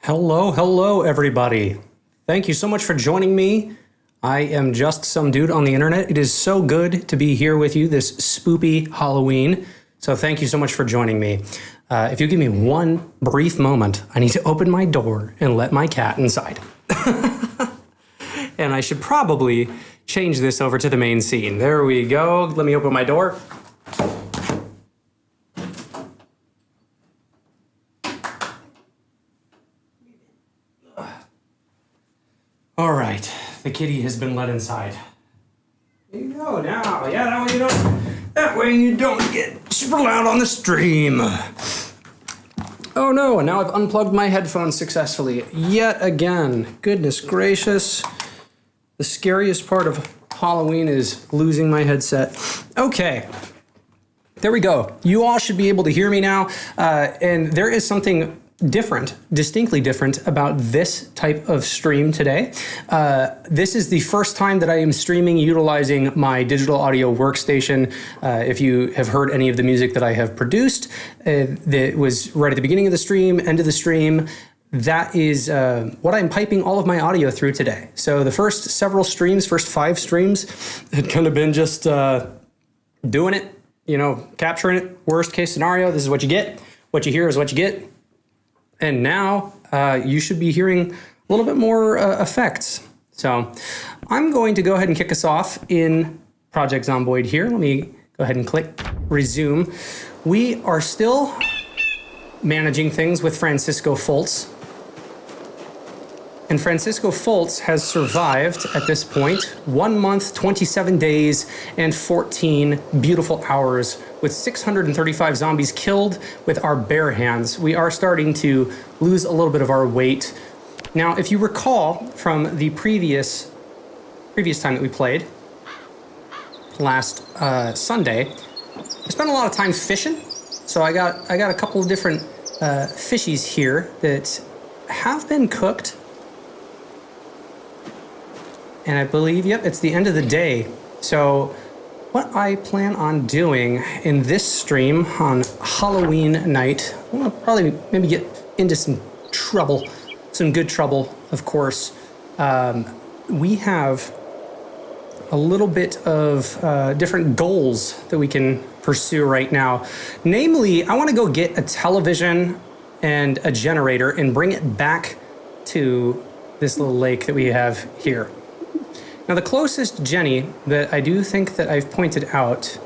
Hello, everybody. Thank you so much for joining me. I am just some dude on the internet. It is so good to be here with you this spoopy Halloween. So thank you so much for joining me. If you give me one brief moment, I need to open my door and let my cat inside. And I should probably change this over to the main scene. There we go. Let me open my door. All right, the kitty has been let inside. There you go now. Yeah, that way you don't get super loud on the stream. Oh no, and now I've unplugged my headphones successfully. Yet again. Goodness gracious. The scariest part of Halloween is losing my headset. Okay. There we go. You all should be able to hear me now. And there is something different, distinctly different about this type of stream today. This is the first time that I am streaming utilizing my digital audio workstation. If you have heard any of the music that I have produced, that was right at the beginning of the stream, end of the stream, that is what I'm piping all of my audio through today. So the first several streams, first 5 streams, had kind of been just doing it, capturing it. Worst case scenario, this is what you get. What you hear is what you get. And now you should be hearing a little bit more effects. So I'm going to go ahead and kick us off in Project Zomboid here. Let me go ahead and click resume. We are still managing things with Francisco Foltz. And Francisco Foltz has survived at this point 1 month, 27 days, and 14 beautiful hours with 635 zombies killed with our bare hands. We are starting to lose a little bit of our weight. Now, if you recall from the previous time that we played, last Sunday, I spent a lot of time fishing. So I got a couple of different fishies here that have been cooked. And I believe, yep, it's the end of the day. So what I plan on doing in this stream on Halloween night, I'll probably maybe get into some trouble, some good trouble, of course. We have a little bit of different goals that we can pursue right now. Namely, I want to go get a television and a generator and bring it back to this little lake that we have here. Now, the closest Jenny that I do think that I've pointed out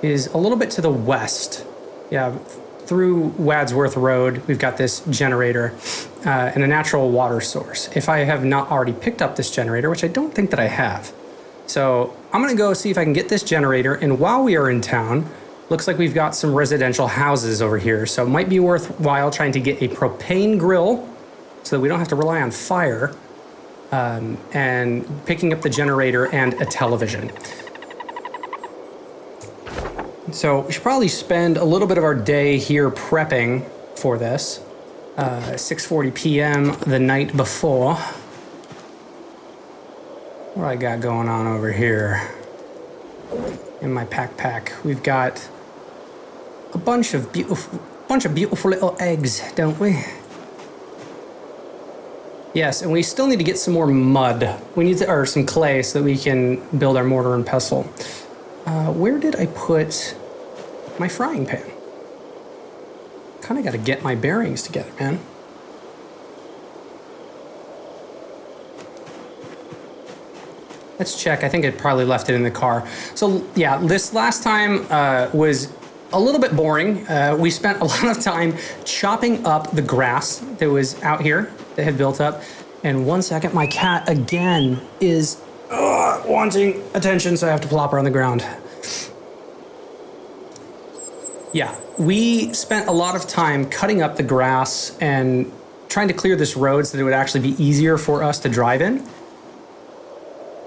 is a little bit to the west. Yeah, through Wadsworth Road, we've got this generator and a natural water source. If I have not already picked up this generator, which I don't think that I have. So I'm gonna go see if I can get this generator, and while we are in town, looks like we've got some residential houses over here. So it might be worthwhile trying to get a propane grill so that we don't have to rely on fire. And picking up the generator and a television. So we should probably spend a little bit of our day here prepping for this. 6:40 p.m. the night before. What I got going on over here in my pack? We've got a bunch of beautiful little eggs, don't we? Yes, and we still need to get some more mud. Or some clay so that we can build our mortar and pestle. Where did I put my frying pan? Kind of got to get my bearings together, man. Let's check. I think I probably left it in the car. So yeah, this last time was a little bit boring. We spent a lot of time chopping up the grass that was out here that had built up. And 1 second, my cat again is wanting attention, so I have to plop her on the ground. Yeah, we spent a lot of time cutting up the grass and trying to clear this road so that it would actually be easier for us to drive in.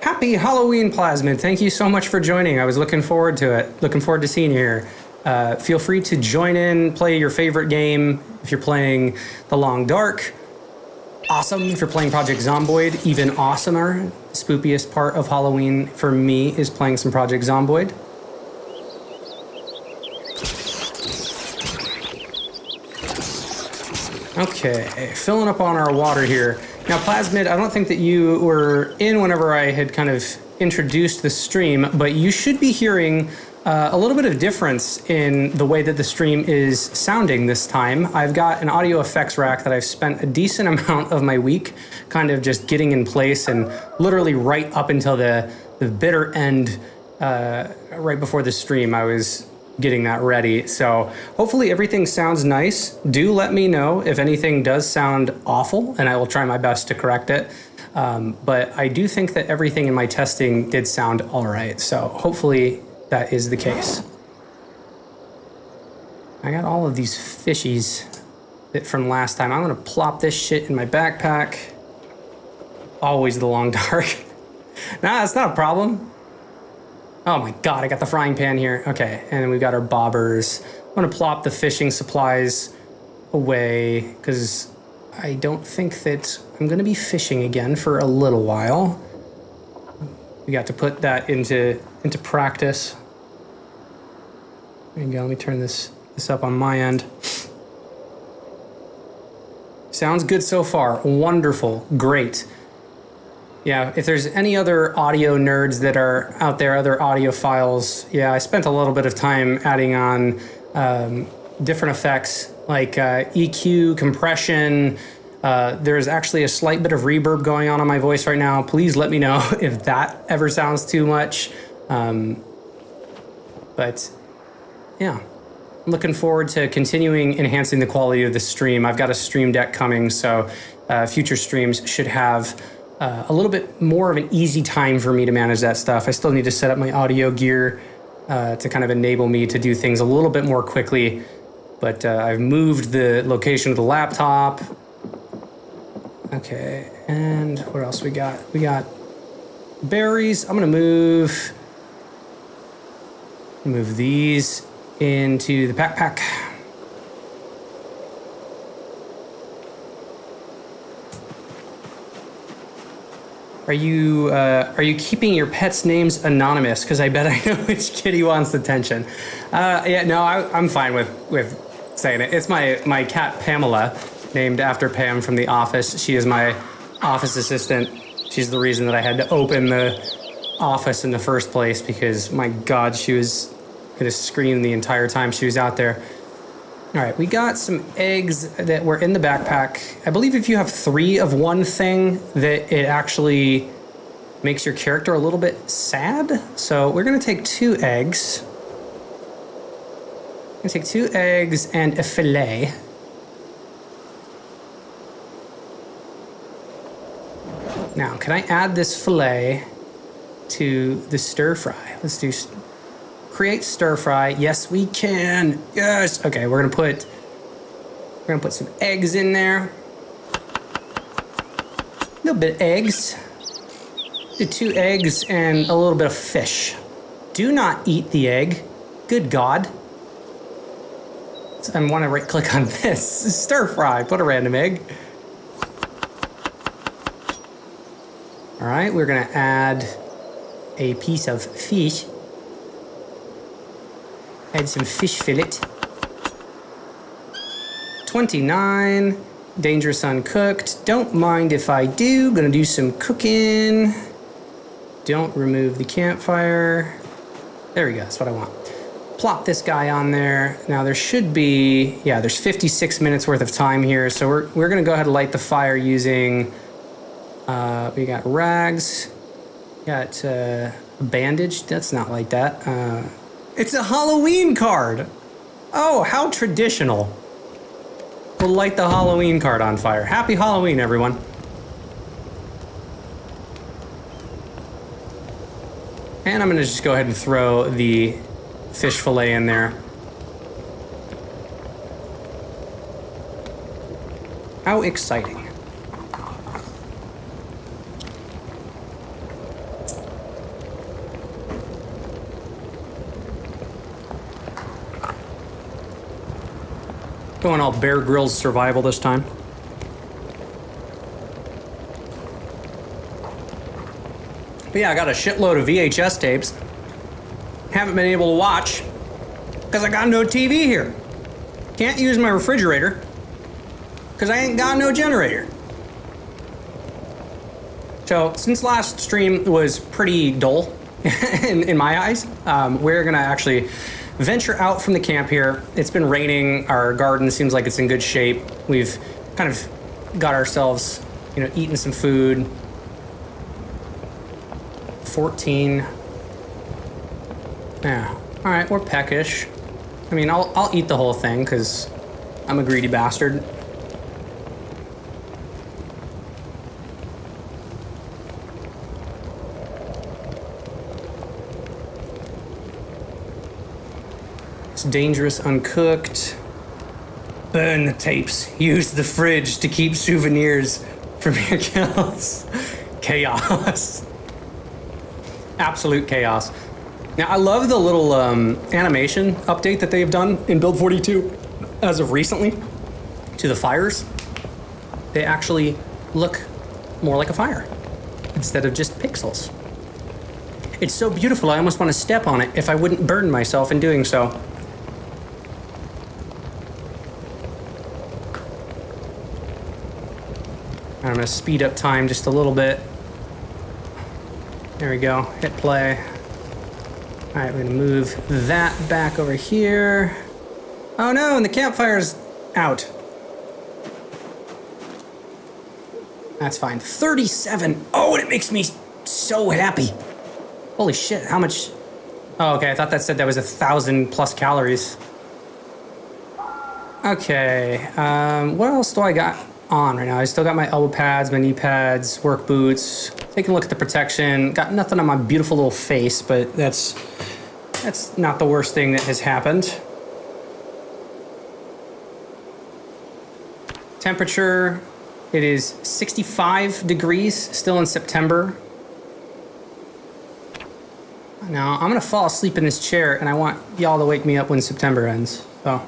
Happy Halloween, Plasmid. Thank you so much for joining. I was looking forward to it. Looking forward to seeing you here. Feel free to join in, play your favorite game. If you're playing The Long Dark, awesome. If you're playing Project Zomboid, even awesomer. The spookiest part of Halloween for me is playing some Project Zomboid. Okay, filling up on our water here. Now, Plasmid, I don't think that you were in whenever I had kind of introduced the stream, but you should be hearing a little bit of difference in the way that the stream is sounding this time. I've got an audio effects rack that I've spent a decent amount of my week kind of just getting in place, and literally right up until the bitter end, right before the stream, I was getting that ready. So hopefully everything sounds nice. Do let me know if anything does sound awful, and I will try my best to correct it. But I do think that everything in my testing did sound all right. So hopefully that is the case. I got all of these fishies from last time. I'm gonna plop this shit in my backpack. Always the long dark. Nah, that's not a problem. Oh my God, I got the frying pan here. Okay, and then we've got our bobbers. I'm gonna plop the fishing supplies away because I don't think that I'm gonna be fishing again for a little while. We got to put that into practice. There you go, let me turn this up on my end. Sounds good so far, wonderful, great. Yeah, if there's any other audio nerds that are out there, other audiophiles, yeah, I spent a little bit of time adding on different effects like EQ, compression. There's actually a slight bit of reverb going on my voice right now. Please let me know if that ever sounds too much. But yeah, I'm looking forward to continuing enhancing the quality of the stream. I've got a stream deck coming, so future streams should have a little bit more of an easy time for me to manage that stuff. I still need to set up my audio gear to kind of enable me to do things a little bit more quickly. But I've moved the location of the laptop. Okay, and what else we got? We got berries. I'm gonna move these into the backpack. Are you keeping your pets' names anonymous? Because I bet I know which kitty wants attention. Yeah, no, I'm fine with saying it. It's my cat Pamela, named after Pam from The Office. She is my office assistant. She's the reason that I had to open the office in the first place because, my God, she was gonna scream the entire time she was out there. All right, we got some eggs that were in the backpack. I believe if you have 3 of one thing, that it actually makes your character a little bit sad. So we're gonna take 2 eggs. I'm gonna take 2 eggs and a fillet. Now, can I add this fillet to the stir fry? Let's do create stir fry. Yes, we can. Yes. Okay, we're gonna put some eggs in there. A little bit of eggs. Do 2 eggs and a little bit of fish. Do not eat the egg. Good God. So I want to right click on this. Stir fry. Put a random egg. All right, we're gonna add a piece of fish. Add some fish fillet. 29. Dangerous uncooked. Don't mind if I do. Gonna do some cooking. Don't remove the campfire. There we go. That's what I want. Plop this guy on there. Now there should be, yeah, there's 56 minutes worth of time here. So we're gonna go ahead and light the fire using, we got rags. Got a bandage. That's not like that. It's a Halloween card. Oh, how traditional. We'll light the Halloween card on fire. Happy Halloween, everyone. And I'm gonna just go ahead and throw the fish fillet in there. How exciting. Going all Bear Grylls survival this time. But yeah, I got a shitload of VHS tapes. Haven't been able to watch because I got no TV here. Can't use my refrigerator because I ain't got no generator. So since last stream was pretty dull in my eyes, we're gonna actually venture out from the camp here. It's been raining. Our garden seems like it's in good shape. We've kind of got ourselves, eating some food. 14. Yeah. All right, we're peckish. I mean, I'll eat the whole thing because I'm a greedy bastard. It's dangerous uncooked. Burn the tapes. Use the fridge to keep souvenirs from your kills. Chaos. Absolute chaos. Now, I love the little animation update that they've done in Build 42 as of recently to the fires. They actually look more like a fire instead of just pixels. It's so beautiful, I almost want to step on it if I wouldn't burn myself in doing so. I'm gonna speed up time just a little bit. There we go, hit play. All right, we're gonna move that back over here. Oh no, and the campfire's out. That's fine, 37. Oh, and it makes me so happy. Holy shit, how much? Oh, okay, I thought that said that was 1,000 plus calories. Okay, what else do I got on right now? I still got my elbow pads, my knee pads, work boots. Taking a look at the protection. Got nothing on my beautiful little face, but that's not the worst thing that has happened. Temperature, it is 65 degrees, still in September. Now, I'm gonna fall asleep in this chair and I want y'all to wake me up when September ends, so.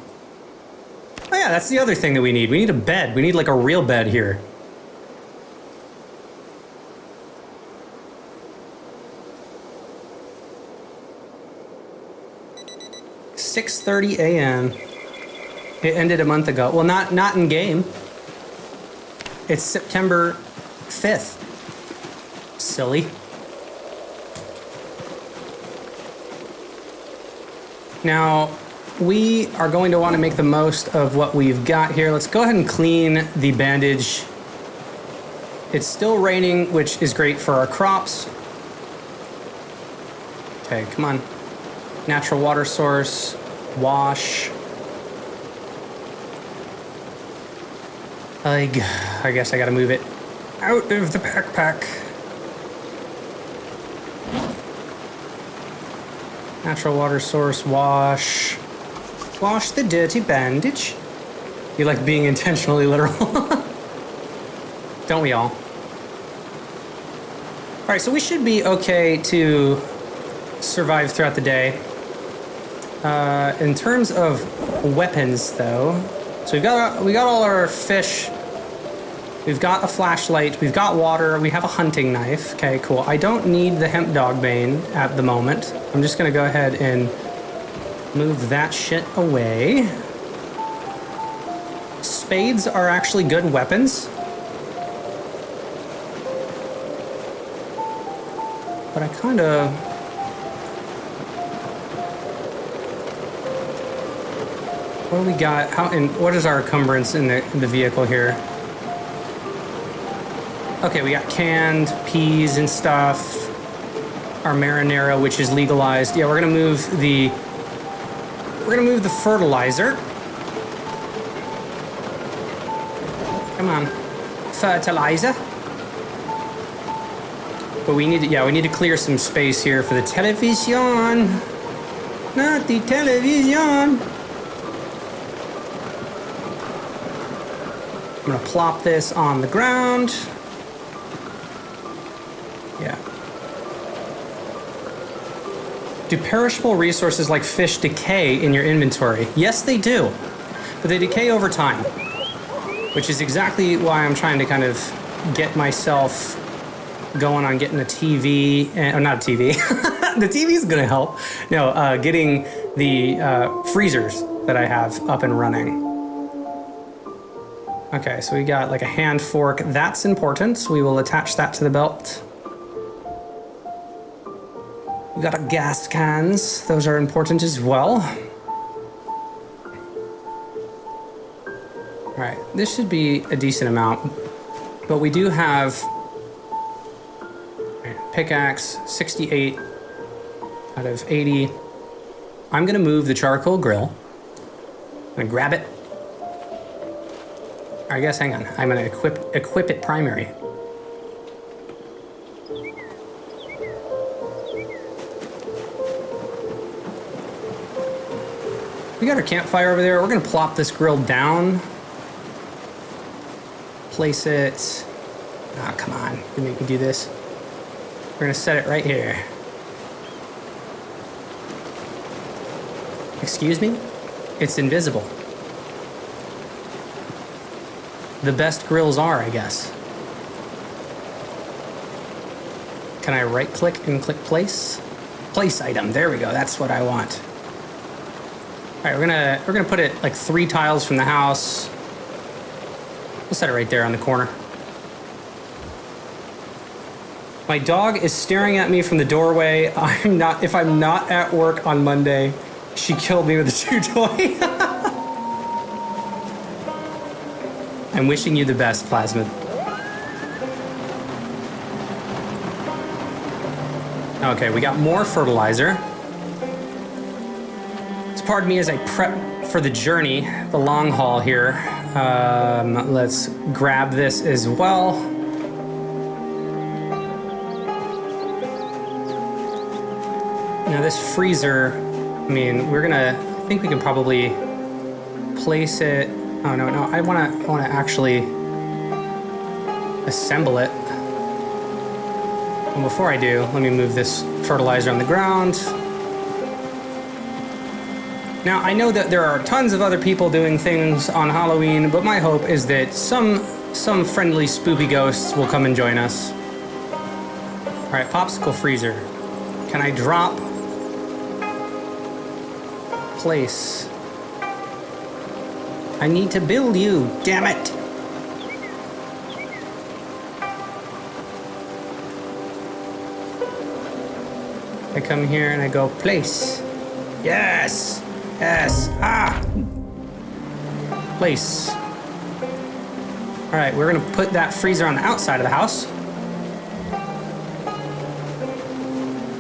Oh yeah, that's the other thing that we need. We need a bed. We need like a real bed here. .30 a.m. It ended a month ago. Well, not in game. It's September 5th. Silly. Now, we are going to want to make the most of what we've got here. Let's go ahead and clean the bandage. It's still raining, which is great for our crops. Okay, come on. Natural water source. Wash. I guess I gotta move it out of the backpack. Natural water source, wash. Wash the dirty bandage. You like being intentionally literal? Don't we all? All right, so we should be okay to survive throughout the day. In terms of weapons, though, so we got all our fish. We've got a flashlight. We've got water. We have a hunting knife. Okay, cool. I don't need the hemp dog bane at the moment. I'm just gonna go ahead and move that shit away. Spades are actually good weapons, but I kind of. What do we got? What is our encumbrance in the vehicle here? Okay, we got canned peas and stuff. Our marinara, which is legalized. Yeah, we're gonna move the fertilizer. Come on, fertilizer. But we need to clear some space here for the television. Not the television. I'm gonna plop this on the ground. Yeah. Do perishable resources like fish decay in your inventory? Yes, they do, but they decay over time, which is exactly why I'm trying to kind of get myself going on getting a TV, not a TV. The TV's gonna help. No, getting the freezers that I have up and running. Okay, so we got like a hand fork. That's important, so we will attach that to the belt. We got our gas cans. Those are important as well. All right, this should be a decent amount, but we do have pickaxe, 68 out of 80. I'm gonna move the charcoal grill. I'm gonna grab it. I guess, hang on. I'm gonna equip it primary. We got our campfire over there. We're gonna plop this grill down. Place it. Ah, come on. You make me do this. We're gonna set it right here. Excuse me? It's invisible. The best grills are, I guess. Can I right click and click place? Place item, there we go, that's what I want. All right, we're gonna put it like 3 tiles from the house. We'll set it right there on the corner. My dog is staring at me from the doorway. If I'm not at work on Monday, she killed me with a chew toy. I'm wishing you the best, Plasmid. Okay, we got more fertilizer. So pardon me as I prep for the journey, the long haul here. Let's grab this as well. Now this freezer, I mean, I think we can probably place it. Oh no, I wanna actually assemble it. And before I do, let me move this fertilizer on the ground. Now, I know that there are tons of other people doing things on Halloween, but my hope is that some friendly spoopy ghosts will come and join us. All right, popsicle freezer. Can I drop? Place. I need to build you, damn it! I come here and I go place. Yes! Yes! Ah! Place. Alright, we're gonna put that freezer on the outside of the house.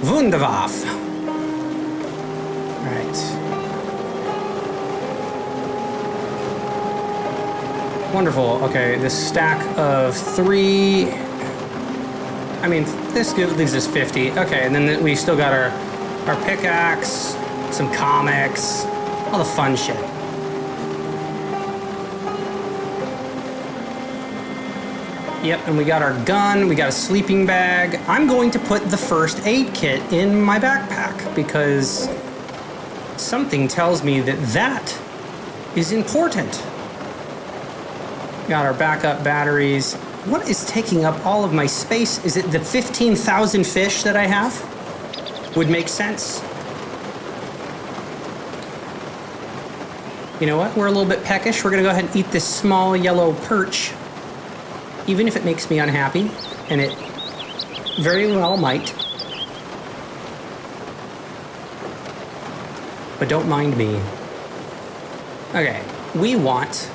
Wunderbar! Alright. Wonderful. Okay, this stack of 3. I mean, this leaves us 50. Okay, and then we still got our pickaxe, some comics, all the fun shit. Yep, and we got our gun, we got a sleeping bag. I'm going to put the first aid kit in my backpack because something tells me that is important. Got our backup batteries. What is taking up all of my space? Is it the 15,000 fish that I have? Would make sense. You know what? We're a little bit peckish. We're gonna go ahead and eat this small yellow perch. Even if it makes me unhappy, and it very well might. But don't mind me. Okay, we want...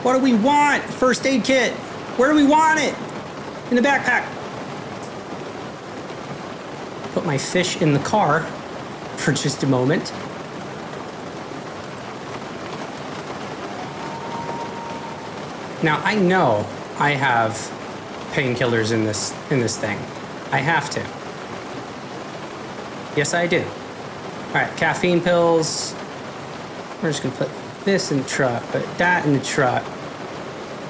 What do we want? First aid kit. Where do we want it? In the backpack. Put my fish in the car for just a moment. Now I know I have painkillers in this thing. I have to. Yes, I do. All right, caffeine pills. We're just gonna put this in the truck, put that in the truck.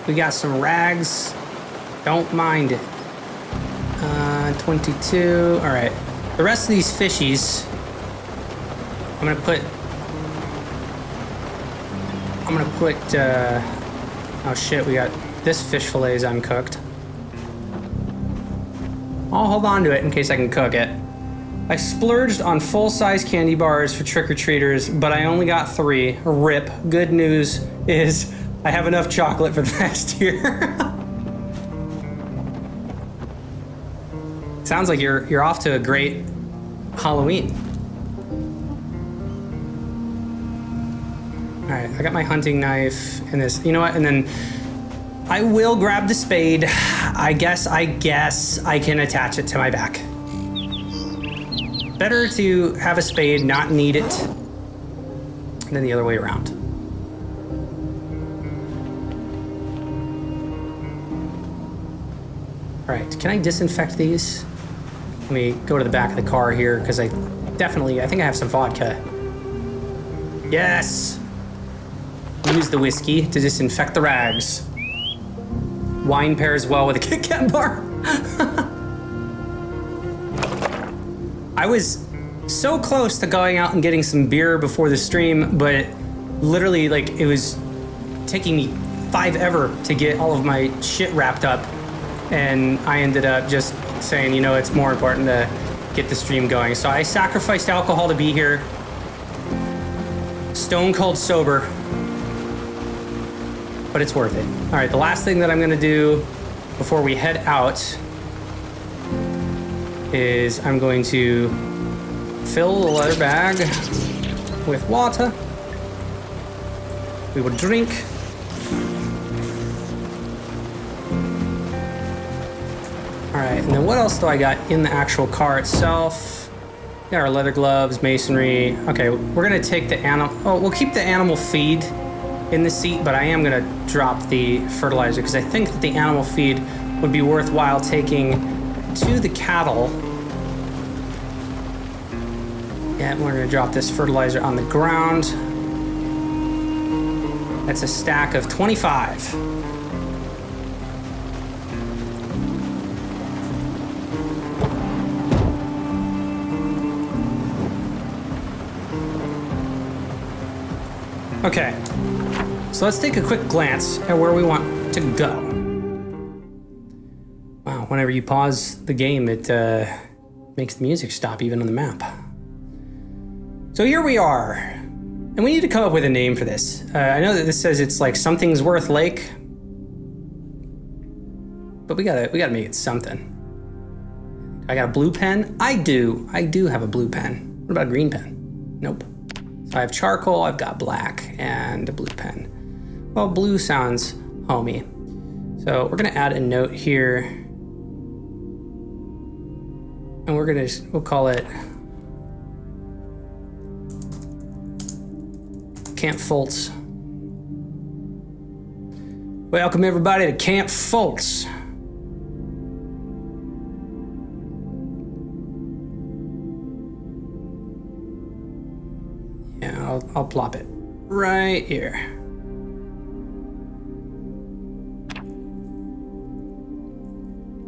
We got some rags. Don't mind it. 22. All right. The rest of these fishies, I'm gonna put. Oh shit! We got this fish fillet is uncooked. I'll hold on to it in case I can cook it. I splurged on full-size candy bars for trick-or-treaters, but I only got 3. RIP. Good news is I have enough chocolate for the next year. Sounds like you're off to a great Halloween. All right, I got my hunting knife and this. You know what? And then I will grab the spade. I guess I can attach it to my back. Better to have a spade, not need it, than the other way around. All right, can I disinfect these? Let me go to the back of the car here, because I think I have some vodka. Yes! Use the whiskey to disinfect the rags. Wine pairs well with a Kit Kat bar. I was so close to going out and getting some beer before the stream, but literally, like, it was taking me forever to get all of my shit wrapped up. And I ended up just saying, you know, it's more important to get the stream going. So I sacrificed alcohol to be here. Stone cold sober. But it's worth it. All right, the last thing that I'm gonna do before we head out is I'm going to fill the leather bag with water. We will drink. All right, and then what else do I got in the actual car itself? Got our leather gloves, masonry. Okay, we're gonna take the animal, we'll keep the animal feed in the seat, but I am gonna drop the fertilizer because I think that the animal feed would be worthwhile taking to the cattle. Yeah, we're gonna drop this fertilizer on the ground. That's a stack of 25. Okay, so let's take a quick glance at where we want to go. Wow, whenever you pause the game, it makes the music stop even on the map. So here we are, and we need to come up with a name for this. I know that this says it's like Something's Worth Lake, but we gotta make it something. I got a blue pen? I do have a blue pen. What about a green pen? Nope. So I have charcoal, I've got black, and a blue pen. Well, blue sounds homey. So we're gonna add a note here. And we'll call it Camp Foltz. Welcome everybody to Camp Foltz. Yeah, I'll plop it right here.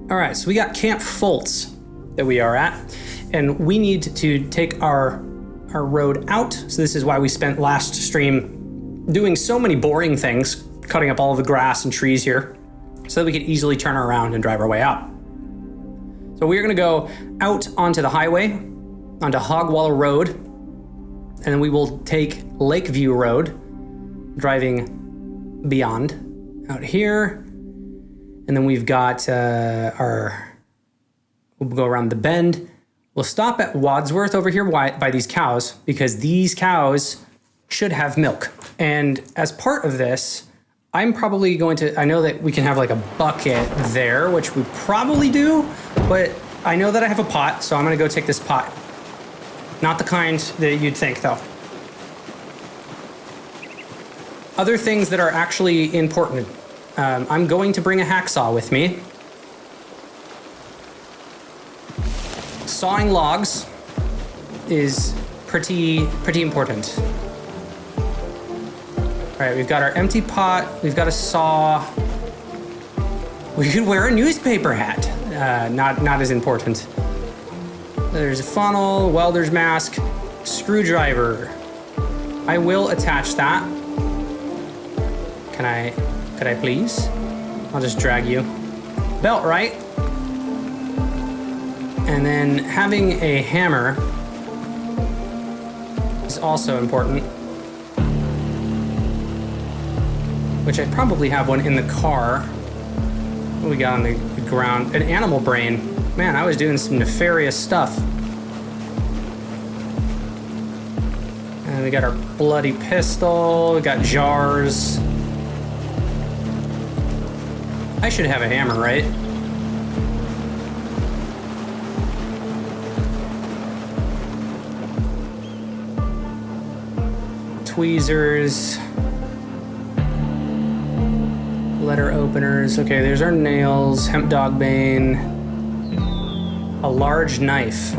All right, so we got Camp Foltz that we are at, and we need to take our road out. So this is why we spent last stream doing so many boring things, cutting up all of the grass and trees here, so that we could easily turn around and drive our way out. So we're gonna go out onto the highway, onto Hogwallow Road, and then we will take Lakeview Road, driving beyond out here. And then we've got we'll go around the bend. We'll stop at Wadsworth over here by these cows, because these cows should have milk. And as part of this, I'm probably going to, I know that we can have like a bucket there, which we probably do, but I know that I have a pot, so I'm gonna go take this pot. Not the kind that you'd think though. Other things that are actually important. I'm going to bring a hacksaw with me. Sawing logs is pretty important. All right, we've got our empty pot, we've got a saw. We could wear a newspaper hat. Not as important. There's a funnel, welder's mask, screwdriver. I will attach that. Could I please? I'll just drag you. Belt, right? And then having a hammer is also important. which I probably have one in the car. What do we got on the ground? An animal brain. Man, I was doing some nefarious stuff. And we got our bloody pistol. We got jars. I should have a hammer, right? Tweezers. Letter openers. Okay, there's our nails. Hemp dog bane. A large knife.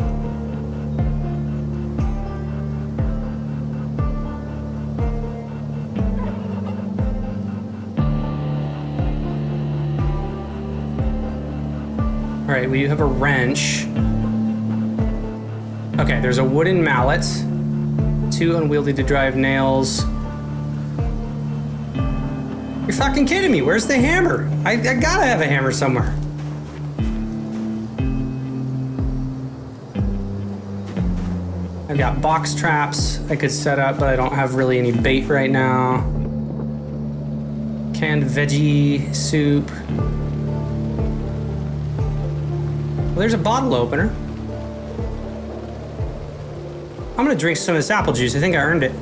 All right, we do have a wrench. Okay, there's a wooden mallet. 2 unwieldy to drive nails. You're fucking kidding me. Where's the hammer? I gotta have a hammer somewhere. I've got box traps I could set up, but I don't have really any bait right now. Canned veggie soup. Well, there's a bottle opener. I'm gonna drink some of this apple juice. I think I earned it.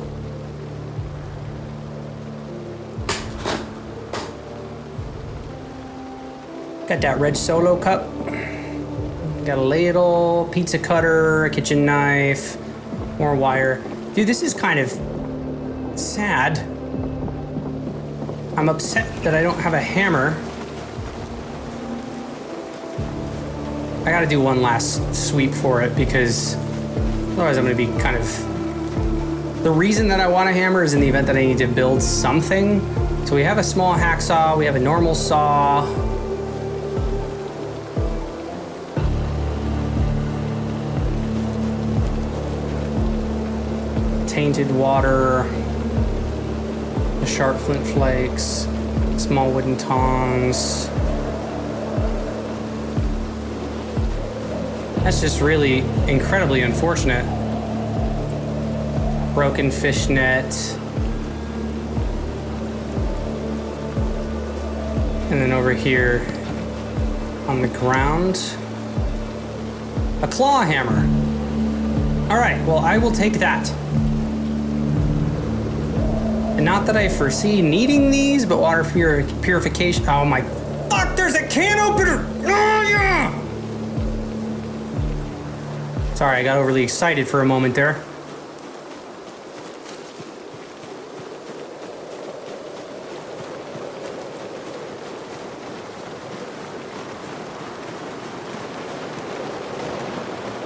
Got that red Solo cup. Got a ladle, pizza cutter, a kitchen knife, more wire. Dude, this is kind of sad. I'm upset that I don't have a hammer. I gotta do one last sweep for it because otherwise I'm gonna be kind of... The reason that I want a hammer is in the event that I need to build something. So we have a small hacksaw, we have a normal saw. Tainted water, the sharp flint flakes, small wooden tongs. That's just really incredibly unfortunate. Broken fish net. And then over here on the ground, a claw hammer. All right, well, I will take that. And not that I foresee needing these, but water purification. Oh my, fuck, there's a can opener. Oh yeah. Sorry, I got overly excited for a moment there.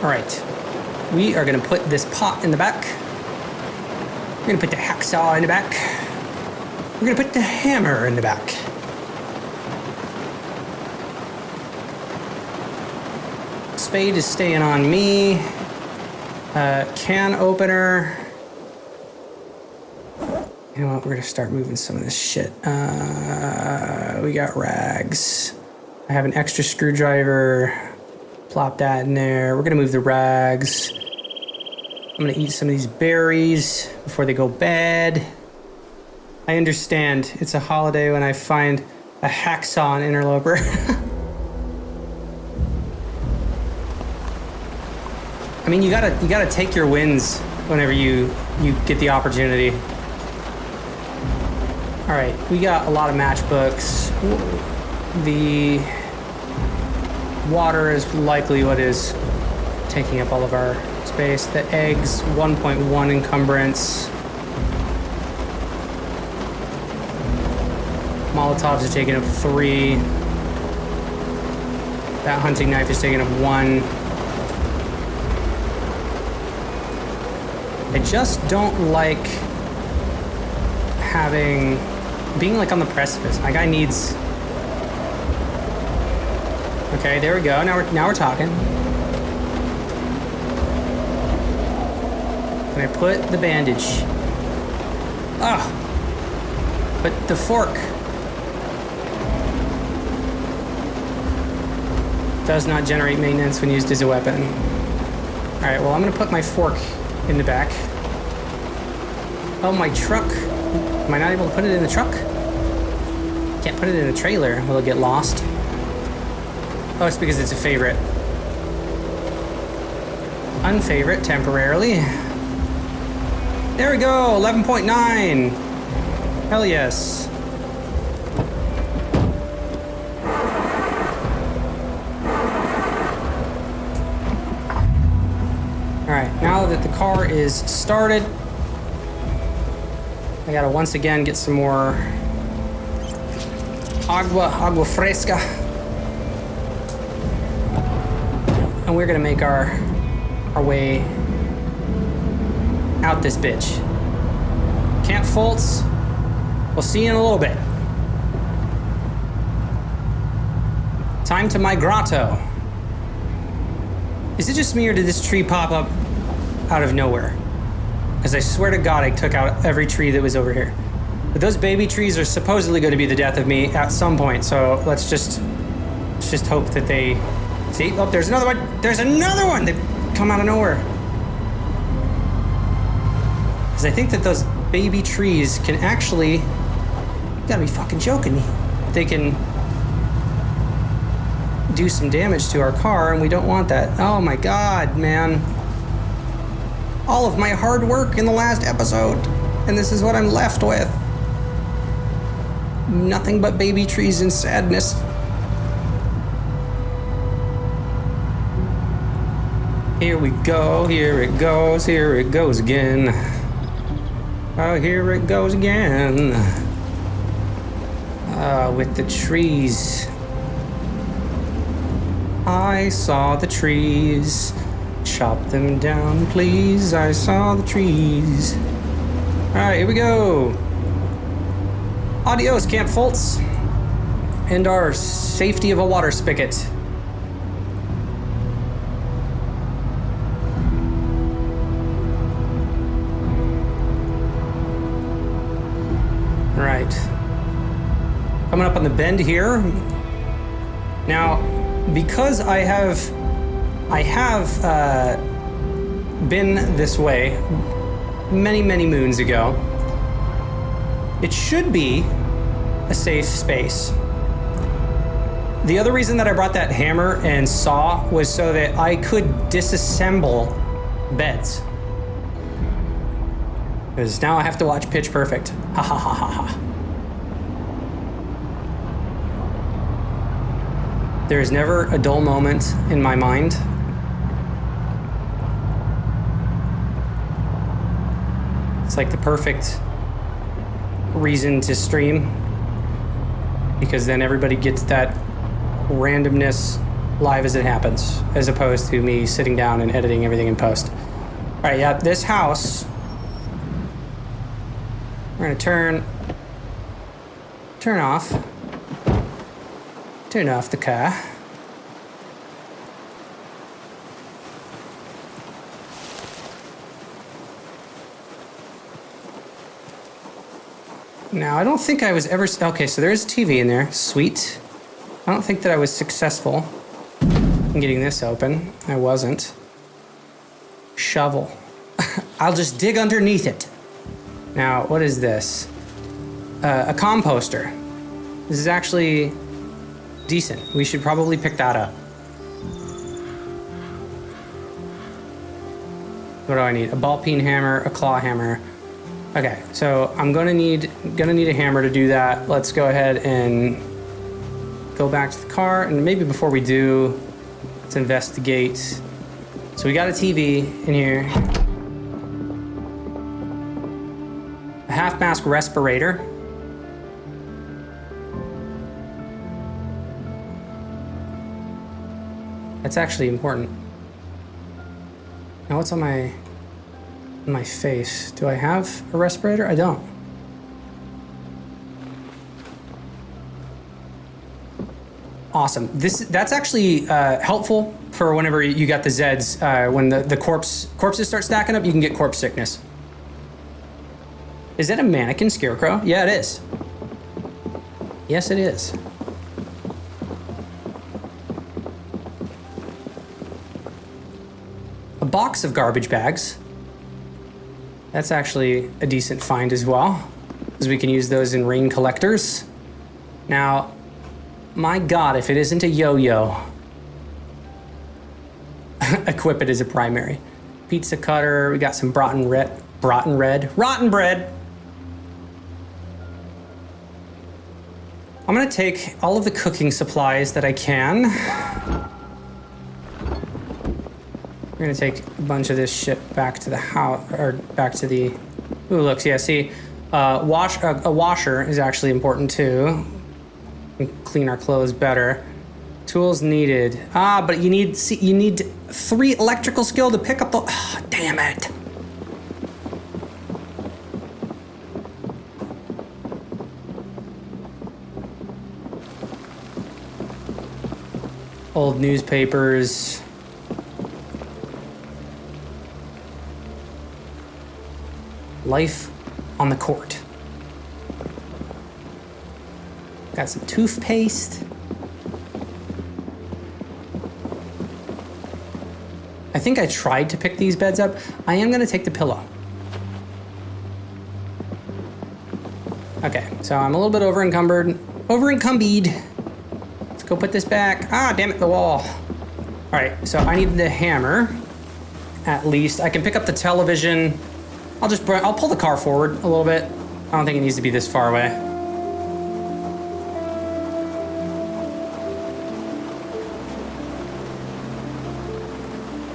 All right, we are gonna put this pot in the back. We're gonna put the hacksaw in the back. We're gonna put the hammer in the back. Spade is staying on me. Can opener. You know what? We're gonna start moving some of this shit. We got rags. I have an extra screwdriver. Plop that in there. We're gonna move the rags. I'm gonna eat some of these berries before they go bad. I understand. It's a holiday when I find a hacksaw and interloper. I mean, you gotta take your wins whenever you get the opportunity. All right, we got a lot of matchbooks. The water is likely what is taking up all of our space. The eggs, 1.1 encumbrance. Molotovs are taking up 3. That hunting knife is taking up 1. I just don't like being like on the precipice. My guy needs... Okay, there we go. Now we're talking. Can I put the bandage? But the fork does not generate maintenance when used as a weapon. All right, well, I'm gonna put my fork in the back. Oh, my truck. Am I not able to put it in the truck? Can't put it in a trailer. Will it get lost? Oh, it's because it's a favorite. Unfavorite temporarily. There we go, 11.9. Hell yes. All right, now that the car is started, I gotta once again get some more agua fresca. And we're gonna make our way out this bitch. Camp Fultz, we'll see you in a little bit. Time to my grotto. Is it just me or did this tree pop up out of nowhere? Because I swear to God I took out every tree that was over here. But those baby trees are supposedly going to be the death of me at some point, so let's just hope that they... See? Oh, there's another one! There's another one that come out of nowhere! Because I think that those baby trees can actually... You gotta be fucking joking me. They can do some damage to our car, and we don't want that. Oh my God, man. All of my hard work in the last episode, and this is what I'm left with. Nothing but baby trees and sadness. Here we go, here it goes again. Oh, here it goes again. With the trees. I saw the trees. Chop them down, please. I saw the trees. Alright, here we go. Adios, Camp Fultz. And our safety of a water spigot. Right. Coming up on the bend here. Now, because I have been this way many, many moons ago, it should be a safe space. The other reason that I brought that hammer and saw was so that I could disassemble beds. Because now I have to watch Pitch Perfect. Ha ha ha ha ha. There is never a dull moment in my mind. It's like the perfect reason to stream, because then everybody gets that randomness live as it happens, as opposed to me sitting down and editing everything in post. All right, yeah, this house, we're gonna turn off the car. Now, I don't think I was ever... Okay, so there's a TV in there. Sweet. I don't think that I was successful in getting this open. I wasn't. Shovel. I'll just dig underneath it. Now, what is this? A composter. This is actually decent. We should probably pick that up. What do I need? A ball peen hammer, a claw hammer. Okay, so I'm gonna need a hammer to do that. Let's go ahead and go back to the car, and maybe before we do, let's investigate. So we got a TV in here. A half-mask respirator. That's actually important. Now what's on my face? Do I have a respirator? I don't. Awesome. That's actually helpful for whenever you got the Zeds. When the corpses start stacking up, you can get corpse sickness. Is that a mannequin scarecrow? Yeah, it is. Yes, it is. A box of garbage bags. That's actually a decent find as well, because we can use those in rain collectors. Now, my God, if it isn't a yo-yo, equip it as a primary. Pizza cutter, we got some rotten bread. I'm gonna take all of the cooking supplies that I can. We're gonna take a bunch of this shit back to the house, or back to the, ooh, looks, yeah, see, a washer is actually important too. We can clean our clothes better. Tools needed. Ah, but you need 3 electrical skill to pick up the, oh, damn it. Old newspapers. Life on the court. Got some toothpaste. I think I tried to pick these beds up. I am gonna take the pillow. Okay, so I'm a little bit over-encumbered. Let's go put this back. Ah, damn it, the wall. All right, so I need the hammer, at least. I can pick up the television. I'll pull the car forward a little bit. I don't think it needs to be this far away.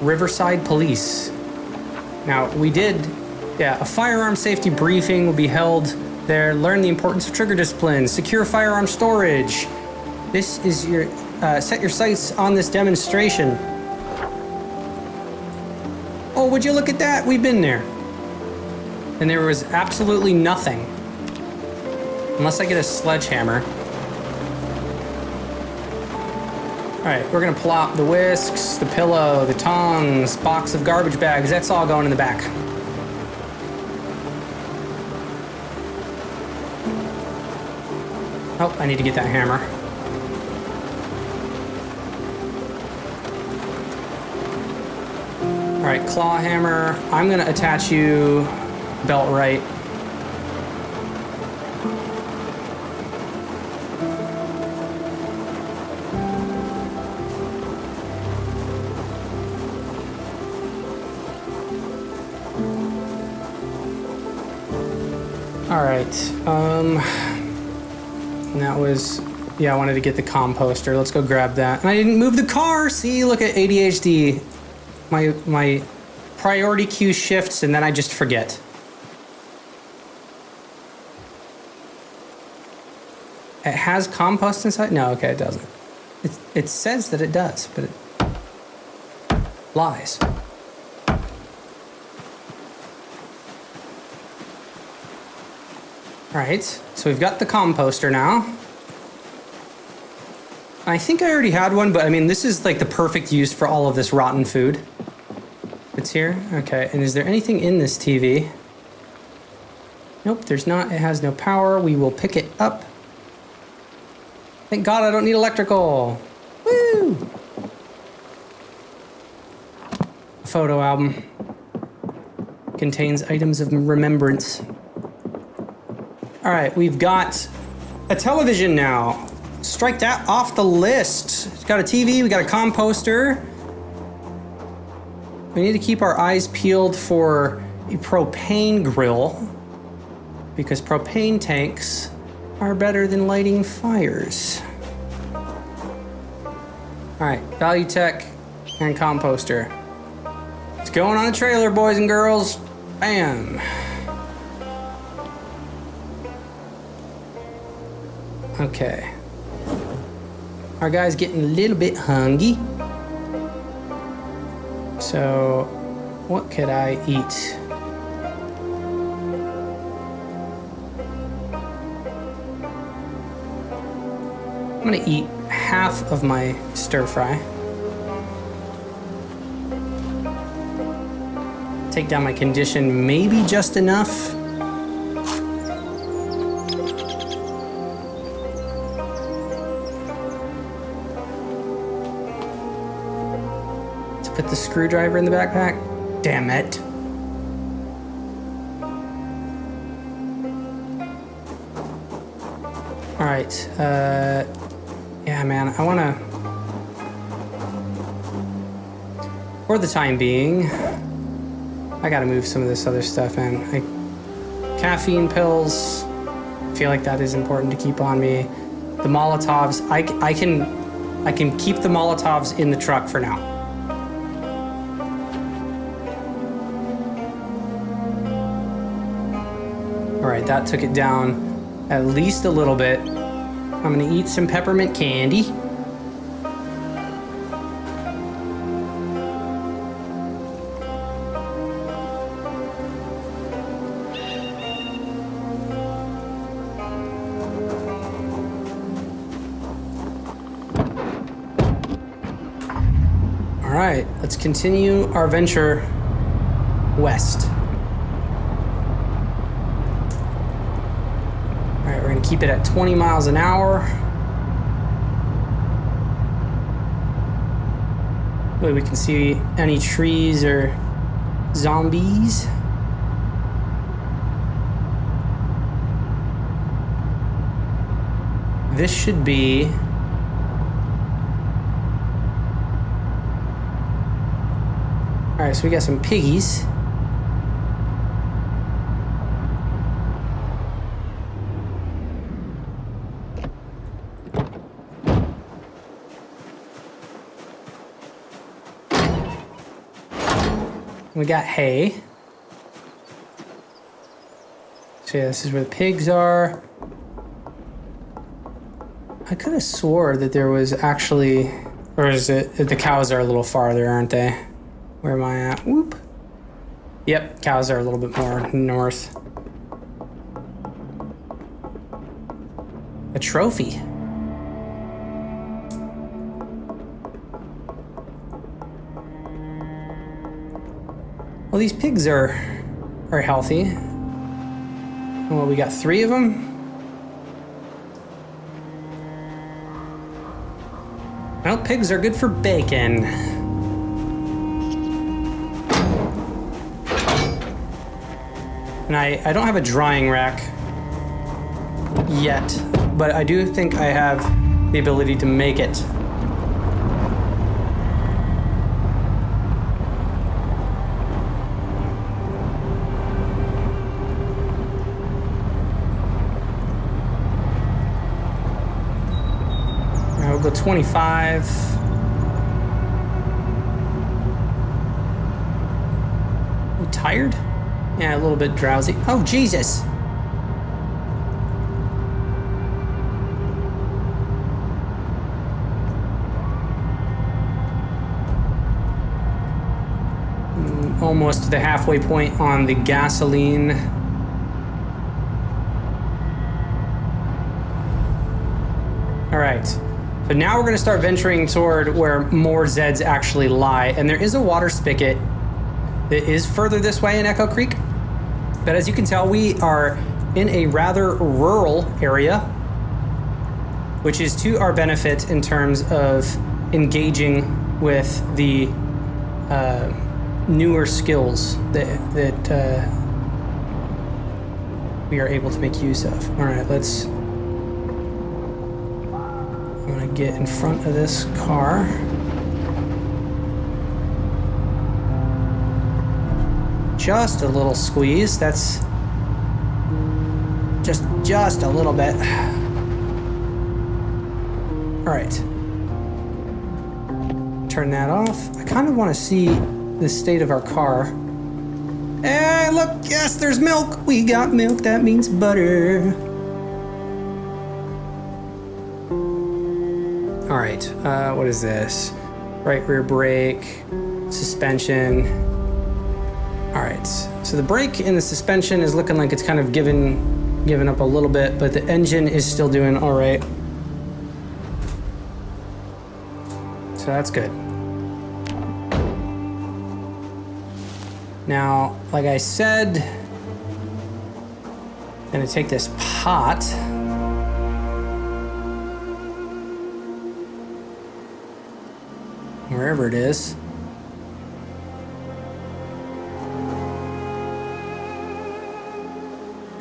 Riverside Police. Now, a firearm safety briefing will be held there. Learn the importance of trigger discipline, secure firearm storage. This is your, set your sights on this demonstration. Oh, would you look at that? We've been there. And there was absolutely nothing. Unless I get a sledgehammer. All right, we're gonna plop the whisks, the pillow, the tongs, box of garbage bags. That's all going in the back. Oh, I need to get that hammer. All right, claw hammer. I'm gonna attach you belt right. All right, and that was, yeah, I wanted to get the composter. Let's go grab that. And I didn't move the car. See, look at ADHD. My priority queue shifts and then I just forget. It has compost inside? No, okay, it doesn't. It says that it does, but it lies. All right, so we've got the composter now. I think I already had one, but I mean, this is like the perfect use for all of this rotten food. It's here, okay. And is there anything in this TV? Nope, there's not. It has no power. We will pick it up. Thank God I don't need electrical. Woo! Photo album. Contains items of remembrance. All right, we've got a television now. Strike that off the list. We've got a TV, we got a composter. We need to keep our eyes peeled for a propane grill because propane tanks are better than lighting fires. All right, value tech and composter. It's going on the trailer, boys and girls. Bam. Okay. Our guy's getting a little bit hungry. So, what could I eat? I'm gonna eat half of my stir fry. Take down my condition, maybe just enough. Put the screwdriver in the backpack. Damn it. All right, right. Yeah, man, I want to... For the time being, I got to move some of this other stuff in. Caffeine pills, I feel like that is important to keep on me. The Molotovs, I can keep the Molotovs in the truck for now. All right, that took it down at least a little bit. I'm gonna eat some peppermint candy. All right, let's continue our venture west. All right, we're gonna keep it at 20 miles an hour. That way we can see any trees or zombies. This should be... All right, so we got some piggies. We got hay. So yeah, this is where the pigs are. I could have swore that there was actually, or is it, the cows are a little farther, aren't they? Where am I at? Whoop. Yep, cows are a little bit more north. A trophy. Well, these pigs are healthy. Well, we got 3 of them. Well, pigs are good for bacon. And I don't have a drying rack yet, but I do think I have the ability to make it. I'll go 25. You tired? Yeah, a little bit drowsy. Oh, Jesus! Almost to the halfway point on the gasoline. All right. So now we're going to start venturing toward where more Zeds actually lie. And there is a water spigot that is further this way in Echo Creek. But as you can tell, we are in a rather rural area, which is to our benefit in terms of engaging with the newer skills that we are able to make use of. All right, let's... I'm gonna get in front of this car. Just a little squeeze. That's just a little bit. All right. Turn that off. I kind of want to see the state of our car. Hey, look, yes, there's milk. We got milk. That means butter. All right, what is this? Right rear brake, suspension. All right, so the brake and the suspension is looking like it's kind of given up a little bit, but the engine is still doing all right. So that's good. Now, like I said, I'm gonna take this pot. Wherever it is.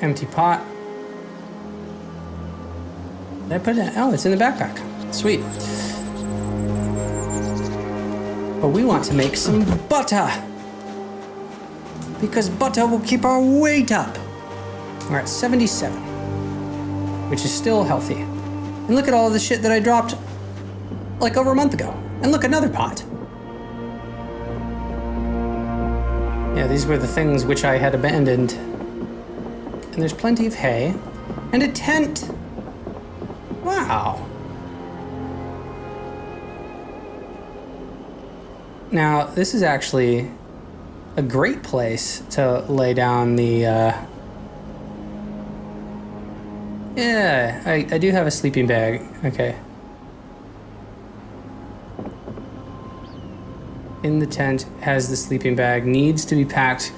Empty pot. Did I put it? Oh, it's in the backpack. Sweet. But we want to make some butter. Because butter will keep our weight up. We're at 77, which is still healthy. And look at all the shit that I dropped like over a month ago. And look, another pot. Yeah, these were the things which I had abandoned. And there's plenty of hay. And a tent. Wow. Now, this is actually a great place to lay down the, Yeah, I do have a sleeping bag. Okay. In the tent has the sleeping bag. Needs to be packed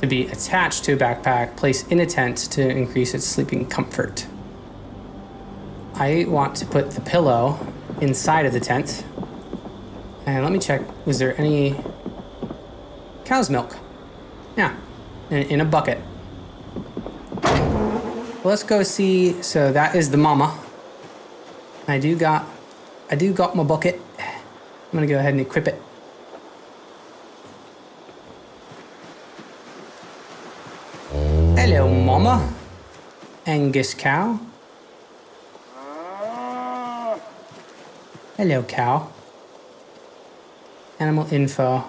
to be attached to a backpack. Placed in a tent to increase its sleeping comfort. I want to put the pillow inside of the tent. And let me check. Was there any cow's milk? Yeah, in a bucket. Well, let's go see. So that is the mama. I do got my bucket. I'm gonna go ahead and equip it. Hello, mama. Angus cow. Hello, cow. Animal info.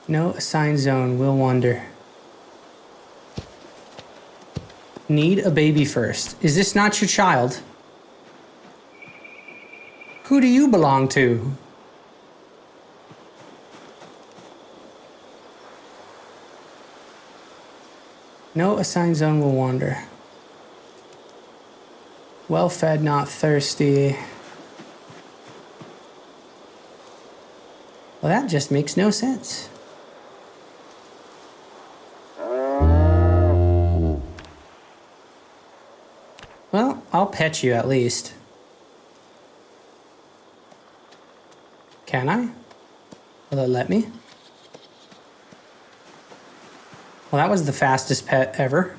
No assigned zone, will wander. Need a baby first. Is this not your child? Who do you belong to? No assigned zone will wander. Well fed, not thirsty. Well, that just makes no sense. Well, I'll pet you at least. Can I? Will it let me? Well, that was the fastest pet ever.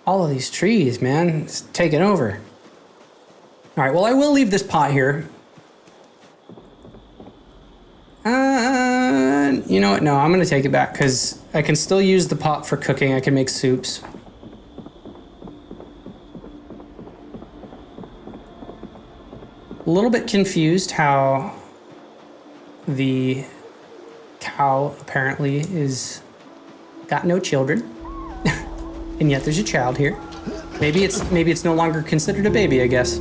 All of these trees, man, it's taking over. All right, well, I will leave this pot here. You know what? No, I'm gonna take it back because I can still use the pot for cooking. I can make soups. A little bit confused how the cow apparently is got no children, and yet there's a child here. Maybe it's no longer considered a baby, I guess.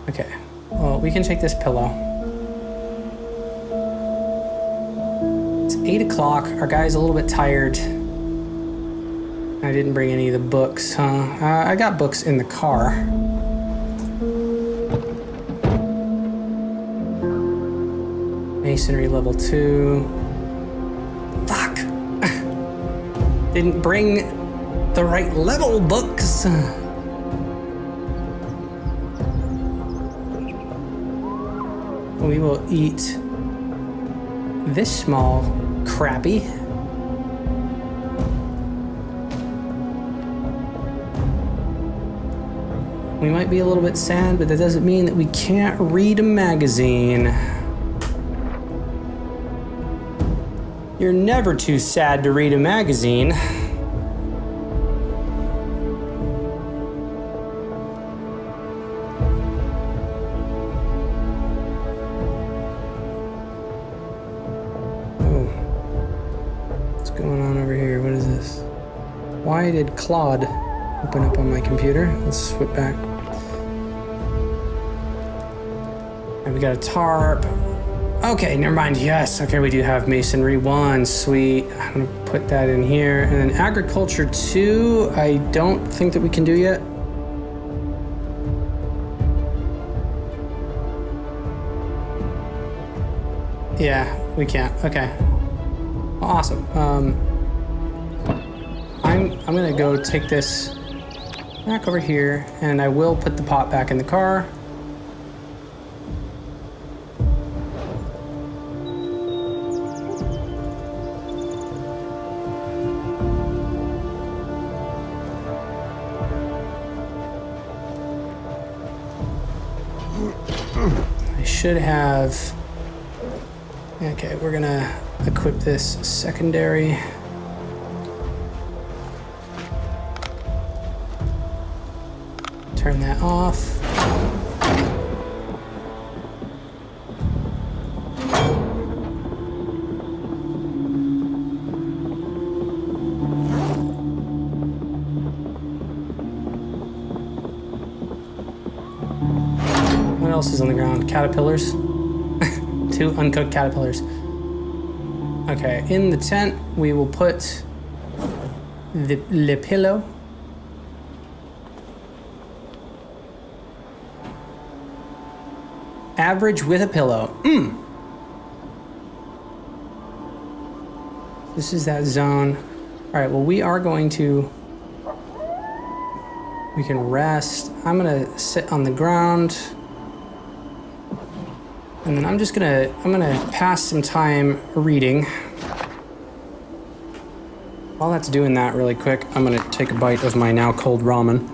Okay, well, we can take this pillow. It's 8 o'clock. Our guy's a little bit tired. I didn't bring any of the books, huh? I got books in the car. Masonry level 2. Fuck! Didn't bring the right level books. We will eat this small crappie. We might be a little bit sad, but that doesn't mean that we can't read a magazine. You're never too sad to read a magazine. Why did Claude open up on my computer? Let's switch back. And we got a tarp. Okay, never mind. Yes, okay, we do have masonry 1. Sweet. I'm gonna put that in here. And then agriculture 2, I don't think that we can do yet. Yeah, we can't. Okay. Awesome. I'm gonna go take this back over here, and I will put the pot back in the car. I should have... Okay, we're gonna equip this secondary. Turn that off. What else is on the ground? Caterpillars. 2 uncooked caterpillars. Okay, in the tent we will put the pillow. Average with a pillow. This is that zone. All right, well, we are going to... We can rest. I'm gonna sit on the ground. And then I'm gonna pass some time reading. While that's doing that really quick, I'm gonna take a bite of my now cold ramen.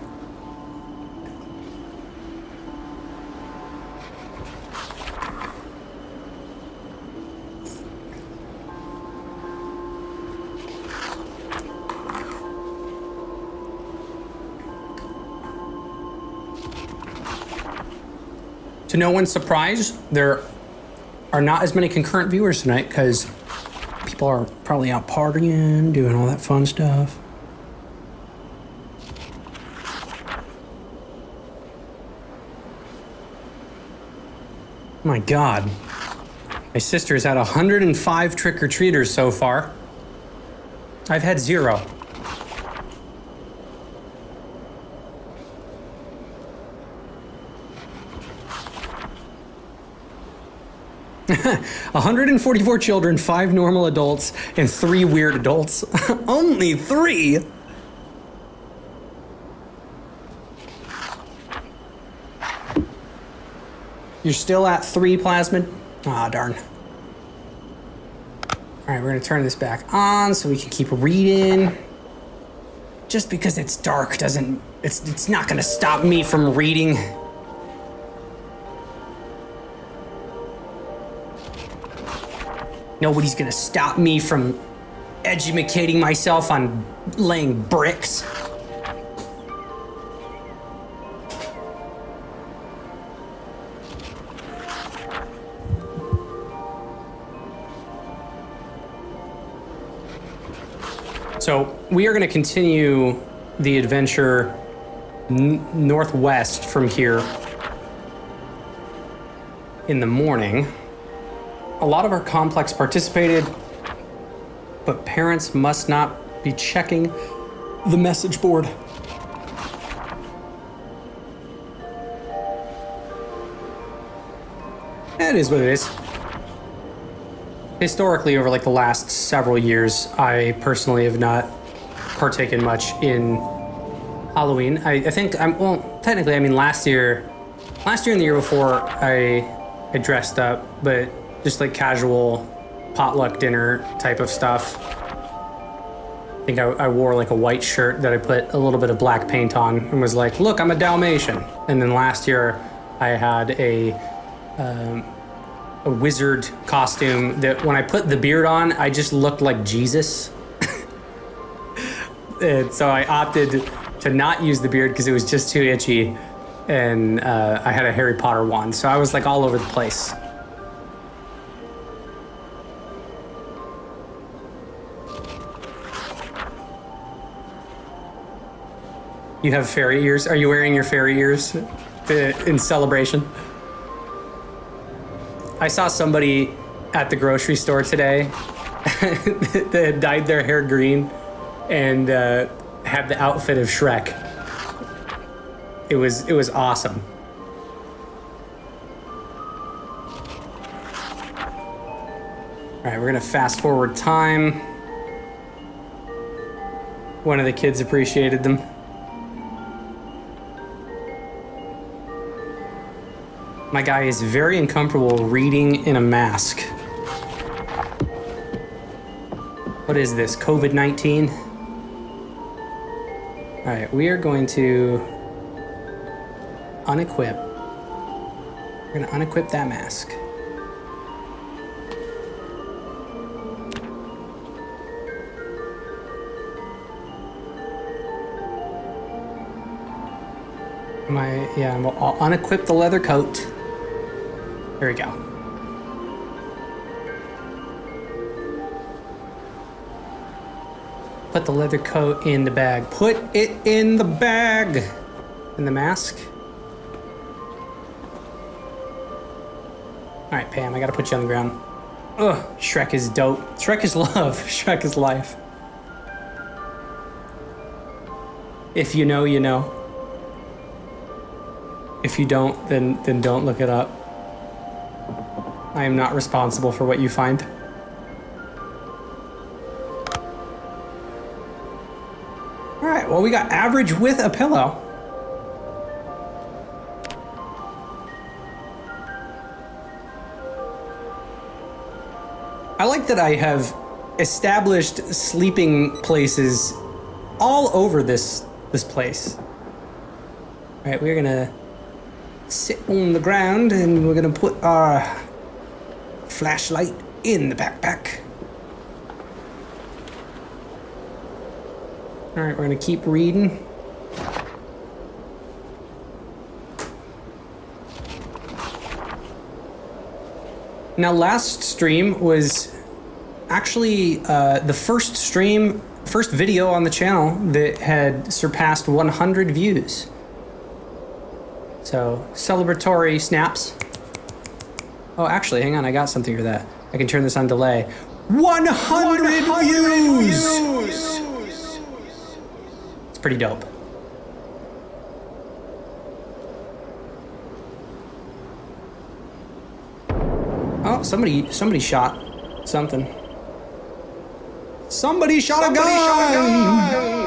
To no one's surprise, there are not as many concurrent viewers tonight because people are probably out partying, doing all that fun stuff. My God. My sister's had 105 trick-or-treaters so far. I've had 0. "144 children, 5 normal adults, and 3 weird adults." Only 3? You're still at 3, Plasmid? Ah, darn. Alright, we're gonna turn this back on so we can keep reading. Just because it's dark doesn't... It's not gonna stop me from reading. Nobody's gonna stop me from educating myself on laying bricks. So we are gonna continue the adventure northwest from here in the morning. A lot of our complex participated, but parents must not be checking the message board. It is what it is. Historically, over like the last several years, I personally have not partaken much in Halloween. I think technically, I mean, last year and the year before, I dressed up, but just like casual potluck dinner type of stuff. I think I wore like a white shirt that I put a little bit of black paint on and was like, look, I'm a Dalmatian. And then last year I had a wizard costume that when I put the beard on, I just looked like Jesus. And so I opted to not use the beard because it was just too itchy. And I had a Harry Potter wand. So I was like all over the place. You have fairy ears? Are you wearing your fairy ears in celebration? I saw somebody at the grocery store today that had dyed their hair green and had the outfit of Shrek. It was awesome. All right, we're gonna fast forward time. One of the kids appreciated them. My guy is very uncomfortable reading in a mask. What is this, COVID-19? All right, we are going to unequip We're gonna unequip that mask. I'll unequip the leather coat. There we go. Put the leather coat in the bag. Put it in the bag. And the mask. All right, Pam, I gotta put you on the ground. Ugh, Shrek is dope. Shrek is love. Shrek is life. If you know, you know. If you don't, then don't look it up. I am not responsible for what you find. All right, well, we got average with a pillow. I like that I have established sleeping places all over this place. All right, we're gonna sit on the ground and we're gonna put our flashlight in the backpack. All right, we're gonna keep reading. Now, last stream was actually the first video on the channel that had surpassed 100 views. So, celebratory snaps. Oh, actually, hang on, I got something for that. I can turn this on delay. 100 views! It's pretty dope. Oh, somebody shot something. Somebody shot a gun!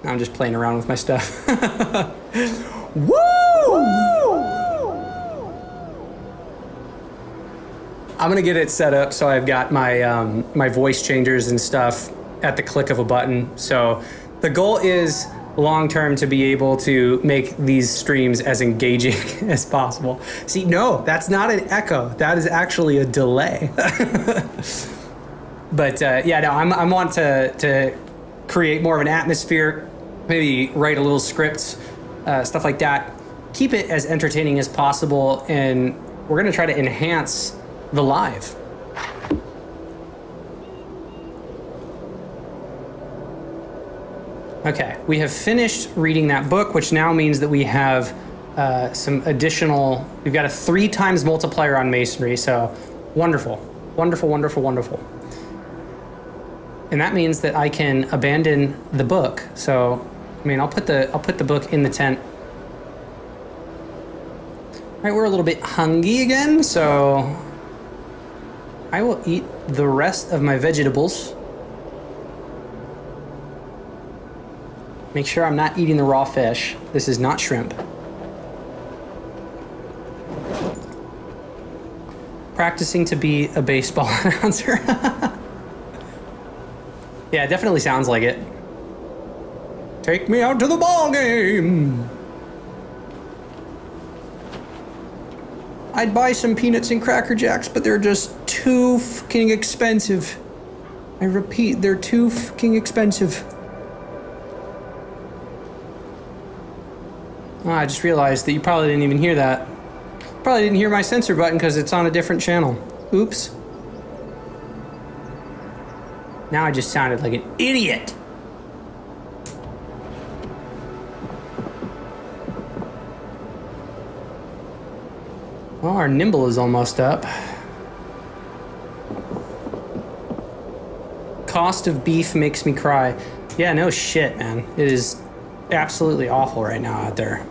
I'm just playing around with my stuff. Woo! I'm gonna get it set up so I've got my my voice changers and stuff at the click of a button. So the goal is long-term to be able to make these streams as engaging as possible. See, no, that's not an echo. That is actually a delay. But yeah, no, I want to create more of an atmosphere, maybe write a little script, stuff like that. Keep it as entertaining as possible, and we're gonna try to enhance the live. Okay, we have finished reading that book, which now means that we have some additional, we've got a 3 times multiplier on masonry, so wonderful, wonderful, wonderful, wonderful. And that means that I can abandon the book. So, I mean, I'll put the book in the tent. All right, we're a little bit hungry again, so I will eat the rest of my vegetables. Make sure I'm not eating the raw fish. This is not shrimp. Practicing to be a baseball announcer. Yeah, it definitely sounds like it. Take me out to the ball game. I'd buy some peanuts and Cracker Jacks, but they're just too fucking expensive. I repeat, they're too fucking expensive. Oh, I just realized that you probably didn't even hear that. Probably didn't hear my censor button because it's on a different channel. Oops. Now I just sounded like an idiot. Well, our nimble is almost up. Cost of beef makes me cry. Yeah, no shit, man. It is absolutely awful right now out there.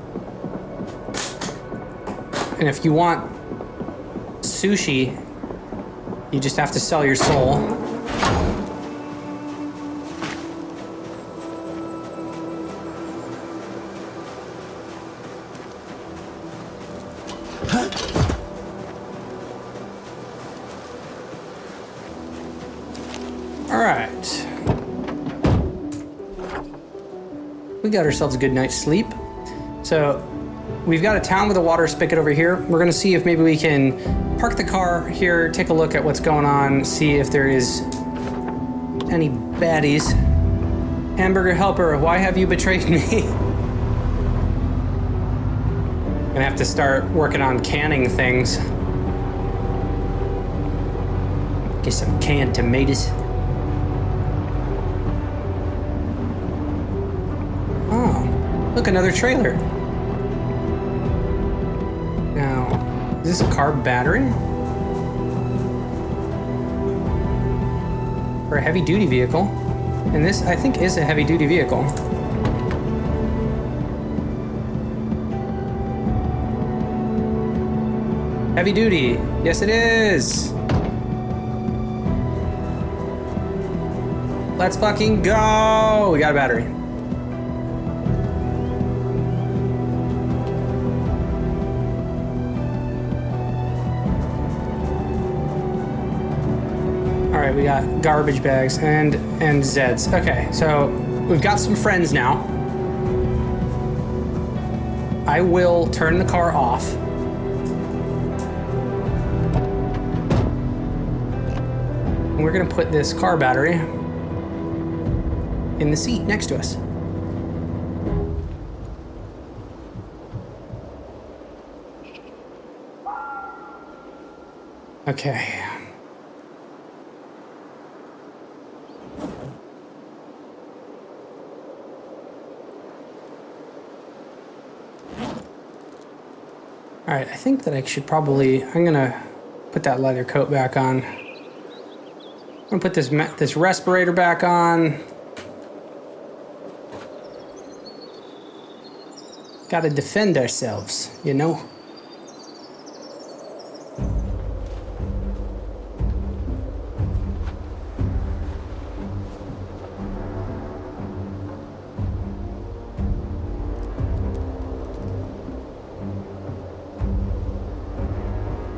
And if you want sushi, you just have to sell your soul. All right. We got ourselves a good night's sleep. So we've got a town with a water spigot over here. We're gonna see if maybe we can park the car here, take a look at what's going on, see if there is any baddies. Hamburger helper, why have you betrayed me? Gonna have to start working on canning things. Get some canned tomatoes. Oh, look, another trailer. Now, is this a car battery? For a heavy duty vehicle. And this, I think, is a heavy duty vehicle. Heavy duty. Yes, it is. Let's fucking go. We got a battery. All right, we got garbage bags and Zeds. Okay, so we've got some friends now. I will turn the car off. And we're gonna put this car battery in the seat next to us. Okay. All right, I think that I should probably, I'm gonna put that leather coat back on. I'm gonna put this respirator back on. Gotta defend ourselves, you know?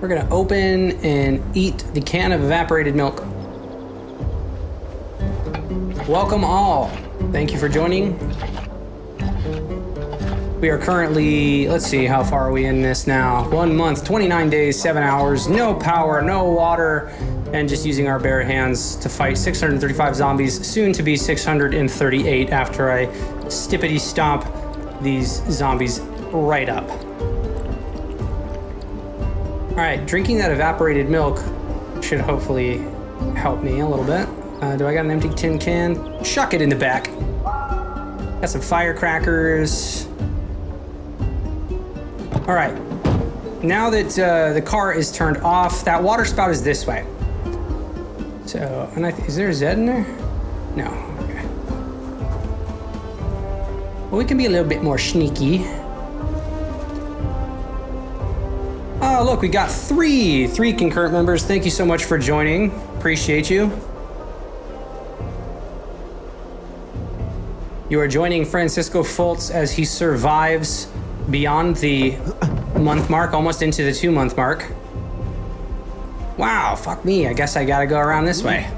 We're gonna open and eat the can of evaporated milk. Welcome all. Thank you for joining. We are currently, let's see, how far are we in this now? 1 month, 29 days, 7 hours, no power, no water, and just using our bare hands to fight 635 zombies, soon to be 638 after I stippity stomp these zombies right up. All right, drinking that evaporated milk should hopefully help me a little bit. Do I got an empty tin can? Chuck it in the back. Got some firecrackers. All right, now that the car is turned off, that water spout is this way. So, and is there a Zed in there? No, okay. Well, we can be a little bit more sneaky. Oh, look, we got three concurrent members. Thank you so much for joining. Appreciate you. You are joining Francisco Foltz as he survives beyond the month mark, almost into the 2 month mark. Wow, fuck me. I guess I gotta go around this way.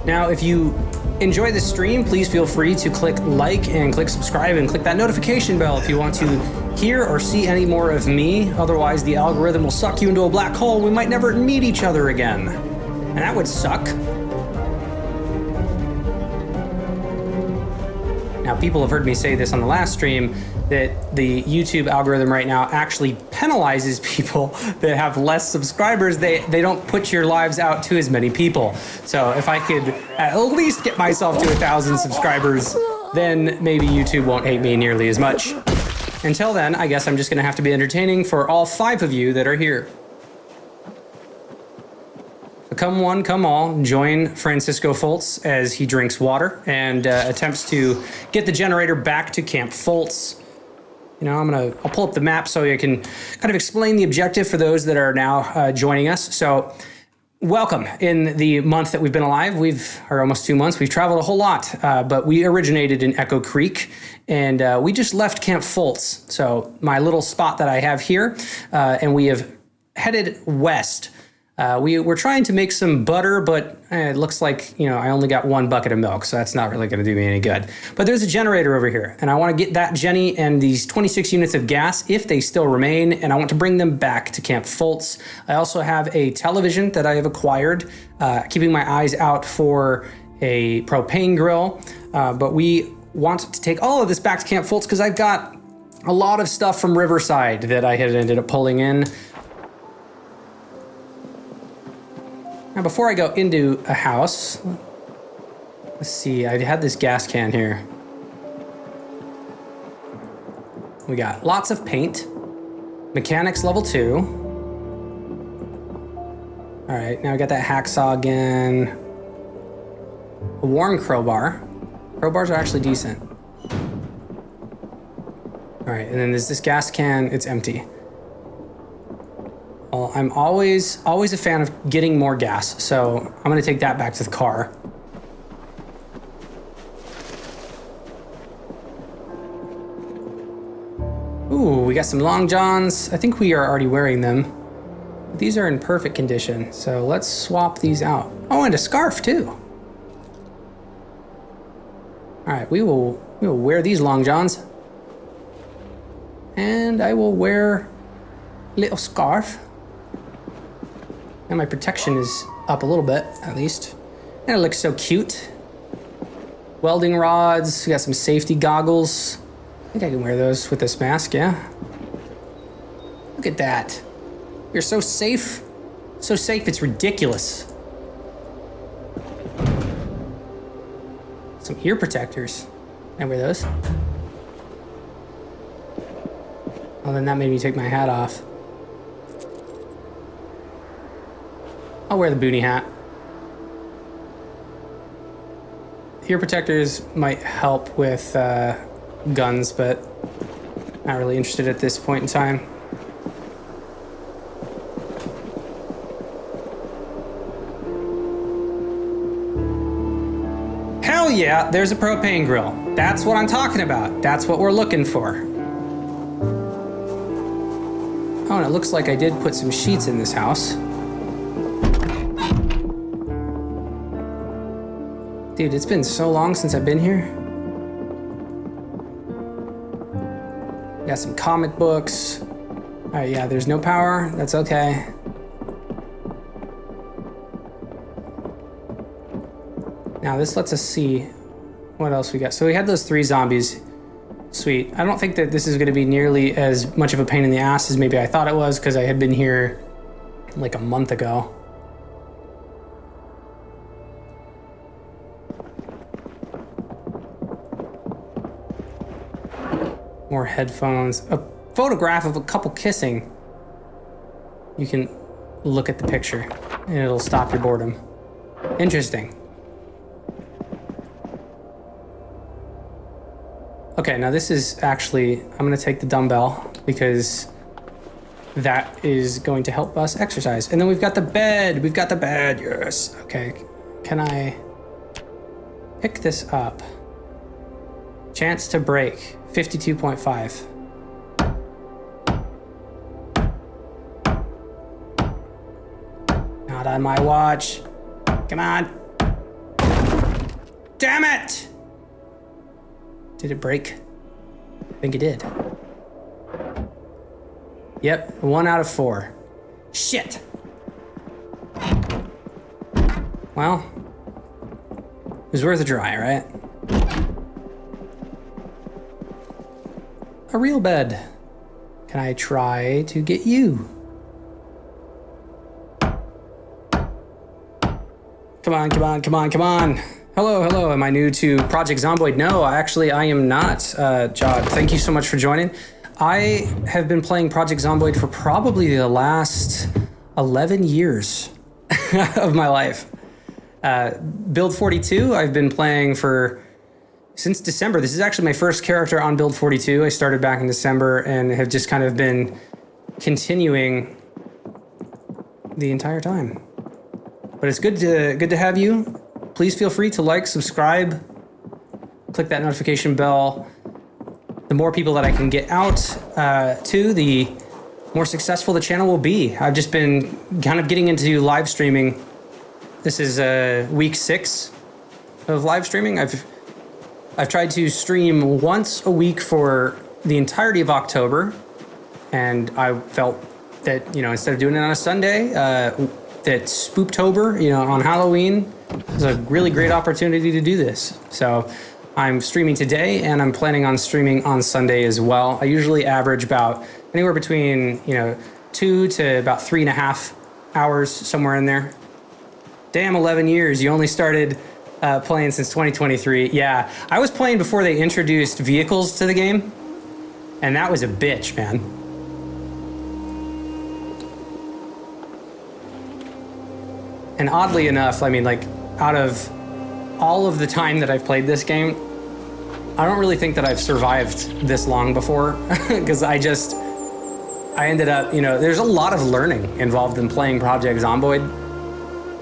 Now, if you enjoy the stream, please feel free to click like and click subscribe and click that notification bell if you want to hear or see any more of me. Otherwise, the algorithm will suck you into a black hole. We might never meet each other again. And that would suck. Now, people have heard me say this on the last stream, that the YouTube algorithm right now actually penalizes people that have less subscribers. They don't put your lives out to as many people. So if I could at least get myself to 1,000 subscribers, then maybe YouTube won't hate me nearly as much. Until then, I guess I'm just gonna have to be entertaining for all 5 of you that are here. Come one, come all, join Francisco Foltz as he drinks water and attempts to get the generator back to Camp Foltz. You know, I'll pull up the map so I can kind of explain the objective for those that are now joining us. So welcome. In the month that we've been alive, or almost 2 months, we've traveled a whole lot, but we originated in Echo Creek and we just left Camp Foltz. So my little spot that I have here, and we have headed west We were trying to make some butter, but it looks like, I only got 1 bucket of milk, so that's not really going to do me any good. But there's a generator over here, and I want to get that Jenny and these 26 units of gas, if they still remain, and I want to bring them back to Camp Foltz. I also have a television that I have acquired, keeping my eyes out for a propane grill, but we want to take all of this back to Camp Foltz because I've got a lot of stuff from Riverside that I had ended up pulling in. Now, before I go into a house, let's see, I had this gas can here. We got lots of paint, mechanics level 2. All right, now I got that hacksaw again. A worn crowbar. Crowbars are actually decent. All right, and then there's this gas can, it's empty. Well, I'm always a fan of getting more gas, so I'm gonna take that back to the car. Ooh, we got some long johns. I think we are already wearing them. These are in perfect condition, so let's swap these out. Oh, and a scarf too. All right, we will wear these long johns. And I will wear a little scarf. And my protection is up a little bit, at least. And it looks so cute. Welding rods, we got some safety goggles. I think I can wear those with this mask, yeah. Look at that. You're so safe. So safe, it's ridiculous. Some ear protectors. Can I wear those? Oh, then that made me take my hat off. I'll wear the boonie hat. Ear protectors might help with guns, but not really interested at this point in time. Hell yeah, there's a propane grill. That's what I'm talking about. That's what we're looking for. Oh, and it looks like I did put some sheets in this house. Dude, it's been so long since I've been here. Got some comic books. All right, yeah, there's no power. That's okay. Now this lets us see what else we got. So we had those 3 zombies. Sweet. I don't think that this is going to be nearly as much of a pain in the ass as maybe I thought it was, because I had been here like a month ago. More headphones. A photograph of a couple kissing. You can look at the picture and it'll stop your boredom. Interesting. Okay, now this is actually, I'm gonna take the dumbbell because that is going to help us exercise. And then we've got the bed, yes. Okay, can I pick this up? Chance to break, 52.5. Not on my watch. Come on. Damn it! Did it break? I think it did. Yep, 1 out of 4. Shit! Well, it was worth a try, right? A real bed. Can I try to get you? Come on, come on, come on, come on. Hello, hello. Am I new to Project Zomboid? No, actually, I am not, Jod. Thank you so much for joining. I have been playing Project Zomboid for probably the last 11 years of my life. Build 42, I've been playing since December. This is actually my first character on Build 42. I started back in December and have just kind of been continuing the entire time. But it's good to have you. Please feel free to like, subscribe, click that notification bell. The more people that I can get out to, the more successful the channel will be. I've just been kind of getting into live streaming. This is week 6 of live streaming. I've tried to stream once a week for the entirety of October, and I felt that, you know, instead of doing it on a Sunday, that Spooptober, you know, on Halloween, is a really great opportunity to do this. So I'm streaming today, and I'm planning on streaming on Sunday as well. I usually average about anywhere between, you know, 2 to about 3.5 hours, somewhere in there. Damn, 11 years. You only started playing since 2023. Yeah, I was playing before they introduced vehicles to the game, and that was a bitch, man. And oddly enough, I mean, like, out of all of the time that I've played this game, I don't really think that I've survived this long before, because I ended up, you know, there's a lot of learning involved in playing Project Zomboid.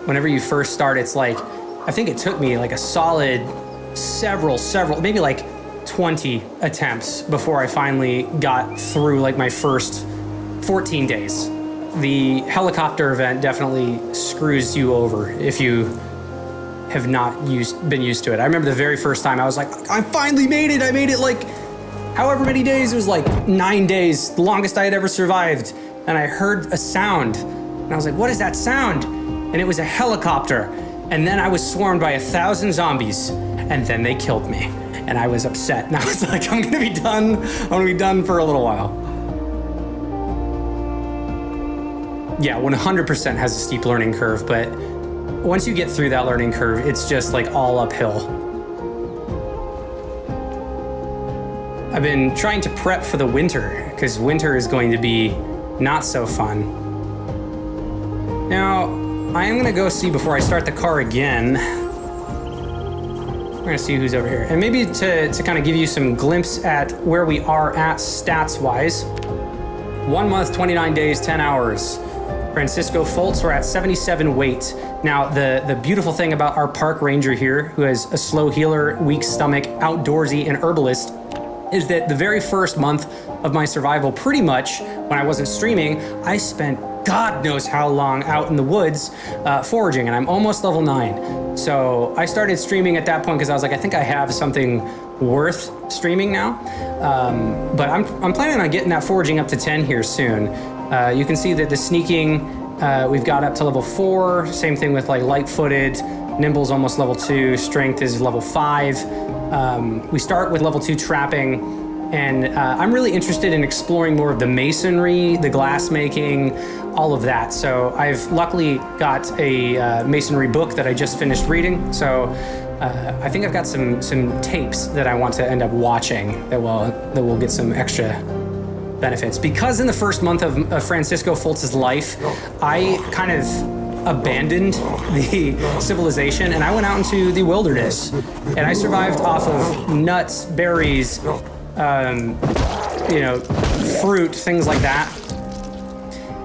Whenever you first start, it's like, I think it took me like a solid several, maybe like 20 attempts before I finally got through like my first 14 days. The helicopter event definitely screws you over if you have not been used to it. I remember the very first time I was like, I finally made it. I made it like however many days. It was like 9 days, the longest I had ever survived. And I heard a sound, and I was like, what is that sound? And it was a helicopter. And then I was swarmed by 1,000 zombies, and then they killed me. And I was upset, and I was like, I'm gonna be done. I'm gonna be done for a little while. Yeah, 100% has a steep learning curve, but once you get through that learning curve, it's just like all uphill. I've been trying to prep for the winter, because winter is going to be not so fun. Now, I am gonna go see before I start the car again. We're gonna see who's over here. And maybe to kind of give you some glimpse at where we are at stats-wise. 1 month, 29 days, 10 hours. Francisco Foltz, we're at 77 weight. Now, the beautiful thing about our park ranger here, who is a slow healer, weak stomach, outdoorsy, and herbalist, is that the very first month of my survival, pretty much, when I wasn't streaming, I spent God knows how long out in the woods foraging, and I'm almost level 9. So I started streaming at that point because I was like, I think I have something worth streaming now. But I'm planning on getting that foraging up to 10 here soon. You can see that the sneaking, we've got up to level 4. Same thing with like light-footed. Nimble's almost level 2. Strength is level 5. We start with level 2 trapping. And I'm really interested in exploring more of the masonry, the glass making, all of that. So I've luckily got a masonry book that I just finished reading. So I think I've got some tapes that I want to end up watching that will get some extra benefits. Because in the first month of Francisco Foltz's life, I kind of abandoned the civilization and I went out into the wilderness. And I survived off of nuts, berries, you know, fruit, things like that.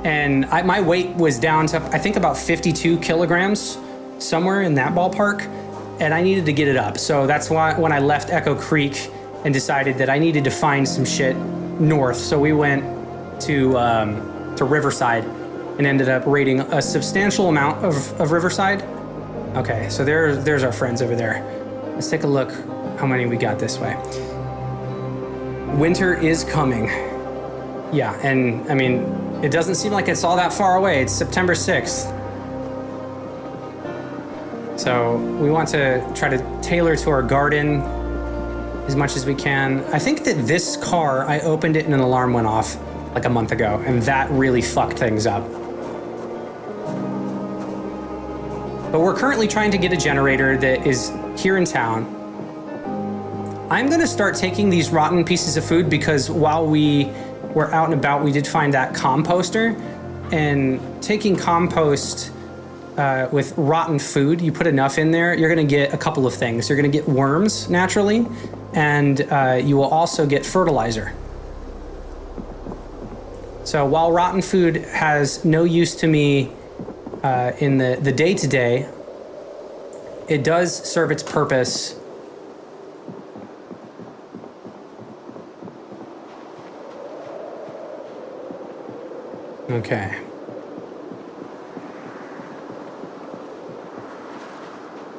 And my weight was down to, I think, about 52 kilograms, somewhere in that ballpark. And I needed to get it up. So that's why when I left Echo Creek and decided that I needed to find some shit north. So we went to Riverside and ended up raiding a substantial amount of Riverside. Okay, so there's our friends over there. Let's take a look how many we got this way. Winter is coming. Yeah, and I mean, it doesn't seem like it's all that far away. It's September 6th. So we want to try to tailor to our garden as much as we can. I think that this car, I opened it and an alarm went off like a month ago, and that really fucked things up. But we're currently trying to get a generator that is here in town. I'm gonna start taking these rotten pieces of food because while we were out and about, we did find that composter, and taking compost with rotten food, you put enough in there, you're gonna get a couple of things. You're gonna get worms naturally, and you will also get fertilizer. So while rotten food has no use to me in the day-to-day, it does serve its purpose Okay.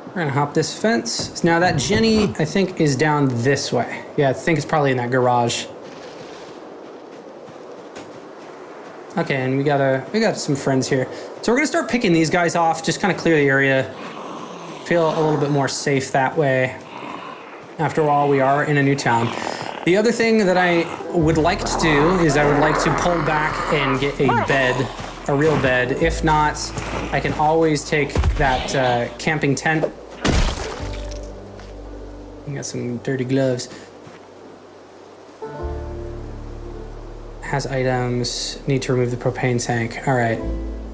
We're gonna hop this fence. Now that Jenny, I think, is down this way. Yeah, I think it's probably in that garage. Okay, and we got some friends here. So we're gonna start picking these guys off, just kind of clear the area. Feel a little bit more safe that way. After all, we are in a new town. The other thing that I would like to do is I would like to pull back and get a bed, a real bed. If not, I can always take that camping tent. I got some dirty gloves. Has items, need to remove the propane tank. All right.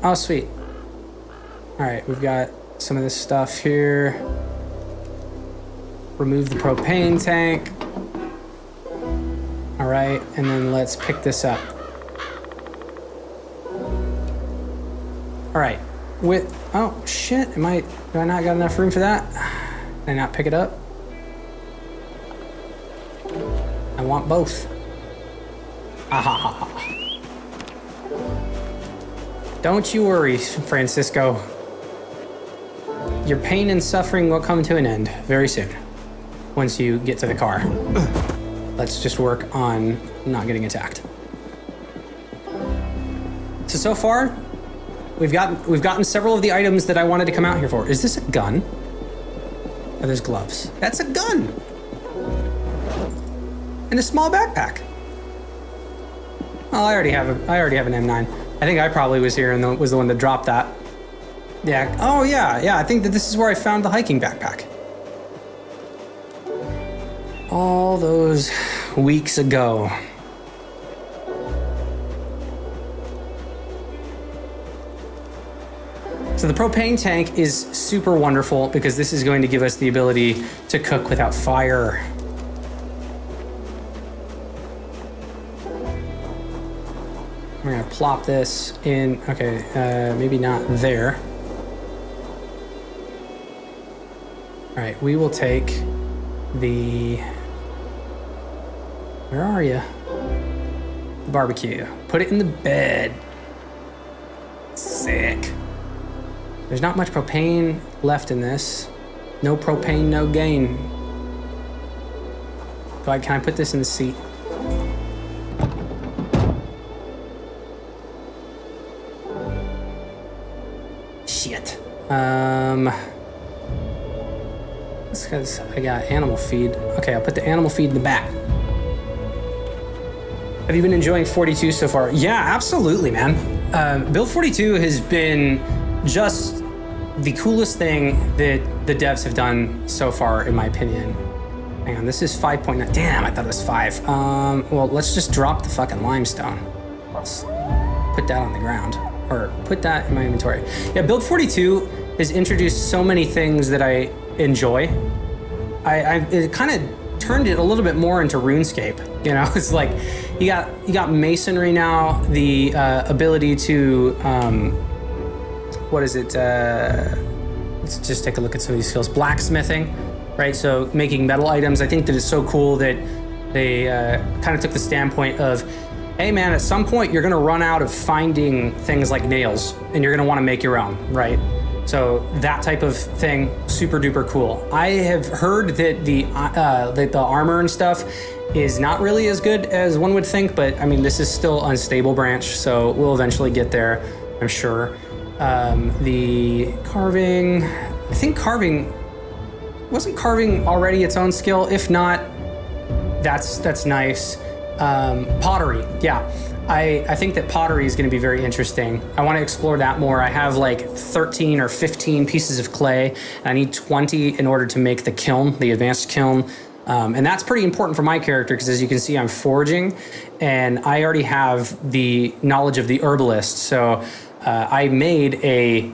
Oh, sweet. All right, we've got some of this stuff here. Remove the propane tank. All right, and then let's pick this up. All right, oh shit, do I not got enough room for that? Did I not pick it up? I want both. Ah ha ha ha. Don't you worry, Francisco. Your pain and suffering will come to an end very soon. Once you get to the car. Let's just work on not getting attacked. So far, we've gotten several of the items that I wanted to come out here for. Is this a gun? Oh, there's gloves. That's a gun! And a small backpack. Oh, I already have an M9. I think I probably was here and was the one that dropped that. Yeah. Oh yeah. I think that this is where I found the hiking backpack. All those weeks ago. So the propane tank is super wonderful because this is going to give us the ability to cook without fire. We're gonna plop this in, okay, maybe not there. All right, we will take where are you? The barbecue. Put it in the bed. Sick. There's not much propane left in this. No propane, no gain. Can I put this in the seat? Shit. That's because I got animal feed. Okay, I'll put the animal feed in the back. Have you been enjoying 42 so far? Yeah, absolutely, man. Build 42 has been just the coolest thing that the devs have done so far, in my opinion. Hang on, this is 5.9. Damn, I thought it was 5. Well, let's just drop the fucking limestone. Let's put that on the ground. Or put that in my inventory. Yeah, Build 42 has introduced so many things that I enjoy. It kind of turned it a little bit more into RuneScape. You know, it's like you got masonry now, the ability to what is it? Let's just take a look at some of these skills. Blacksmithing, right? So making metal items. I think that it's so cool that they kind of took the standpoint of, hey man, at some point you're gonna run out of finding things like nails and you're gonna wanna make your own, right? So that type of thing, super duper cool. I have heard that the armor and stuff is not really as good as one would think, but I mean, this is still unstable branch, so we'll eventually get there, I'm sure. The carving, I think wasn't carving already its own skill? If not, that's nice. Pottery, yeah. I think that pottery is going to be very interesting. I want to explore that more. I have like 13 or 15 pieces of clay, and I need 20 in order to make the kiln, the advanced kiln. And that's pretty important for my character because, as you can see, I'm foraging, and I already have the knowledge of the herbalist. So I made a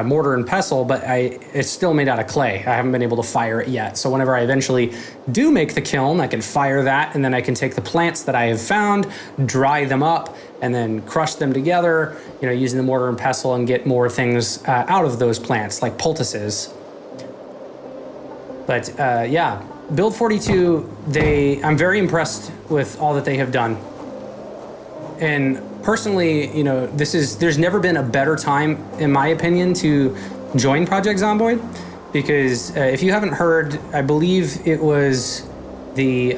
mortar and pestle, but it's still made out of clay. I haven't been able to fire it yet. So whenever I eventually do make the kiln, I can fire that, and then I can take the plants that I have found, dry them up, and then crush them together, you know, using the mortar and pestle, and get more things out of those plants, like poultices. But yeah, Build 42, I'm very impressed with all that they have done. And personally, you know, there's never been a better time, in my opinion, to join Project Zomboid, because if you haven't heard, I believe it was the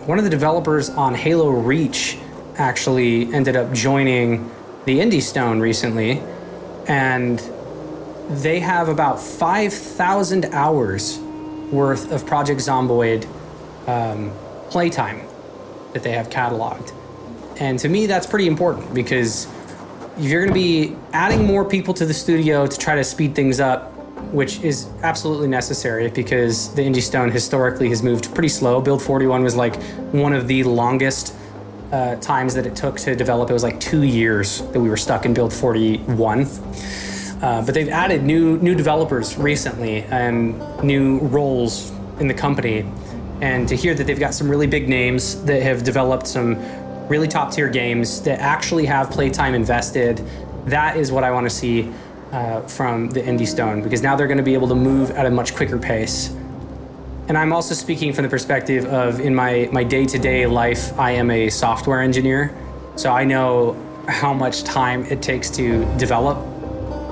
one of the developers on Halo Reach actually ended up joining the Indie Stone recently, and they have about 5,000 hours worth of Project Zomboid playtime that they have cataloged. And to me, that's pretty important, because if you're going to be adding more people to the studio to try to speed things up, which is absolutely necessary because the Indie Stone historically has moved pretty slow. Build 41 was like one of the longest times that it took to develop. It was like 2 years that we were stuck in Build 41. But they've added new developers recently and new roles in the company. And to hear that they've got some really big names that have developed some really top tier games that actually have playtime invested, that is what I want to see from the Indie Stone, because now they're going to be able to move at a much quicker pace. And I'm also speaking from the perspective of, in my day-to-day life, I am a software engineer. So I know how much time it takes to develop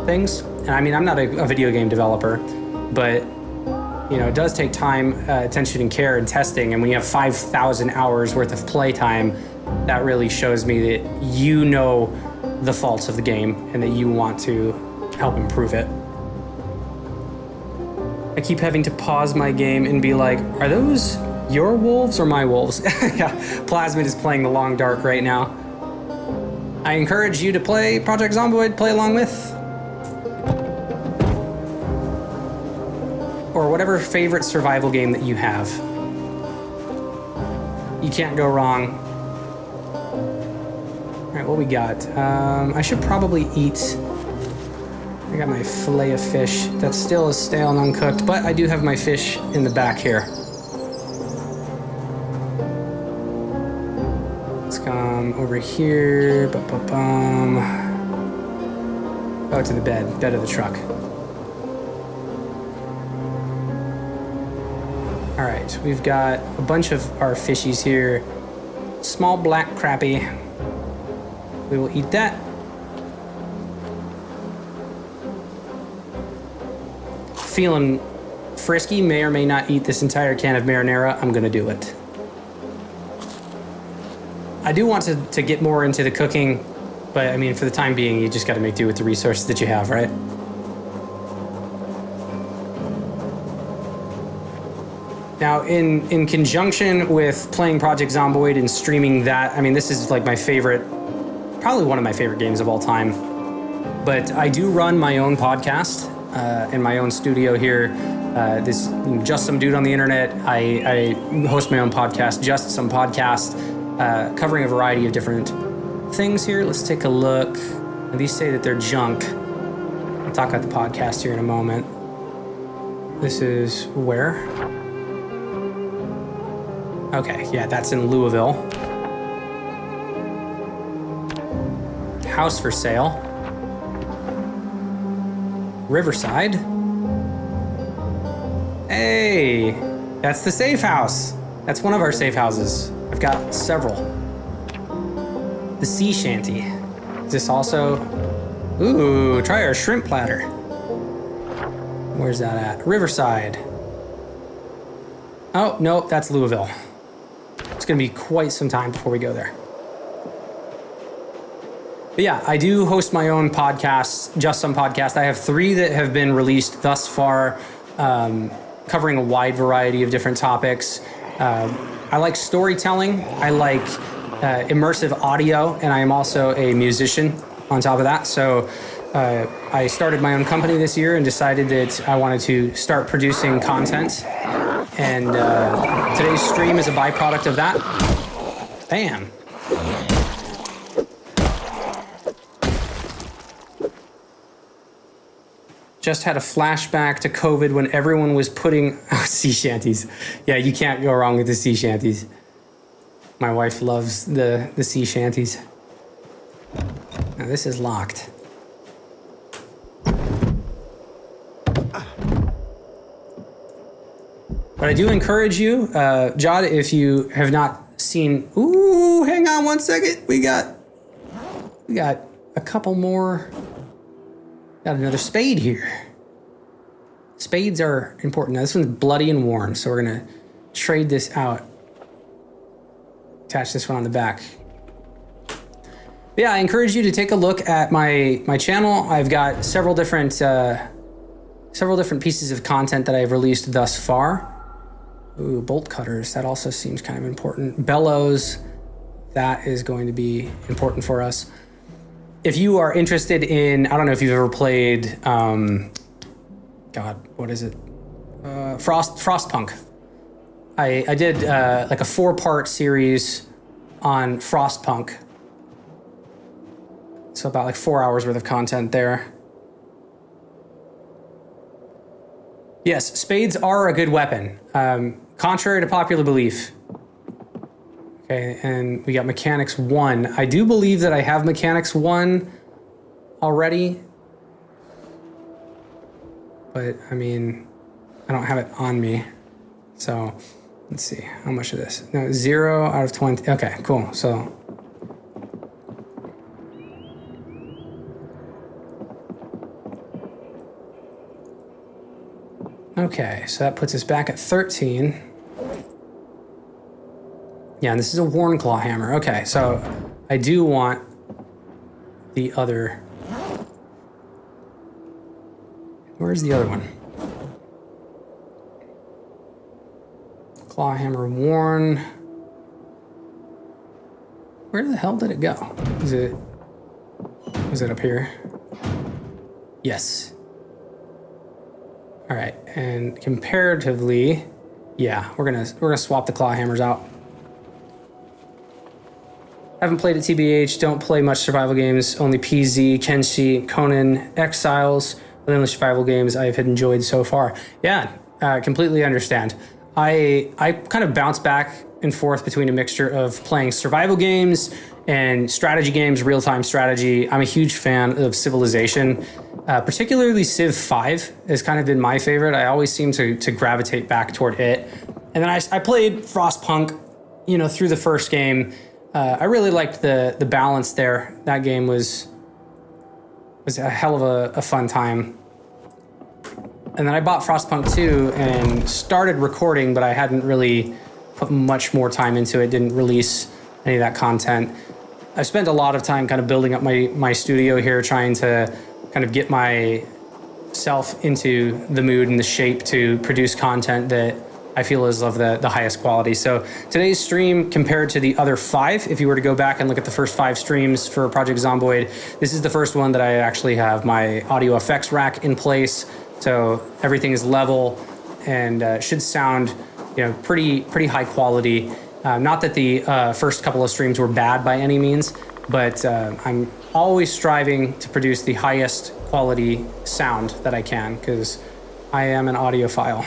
things. And I mean, I'm not a video game developer, but you know, it does take time, attention and care and testing. And when you have 5,000 hours worth of playtime, that really shows me that you know the faults of the game and that you want to help improve it. I keep having to pause my game and be like, are those your wolves or my wolves? Yeah, Plasmid is playing the Long Dark right now. I encourage you to play Project Zomboid, play along with. Or whatever favorite survival game that you have. You can't go wrong. All right, what we got? I should probably eat. I got my fillet of fish. That still is stale and uncooked, but I do have my fish in the back here. Let's come over here. Oh, to the bed of the truck. All right, we've got a bunch of our fishies here. Small black crappie. We will eat that. Feeling frisky, may or may not eat this entire can of marinara. I'm gonna do it. I do want to get more into the cooking, but I mean, for the time being, you just gotta make do with the resources that you have, right? Now, in conjunction with playing Project Zomboid and streaming that, I mean, this is like my favorite, probably one of my favorite games of all time. But I do run my own podcast in my own studio here. This Just Some Dude on the Internet. I host my own podcast, Just Some Podcast, covering a variety of different things here. Let's take a look. These say that they're junk. I'll talk about the podcast here in a moment. This is where? Okay, yeah, that's in Louisville. House for sale. Riverside. Hey, that's the safe house. That's one of our safe houses. I've got several. The sea shanty. Is this also? Ooh, try our shrimp platter. Where's that at? Riverside. Oh, nope, that's Louisville. It's gonna be quite some time before we go there. But yeah, I do host my own podcasts, Just Some Podcast. I have 3 that have been released thus far, covering a wide variety of different topics. I like storytelling. I like immersive audio, and I am also a musician on top of that. So I started my own company this year and decided that I wanted to start producing content. And today's stream is a byproduct of that. Bam. Just had a flashback to COVID when everyone was putting sea shanties. Yeah, you can't go wrong with the sea shanties. My wife loves the sea shanties. Now this is locked. But I do encourage you, Jod, if you have not seen... Ooh, hang on one second. We got We got a couple more. Got another spade here. Spades are important. Now, this one's bloody and worn, so we're gonna trade this out. Attach this one on the back. Yeah, I encourage you to take a look at my channel. I've got several different pieces of content that I've released thus far. Ooh, bolt cutters, that also seems kind of important. Bellows, that is going to be important for us. If you are interested in, I don't know if you've ever played, God, what is it? Frostpunk. I did like a 4-part series on Frostpunk. So about like 4 hours worth of content there. Yes, spades are a good weapon, contrary to popular belief. Okay, and we got Mechanics 1. I do believe that I have Mechanics 1 already. But, I mean, I don't have it on me. So, let's see. How much of this? No, 0 out of 20. Okay, cool. So, okay, so that puts us back at 13. Yeah, and this is a worn claw hammer. Okay, so I do want the other. Where's the other one? Claw hammer worn. Where the hell did it go? Was it up here? Yes. All right, and comparatively, yeah, we're gonna swap the claw hammers out. Haven't played at TBH, don't play much survival games, only PZ, Kenshi, Conan, Exiles, the only survival games I've enjoyed so far. Yeah, completely understand. I kind of bounce back and forth between a mixture of playing survival games and strategy games, real-time strategy. I'm a huge fan of Civilization, particularly Civ 5 has kind of been my favorite. I always seem to gravitate back toward it. And then I played Frostpunk, you know, through the first game. I really liked the balance there. That game was a hell of a fun time. And then I bought Frostpunk 2 and started recording, but I hadn't really put much more time into it, didn't release any of that content. I spent a lot of time kind of building up my studio here, trying to kind of get myself into the mood and the shape to produce content that I feel is of the highest quality. So today's stream, compared to the other 5, if you were to go back and look at the first 5 streams for Project Zomboid, this is the first one that I actually have my audio effects rack in place. So everything is level and should sound, you know, pretty high quality. Not that the first couple of streams were bad by any means, but I'm always striving to produce the highest quality sound that I can, because I am an audiophile.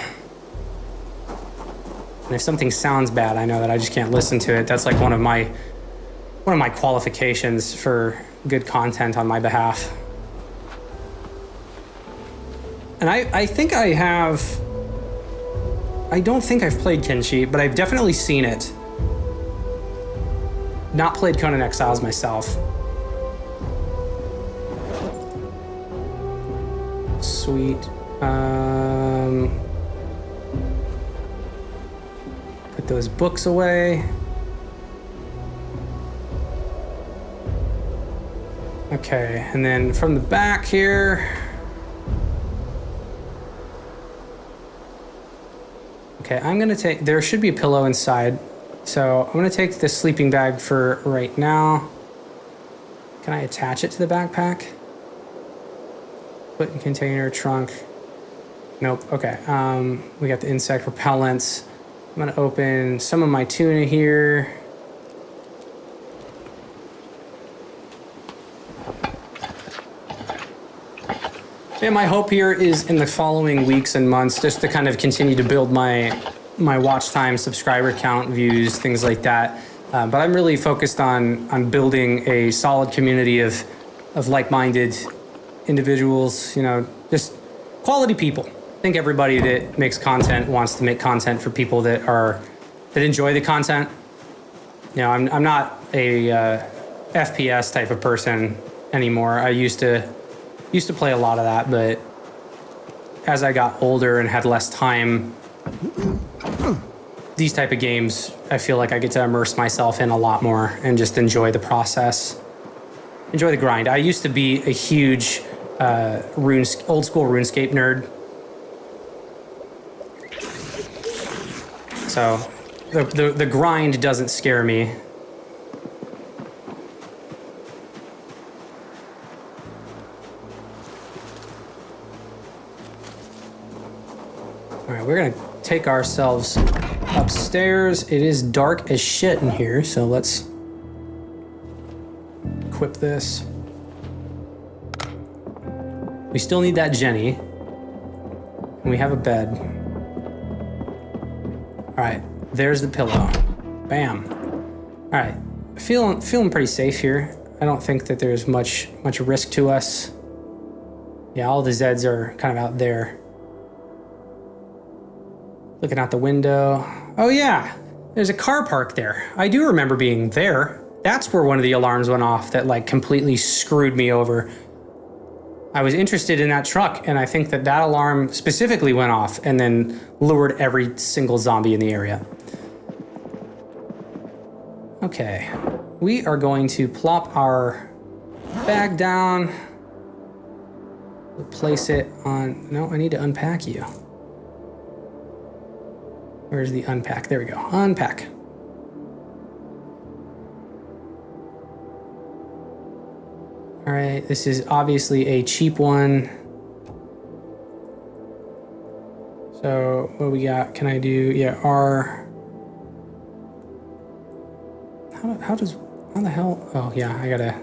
And if something sounds bad, I know that I just can't listen to it. That's like one of my qualifications for good content on my behalf. And I think I have. I don't think I've played Kenshi, but I've definitely seen it. Not played Conan Exiles myself. Sweet. Put those books away. Okay, and then from the back here. Okay, I'm gonna take, there should be a pillow inside. So I'm gonna take the sleeping bag for right now. Can I attach it to the backpack? Put in container, trunk. Nope, okay. We got the insect repellents. I'm gonna open some of my tuna here. And my hope here is in the following weeks and months just to kind of continue to build my watch time, subscriber count, views, things like that. But I'm really focused on building a solid community of like-minded individuals, you know, just quality people. I think everybody that makes content wants to make content for people that enjoy the content. You know, I'm not a FPS type of person anymore. I used to play a lot of that, but as I got older and had less time, these type of games, I feel like I get to immerse myself in a lot more and just enjoy the process, enjoy the grind. I used to be a huge old school RuneScape nerd. So the grind doesn't scare me. All right, we're gonna take ourselves upstairs. It is dark as shit in here, so let's equip this. We still need that Jenny. And we have a bed. All right, there's the pillow. Bam. All right, feeling pretty safe here. I don't think that there's much risk to us. Yeah, all the Zeds are kind of out there. Looking out the window. Oh yeah, there's a car park there. I do remember being there. That's where one of the alarms went off that like completely screwed me over. I was interested in that truck, and I think that alarm specifically went off and then lured every single zombie in the area. Okay, we are going to plop our bag down. Place it on, no, I need to unpack you. Where's the unpack? There we go, unpack. All right, this is obviously a cheap one. So what we got? Can I do, yeah, R. How the hell? Oh yeah, I gotta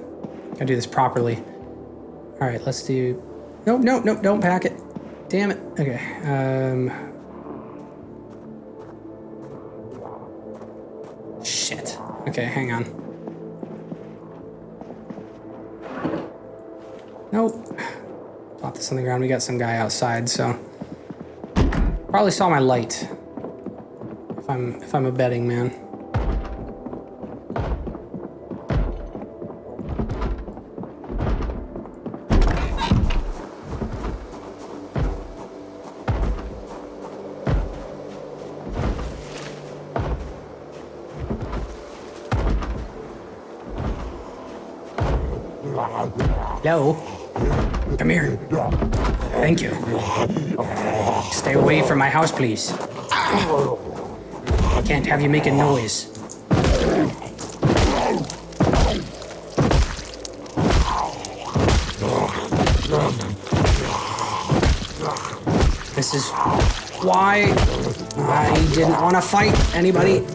do this properly. All right, let's do, nope, don't pack it. Damn it, okay. Shit, okay, hang on. Nope. Plop this on the ground. We got some guy outside, so probably saw my light. If I'm a betting man. Hello? Come here. Thank you. Stay away from my house, please. I can't have you making noise. This is why I didn't want to fight anybody.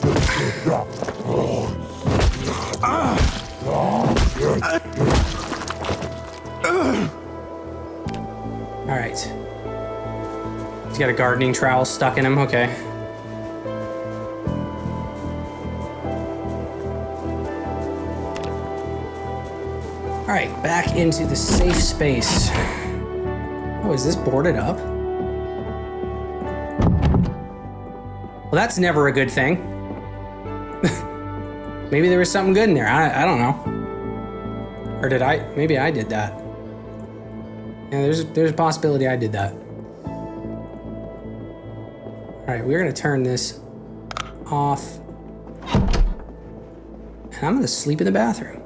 All right. He's got a gardening trowel stuck in him. Okay. All right, back into the safe space. Oh, is this boarded up? Well, that's never a good thing. Maybe there was something good in there. I don't know. Or did I? Maybe I did that. Yeah, there's a possibility I did that. All right, we're gonna turn this off. And I'm gonna sleep in the bathroom.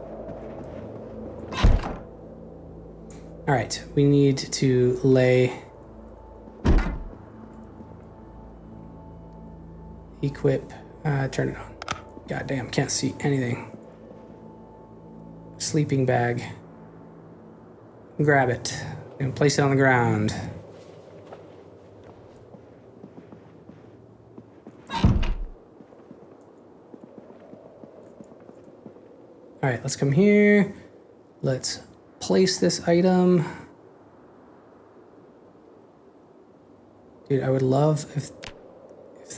All right, we need to lay... Equip, turn it on. God damn, can't see anything. Sleeping bag. Grab it and place it on the ground. All right, let's come here. Let's place this item. Dude, I would love if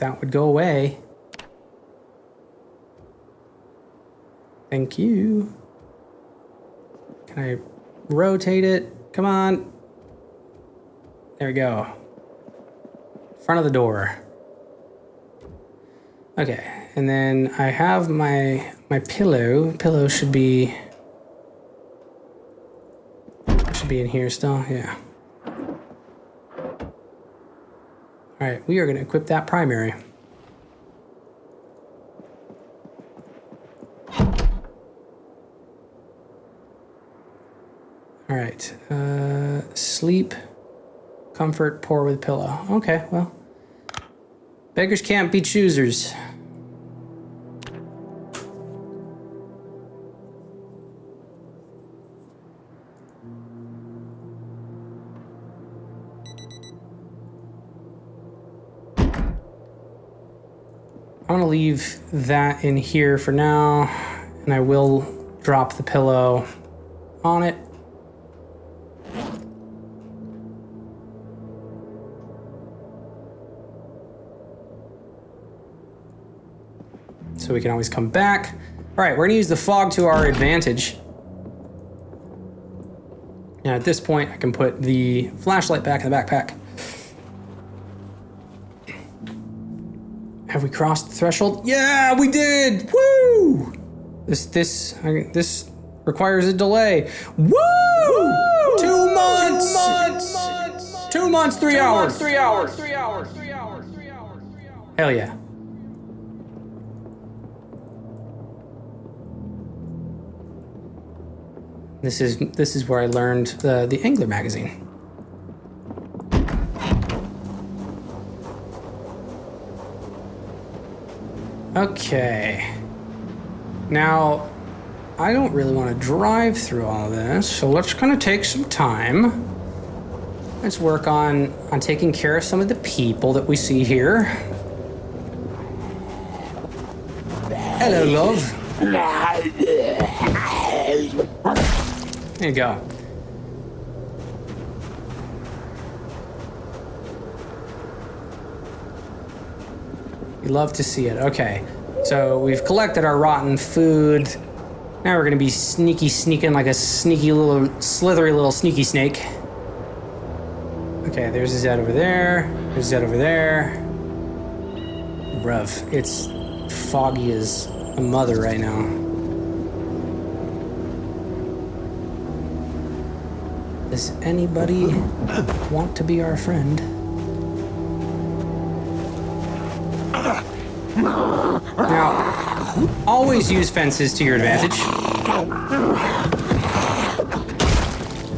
that would go away. Thank you. Can I rotate it? Come on. There we go. Front of the door. Okay, and then I have my pillow. Pillow should be should be in here still, yeah. All right, we are gonna equip that primary. All right, sleep, comfort, pour with pillow. Okay, well, beggars can't be choosers. I'm gonna leave that in here for now, and I will drop the pillow on it. So we can always come back. All right, we're gonna use the fog to our advantage. And at this point, I can put the flashlight back in the backpack. Have we crossed the threshold? Yeah, we did! Woo! This requires a delay. Woo! 2 months! 2 months, 3 hours. 3 hours. Hell yeah. This is where I learned the Angler magazine. Okay. Now, I don't really want to drive through all this, so let's kind of take some time. Let's work on taking care of some of the people that we see here. Hello, love. There you go. You love to see it. Okay, so we've collected our rotten food. Now we're gonna be sneaking like a sneaky little, slithery little sneaky snake. Okay, there's Zed over there. There's Zed over there. Bruv, it's foggy as a mother right now. Does anybody want to be our friend? Now, always use fences to your advantage.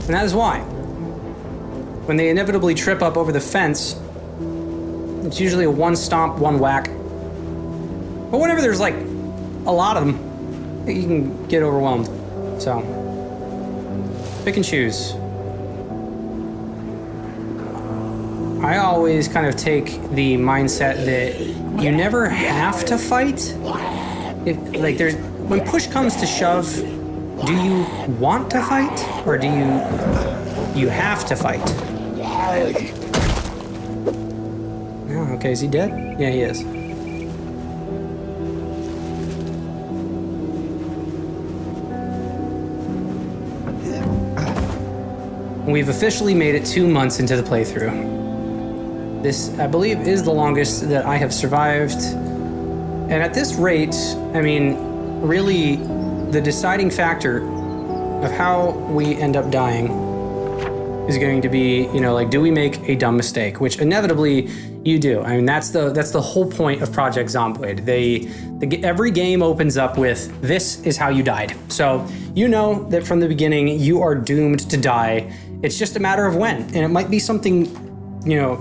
And that is why. When they inevitably trip up over the fence, it's usually a one stomp, one whack. But whenever there's like a lot of them, you can get overwhelmed. So, pick and choose. I always kind of take the mindset that you never have to fight. When push comes to shove, do you want to fight or do you have to fight? Oh, okay, is he dead? Yeah, he is. We've officially made it 2 months into the playthrough. This, I believe, is the longest that I have survived. And at this rate, I mean, really, the deciding factor of how we end up dying is going to be, do we make a dumb mistake? Which inevitably you do. I mean, that's the whole point of Project Zomboid. Every game opens up with, this is how you died. So you know that from the beginning, you are doomed to die. It's just a matter of when. And it might be something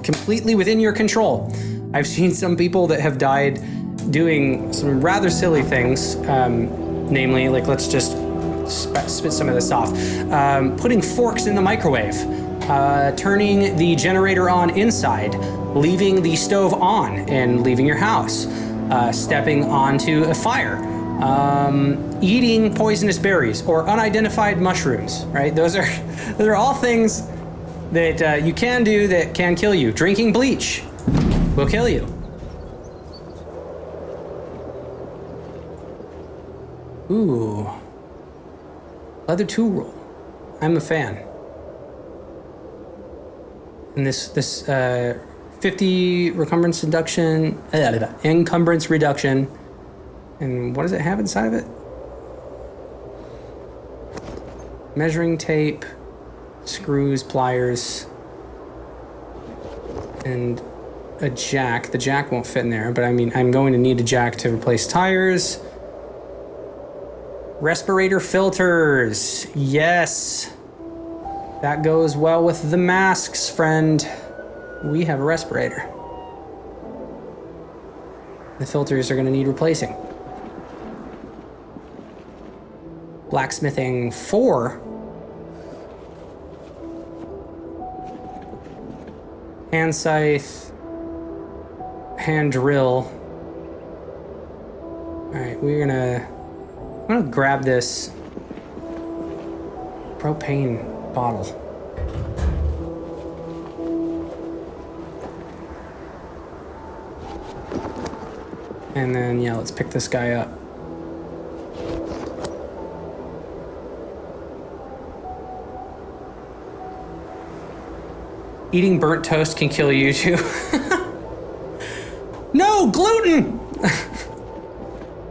completely within your control. I've seen some people that have died doing some rather silly things, namely, like, let's just spit some of this off. Putting forks in the microwave, turning the generator on inside, leaving the stove on and leaving your house, stepping onto a fire, eating poisonous berries or unidentified mushrooms, right? Those are all things that you can do that can kill you. Drinking bleach will kill you. Ooh. Leather tool roll. I'm a fan. And this 50 encumbrance reduction. Encumbrance reduction. And what does it have inside of it? Measuring tape. screws, pliers, and a jack. The jack won't fit in there, but I mean, I'm going to need a jack to replace tires. Respirator filters. Yes. That goes well with the masks, friend. We have a respirator. The filters are going to need replacing. Blacksmithing 4. Hand scythe. Hand drill. Alright, I'm gonna grab this propane bottle. And then, yeah, let's pick this guy up. Eating burnt toast can kill you too. No, gluten!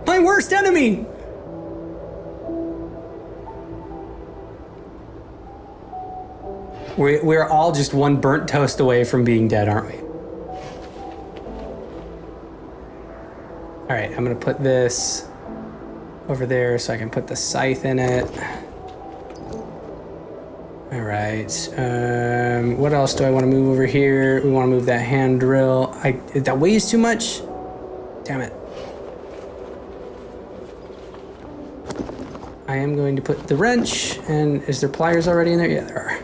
My worst enemy! We're all just one burnt toast away from being dead, aren't we? All right, I'm gonna put this over there so I can put the scythe in it. All right, what else do I want to move over here? We want to move that hand drill. That weighs too much? Damn it. I am going to put the wrench, and is there pliers already in there? Yeah, there are.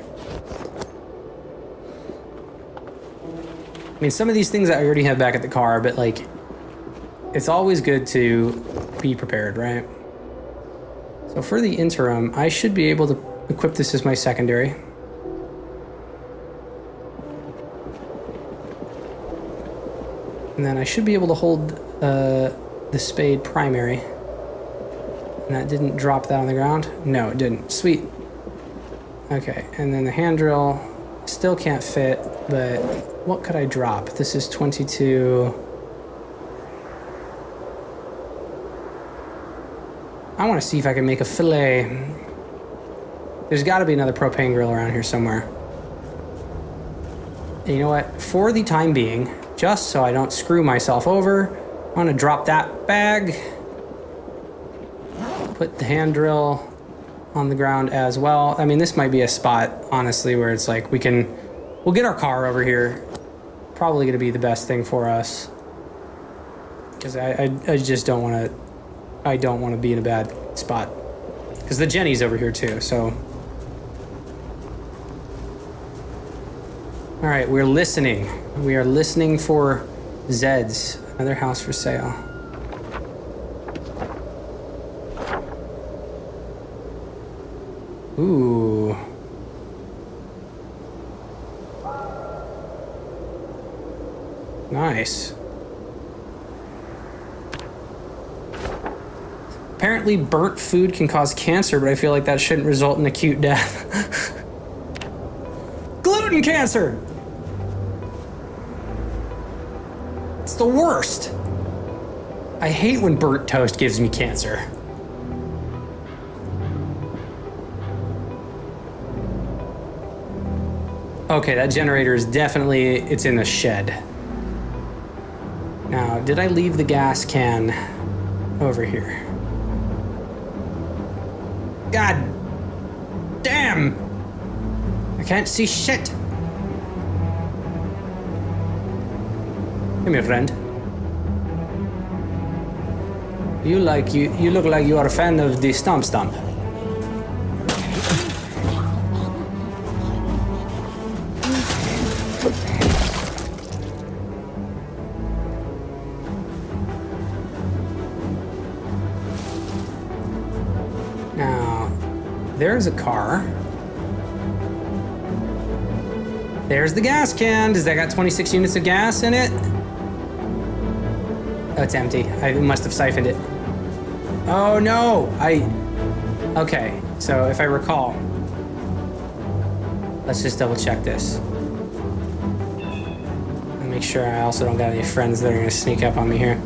I mean, some of these things I already have back at the car, but like, it's always good to be prepared, right? So for the interim, I should be able to equip this as my secondary. And then I should be able to hold the spade primary. And that didn't drop that on the ground? No, it didn't. Sweet. Okay, and then the hand drill still can't fit, but what could I drop? This is 22. I want to see if I can make a fillet. There's got to be another propane grill around here somewhere. And you know what? For the time being, just so I don't screw myself over, I'm going to drop that bag. Put the hand drill on the ground as well. I mean, this might be a spot, honestly, where it's like we'll get our car over here. Probably going to be the best thing for us. Because I just don't want to, I don't want to be in a bad spot. Because the Jenny's over here too, so. All right, we're listening. We are listening for Zeds. Another house for sale. Ooh. Nice. Apparently burnt food can cause cancer, but I feel like that shouldn't result in acute death. Gluten cancer! It's the worst. I hate when burnt toast gives me cancer. Okay, that generator is definitely, it's in the shed. Now, did I leave the gas can over here? God damn! I can't see shit. Come here, friend. You look like you are a fan of the Stomp Stomp. Now, there's a car. There's the gas can. Does that got 26 units of gas in it? Oh, it's empty. I must have siphoned it. Oh no! Okay, so if I recall, let's just double check this. And make sure I also don't got any friends that are gonna sneak up on me here.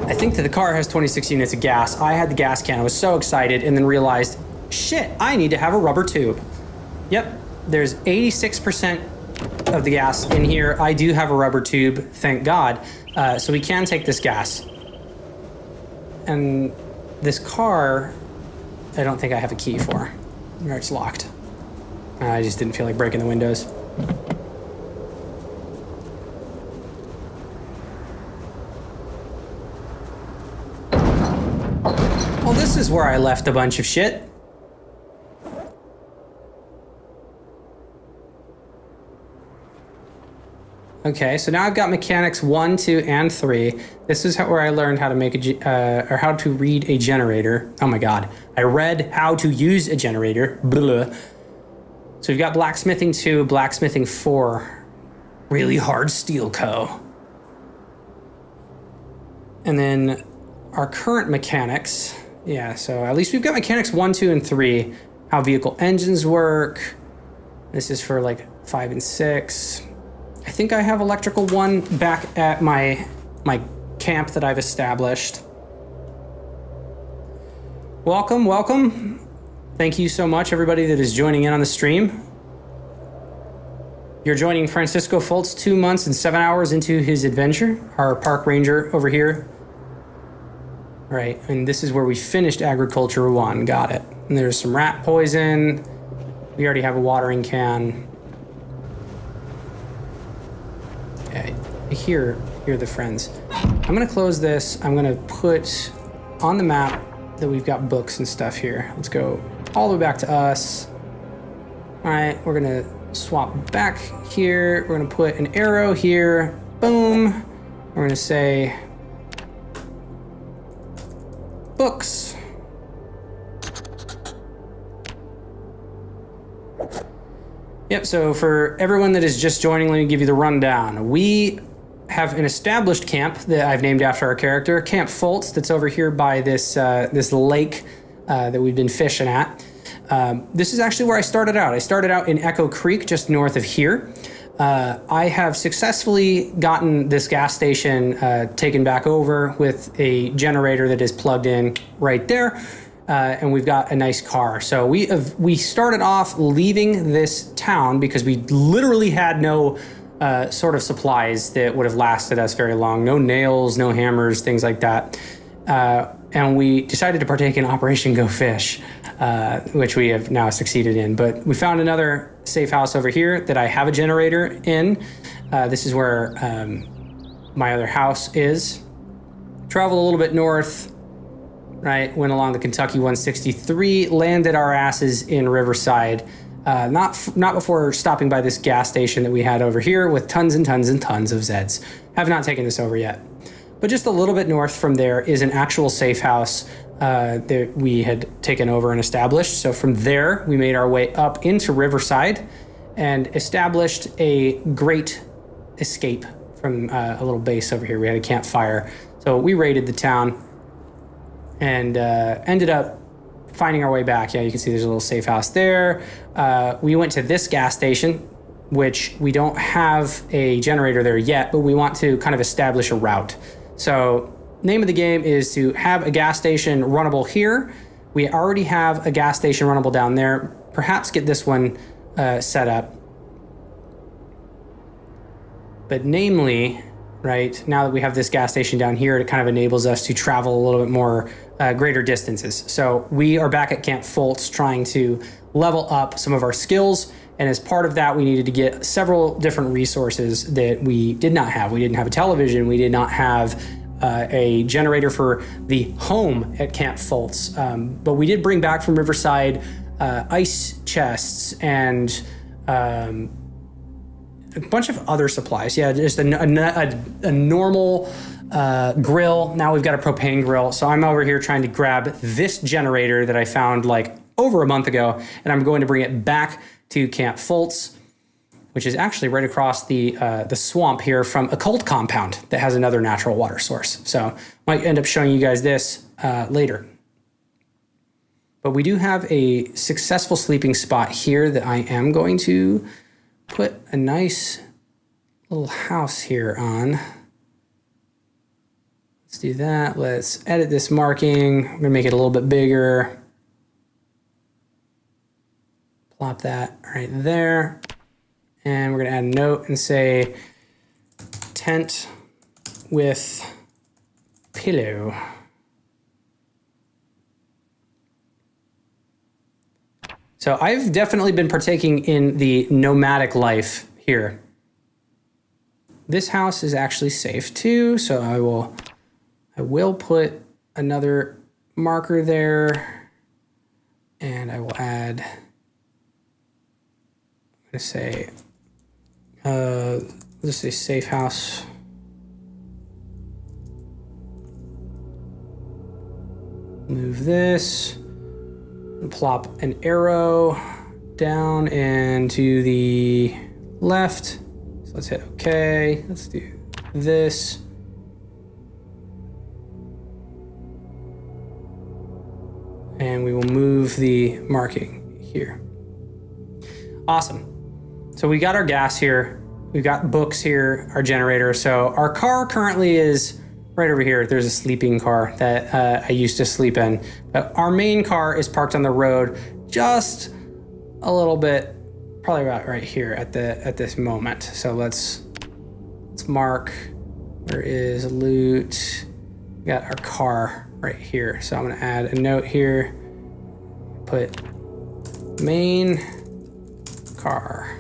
I think that the car has 26 units of gas. I had the gas can. I was so excited and then realized Shit, I need to have a rubber tube. Yep, there's 86% of the gas in here. I do have a rubber tube, thank God. So we can take this gas. And this car, I don't think I have a key for. Or it's locked. I just didn't feel like breaking the windows. Well, this is where I left a bunch of shit. Okay, so now I've got mechanics 1, 2, and 3. This is where I learned how to make or how to read a generator. Oh my God, I read how to use a generator. Blah. So we've got blacksmithing 2, blacksmithing 4, really hard steel co. And then our current mechanics, yeah, so at least we've got mechanics 1, 2, and 3. How vehicle engines work. This is for like 5 and 6. I think I have electrical 1 back at my camp that I've established. Welcome, welcome. Thank you so much, everybody that is joining in on the stream. You're joining Francisco Foltz 2 months and 7 hours into his adventure, our park ranger over here. All right, and this is where we finished agriculture 1, got it. And there's some rat poison. We already have a watering can. Okay, here are the friends. I'm gonna close this. I'm gonna put on the map that we've got books and stuff here. Let's go all the way back to us. All right, we're gonna swap back here. We're gonna put an arrow here. Boom. We're gonna say books. Yep, so for everyone that is just joining, let me give you the rundown. We have an established camp that I've named after our character, Camp Foltz, that's over here by this this lake that we've been fishing at. This is actually where I started out. I started out in Echo Creek, just north of here. I have successfully gotten this gas station taken back over with a generator that is plugged in right there. And we've got a nice car. So we started off leaving this town because we literally had no sort of supplies that would have lasted us very long. No nails, no hammers, things like that. And we decided to partake in Operation Go Fish, which we have now succeeded in. But we found another safe house over here that I have a generator in. This is where my other house is. Traveled a little bit north. Right, went along the Kentucky 163, landed our asses in Riverside, not before stopping by this gas station that we had over here with tons and tons and tons of Zeds. Have not taken this over yet. But just a little bit north from there is an actual safe house that we had taken over and established. So from there, we made our way up into Riverside and established a great escape from a little base over here. We had a campfire. So we raided the town and ended up finding our way back. Yeah, you can see there's a little safe house there. We went to this gas station, which we don't have a generator there yet, but we want to kind of establish a route. So name of the game is to have a gas station runnable here. We already have a gas station runnable down there. Perhaps get this one set up. But namely, right, now that we have this gas station down here, it kind of enables us to travel a little bit more greater distances. So we are back at Camp Foltz trying to level up some of our skills. And as part of that, we needed to get several different resources that we did not have. We didn't have a television. We did not have a generator for the home at Camp Foltz. But we did bring back from Riverside ice chests and a bunch of other supplies. Yeah, just a normal grill. Now we've got a propane grill. So I'm over here trying to grab this generator that I found like over a month ago, and I'm going to bring it back to Camp Foltz, which is actually right across the swamp here from a cult compound that has another natural water source. So might end up showing you guys this later. But we do have a successful sleeping spot here that I am going to put a nice little house here on. Let's do that. Let's edit this marking. I'm gonna make it a little bit bigger. Plop that right there. And we're gonna add a note and say tent with pillow. So I've definitely been partaking in the nomadic life here. This house is actually safe too, so I will put another marker there, and I will add, I'm gonna say, let's say safe house. Move this, and plop an arrow down and to the left. So let's hit OK. Let's do this. And we will move the marking here. Awesome. So we got our gas here. We've got books here, our generator. So our car currently is right over here. There's a sleeping car that I used to sleep in. But our main car is parked on the road just a little bit, probably about right here at this moment. So let's mark, where is loot? We got our car right here. So I'm gonna add a note here, put main car.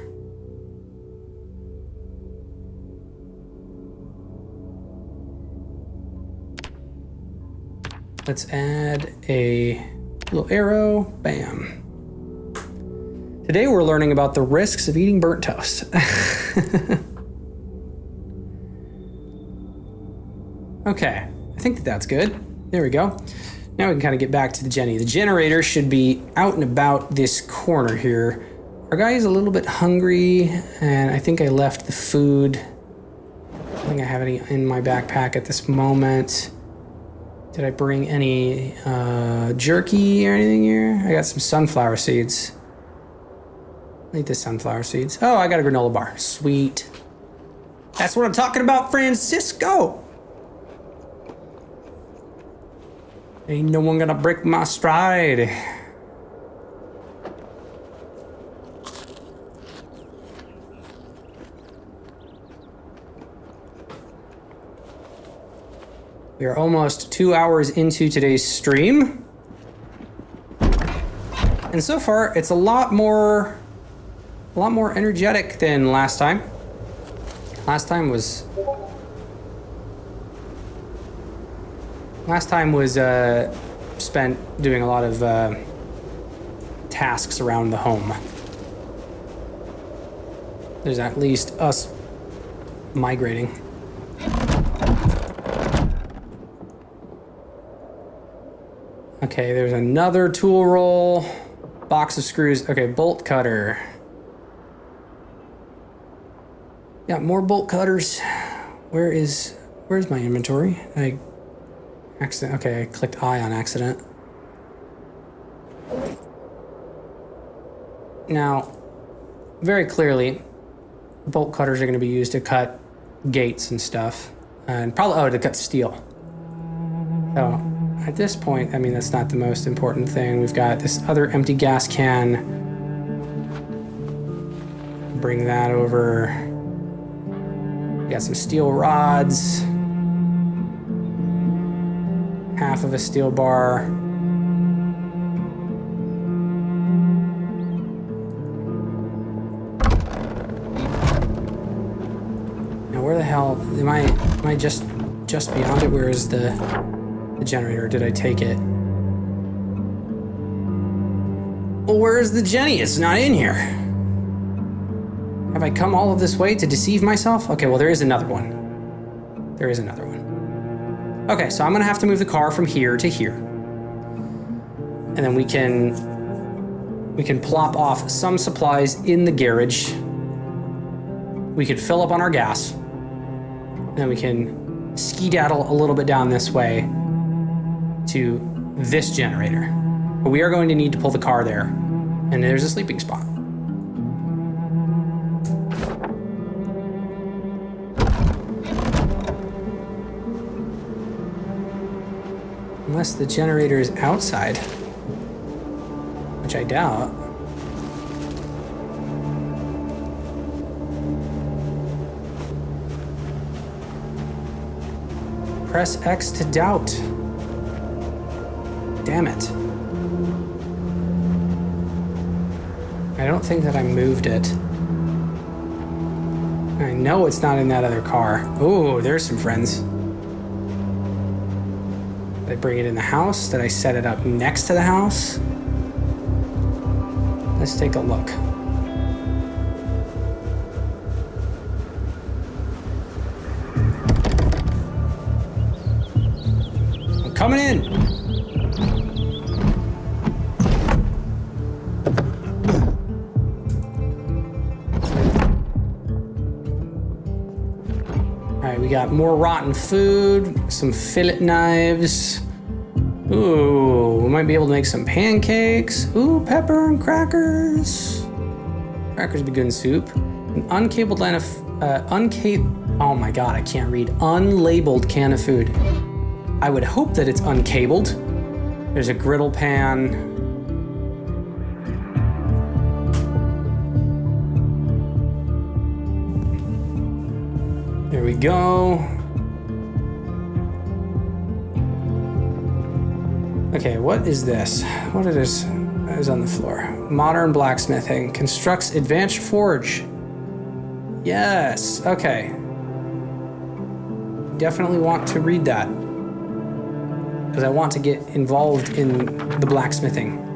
Let's add a little arrow, bam. Today we're learning about the risks of eating burnt toast. Okay, I think that's good. There we go. Now we can kind of get back to the Jenny. The generator should be out and about this corner here. Our guy is a little bit hungry, and I think I left the food. I don't think I have any in my backpack at this moment. Did I bring any jerky or anything here? I got some sunflower seeds. I eat the sunflower seeds. Oh, I got a granola bar. Sweet. That's what I'm talking about, Francisco. Ain't no one gonna break my stride. We are almost 2 hours into today's stream. And so far, it's a lot more energetic than last time. Last time was spent doing a lot of tasks around the home. There's at least us migrating. Okay, there's another tool roll, box of screws. Okay, bolt cutter. Got more bolt cutters. Where's my inventory? Okay, I clicked I on accident. Now, very clearly, bolt cutters are going to be used to cut gates and stuff, and probably to cut steel. So at this point, I mean, that's not the most important thing. We've got this other empty gas can. Bring that over. We got some steel rods. Half of a steel bar. Now where the hell am I just beyond it? Where is the generator? Did I take it? Well, where is the Jenny? It's not in here. Have I come all of this way to deceive myself? Okay, well, there is another one. There is another one. Okay, so I'm gonna have to move the car from here to here. And then we can plop off some supplies in the garage. We could fill up on our gas. And then we can skedaddle a little bit down this way to this generator. But we are going to need to pull the car there. And there's a sleeping spot. Unless the generator is outside, which I doubt. Press X to doubt. Damn it. I don't think that I moved it. I know it's not in that other car. Ooh, there's some friends. Did I bring it in the house? Did I set it up next to the house? Let's take a look. I'm coming in. We got more rotten food, some fillet knives. Ooh, we might be able to make some pancakes. Ooh, pepper and crackers. Crackers be good in soup. An uncabled line of, oh my God, I can't read. Unlabeled can of food. I would hope that it's uncabled. There's a griddle pan. There we go. Okay, what is this? What it is on the floor. Modern blacksmithing. Constructs advanced forge. Yes, okay. Definitely want to read that. Because I want to get involved in the blacksmithing.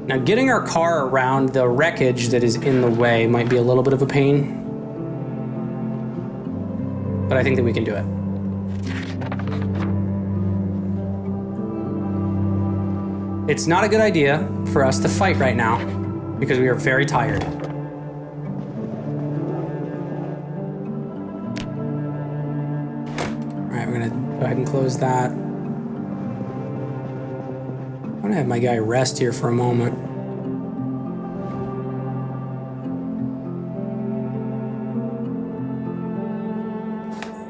Now, getting our car around the wreckage that is in the way might be a little bit of a pain. But I think that we can do it. It's not a good idea for us to fight right now because we are very tired. All right, we're gonna go ahead and close that. I'm gonna have my guy rest here for a moment.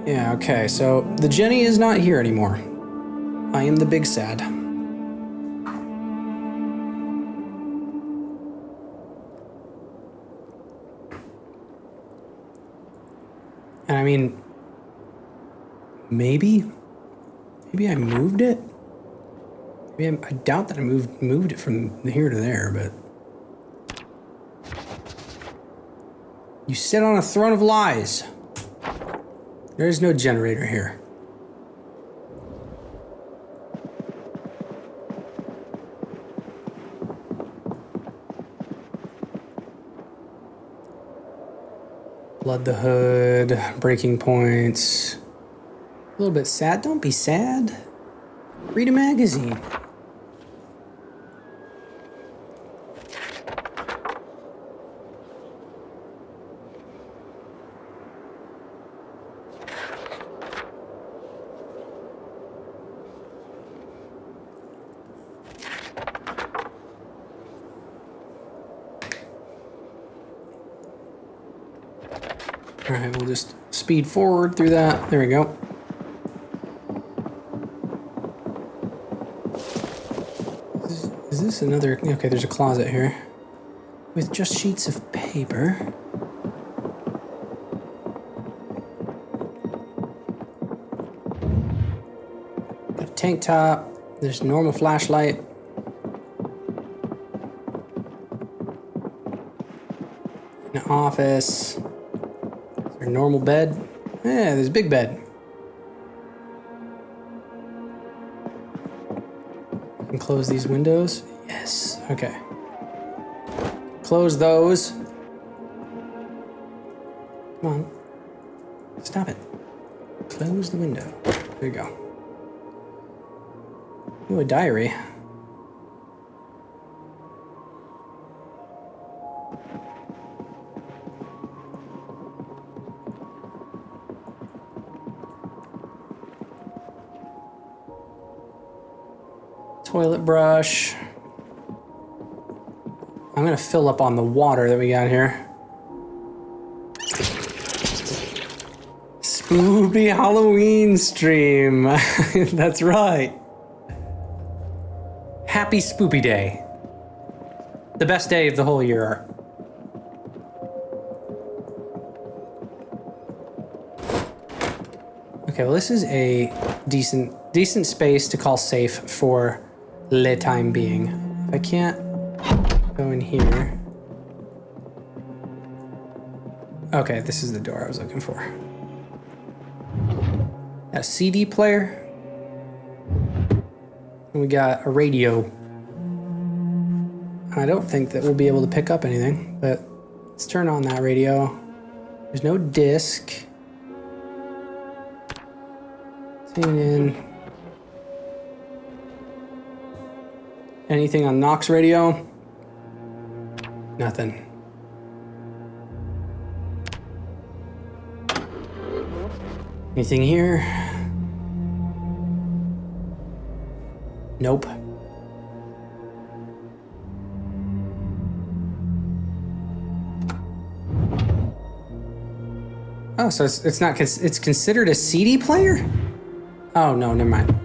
Yeah, okay, so the Jenny is not here anymore. I am the big sad. And I mean, maybe I moved it? I doubt that I moved it from here to there, but... You sit on a throne of lies. There is no generator here. Blood the hood, breaking points. A little bit sad. Don't be sad. Read a magazine. All right, we'll just speed forward through that. There we go. Is this another? Okay, there's a closet here with just sheets of paper. Got a tank top. There's a normal flashlight. An office. Our normal bed. Yeah, there's a big bed. And close these windows. Yes. Okay. Close those. Come on. Stop it. Close the window. There you go. Ooh, a diary. Toilet brush. I'm gonna fill up on the water that we got here. Spoopy Halloween stream. That's right. Happy Spoopy Day. the best day of the whole year. Okay, well this is a decent space to call safe for le time being. If I can't go in here. Okay, this is the door I was looking for. A CD player. And we got a radio. I don't think that we'll be able to pick up anything, but let's turn on that radio. There's no disc. Tune in. Anything on Knox radio? Nothing. Anything here? Nope. Oh, so it's not, it's considered a CD player? Oh, no, never mind.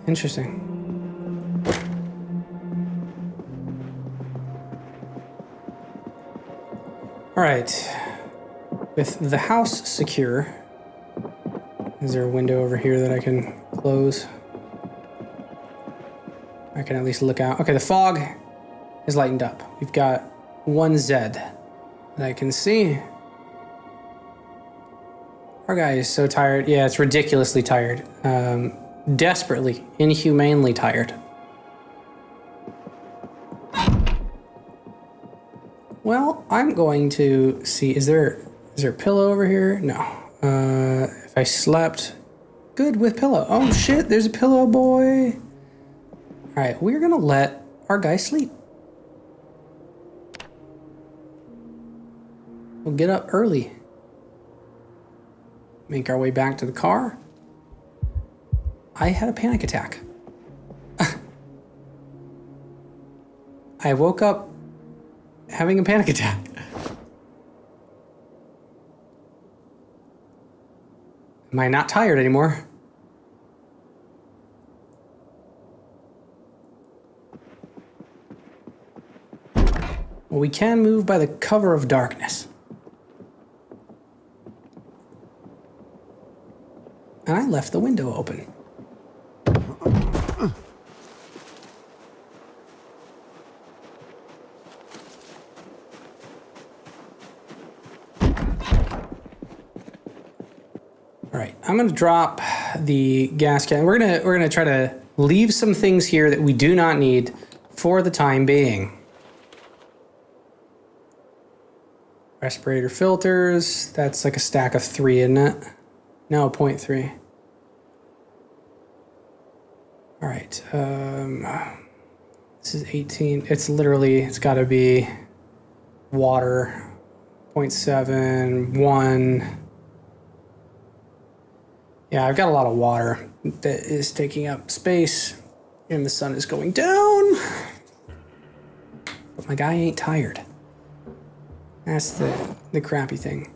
Interesting. All right. With the house secure, is there a window over here that I can close? I can at least look out. Okay, the fog is lightened up. We've got one Zed that I can see. Our guy is so tired. Yeah, it's ridiculously tired. Desperately, inhumanely tired. Well, I'm going to see, is there a pillow over here? No. If I slept good with pillow. Oh shit, there's a pillow boy. All right, we're gonna let our guy sleep. We'll get up early. Make our way back to the car. I had a panic attack. I woke up having a panic attack. Am I not tired anymore? Well, we can move by the cover of darkness. And I left the window open. All right, I'm gonna drop the gas can. We're gonna try to leave some things here that we do not need for the time being. Respirator filters. That's like a stack of 3, isn't it? No, 0.3. All right. This is 18. It's literally, it's got to be water. 0.7, 1. Yeah, I've got a lot of water that is taking up space, and the sun is going down. But my guy ain't tired. That's the crappy thing.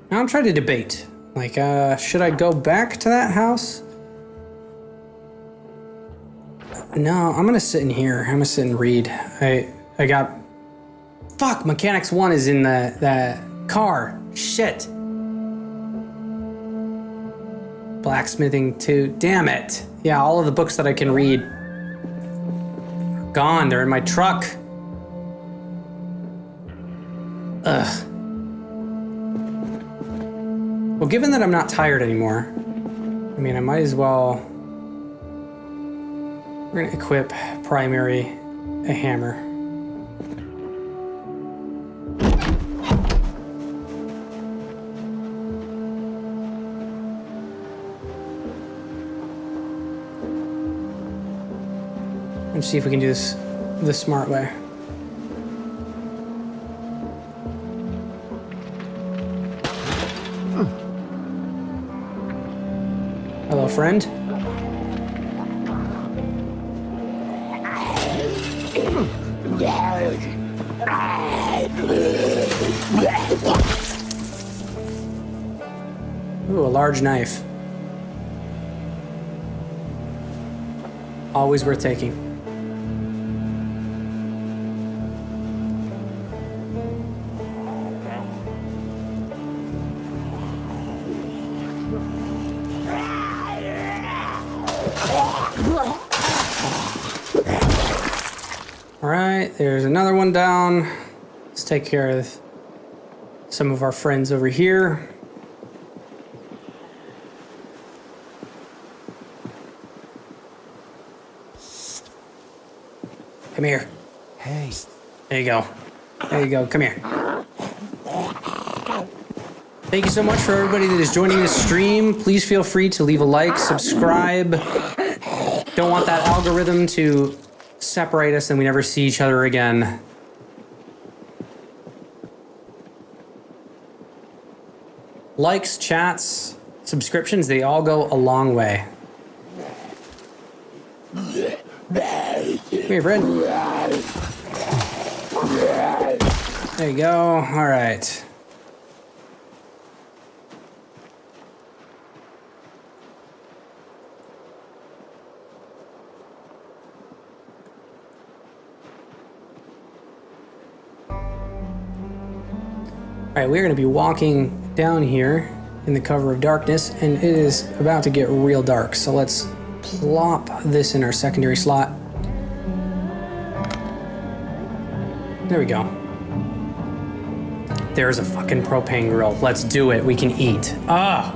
Now I'm trying to debate. Like, should I go back to that house? No, I'm gonna sit in here. I'm gonna sit and read. I got... Fuck, Mechanics 1 is in the car. Shit. Blacksmithing 2. Damn it. Yeah, all of the books that I can read are gone. They're in my truck. Ugh. Well, given that I'm not tired anymore, I mean, I might as well... We're gonna equip primary a hammer. And see if we can do this the smart way. Hello, friend. Ooh, a large knife. Always worth taking. Alright, there's another one down. Let's take care of some of our friends over here. Come here. Hey. There you go. There you go. Come here. Thank you so much for everybody that is joining this stream. Please feel free to leave a like, subscribe. Don't want that algorithm to separate us and we never see each other again. Likes, chats, subscriptions, they all go a long way. Come here, Fred. There you go. All right. All right, we're going to be walking down here in the cover of darkness, and it is about to get real dark. So let's plop this in our secondary slot. There we go. There's a fucking propane grill. Let's do it. We can eat. Ah!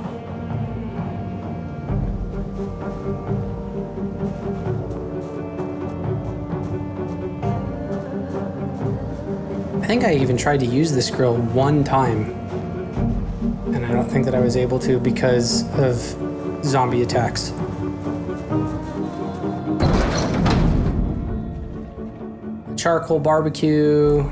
I think I even tried to use this grill one time, and I don't think that I was able to because of zombie attacks. Charcoal barbecue.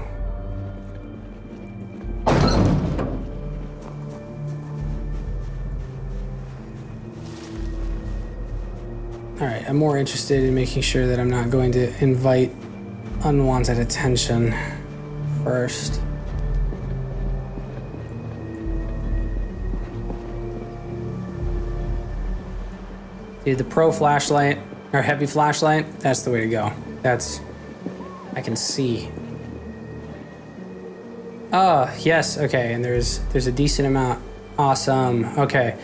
All right, I'm more interested in making sure that I'm not going to invite unwanted attention first. Dude, the pro flashlight, or heavy flashlight, that's the way to go. That's, I can see. Oh, yes, okay, and there's a decent amount. Awesome, okay.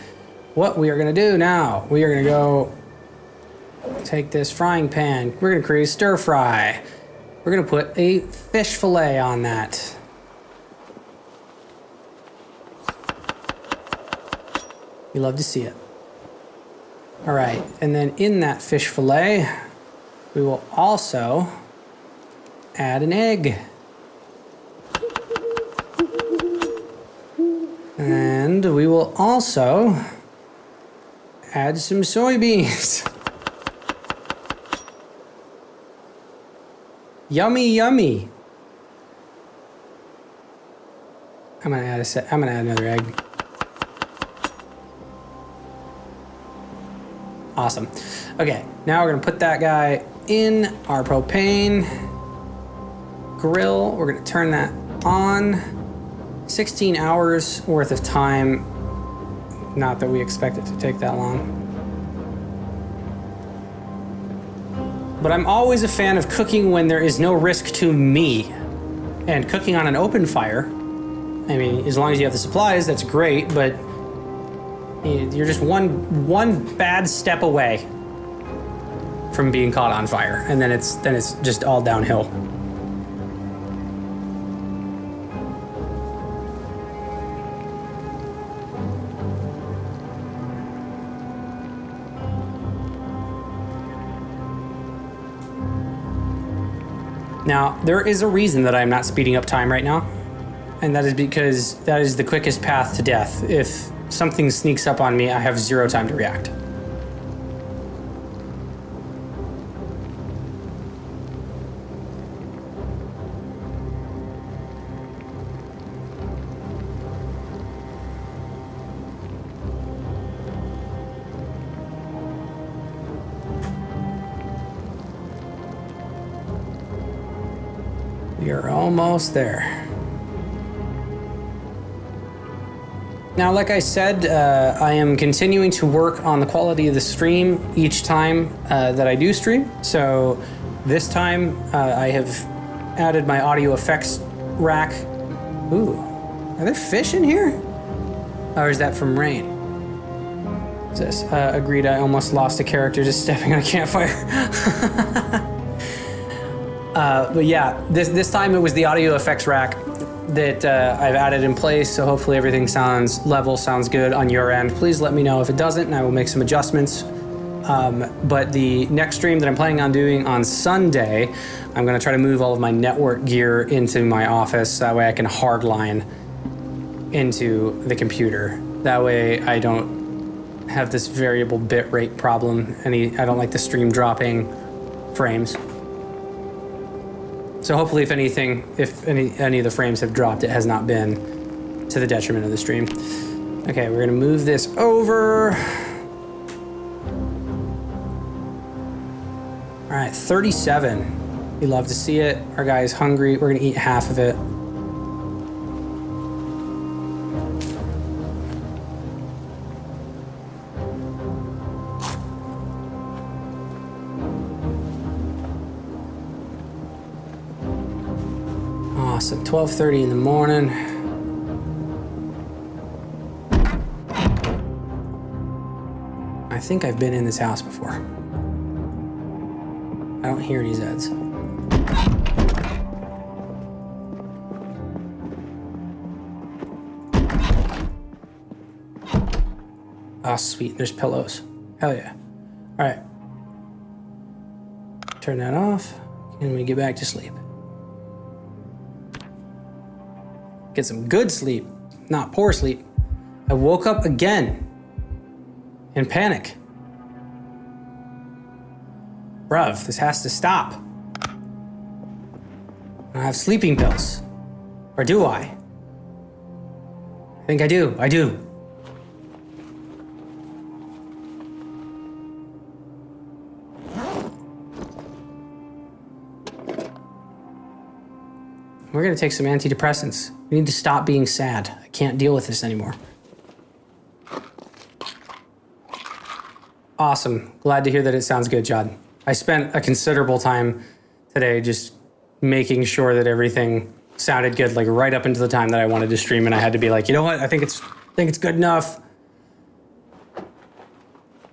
What we are gonna do now, we are gonna go take this frying pan. We're gonna create a stir fry. We're gonna put a fish fillet on that. You love to see it. All right, and then in that fish fillet, we will also add an egg. And we will also add some soybeans. Yummy, yummy. I'm gonna add another egg. Awesome. Okay, now we're gonna put that guy in our propane grill. We're gonna turn that on. 16 hours worth of time. Not that we expect it to take that long. But I'm always a fan of cooking when there is no risk to me. And cooking on an open fire, I mean, as long as you have the supplies, that's great, but you're just one bad step away from being caught on fire, and then it's just all downhill. Now, there is a reason that I'm not speeding up time right now, and that is because that is the quickest path to death. If something sneaks up on me, I have 0 time to react. We are almost there. Now, like I said, I am continuing to work on the quality of the stream each time that I do stream. So this time I have added my audio effects rack. Ooh, are there fish in here? Or is that from rain? What's this? Agreed, I almost lost a character just stepping on a campfire. But yeah, this time it was the audio effects rack that I've added in place, so hopefully everything sounds level, sounds good on your end. Please let me know if it doesn't, and I will make some adjustments. But the next stream that I'm planning on doing on Sunday, I'm gonna try to move all of my network gear into my office, that way I can hardline into the computer. That way I don't have this variable bit rate problem. I don't like the stream dropping frames. So hopefully if any of the frames have dropped, it has not been to the detriment of the stream. Okay, we're gonna move this over. All right, 37. We love to see it. Our guy is hungry. We're gonna eat half of it. Awesome, 12:30 in the morning. I think I've been in this house before. I don't hear any Zeds. Ah, sweet, there's pillows. Hell yeah. All right. Turn that off, and we get back to sleep. Get some good sleep, not poor sleep. I woke up again in panic. Bruv, this has to stop. I don't have sleeping pills. Or do I? I think I do. I do. We're gonna take some antidepressants. We need to stop being sad. I can't deal with this anymore. Awesome. Glad to hear that it sounds good, Jod. I spent a considerable time today just making sure that everything sounded good, like right up into the time that I wanted to stream, and I had to be like, you know what? I think it's good enough.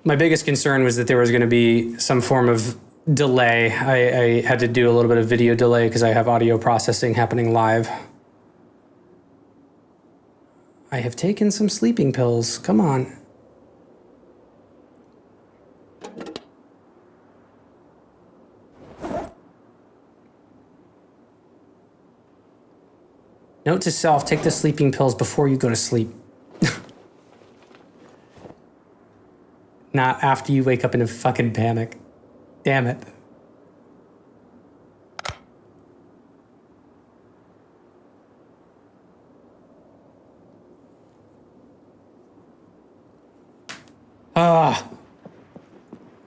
My biggest concern was that there was gonna be some form of delay. I had to do a little bit of video delay because I have audio processing happening live. I have taken some sleeping pills. Come on. Note to self, take the sleeping pills before you go to sleep. Not after you wake up in a fucking panic. Damn it.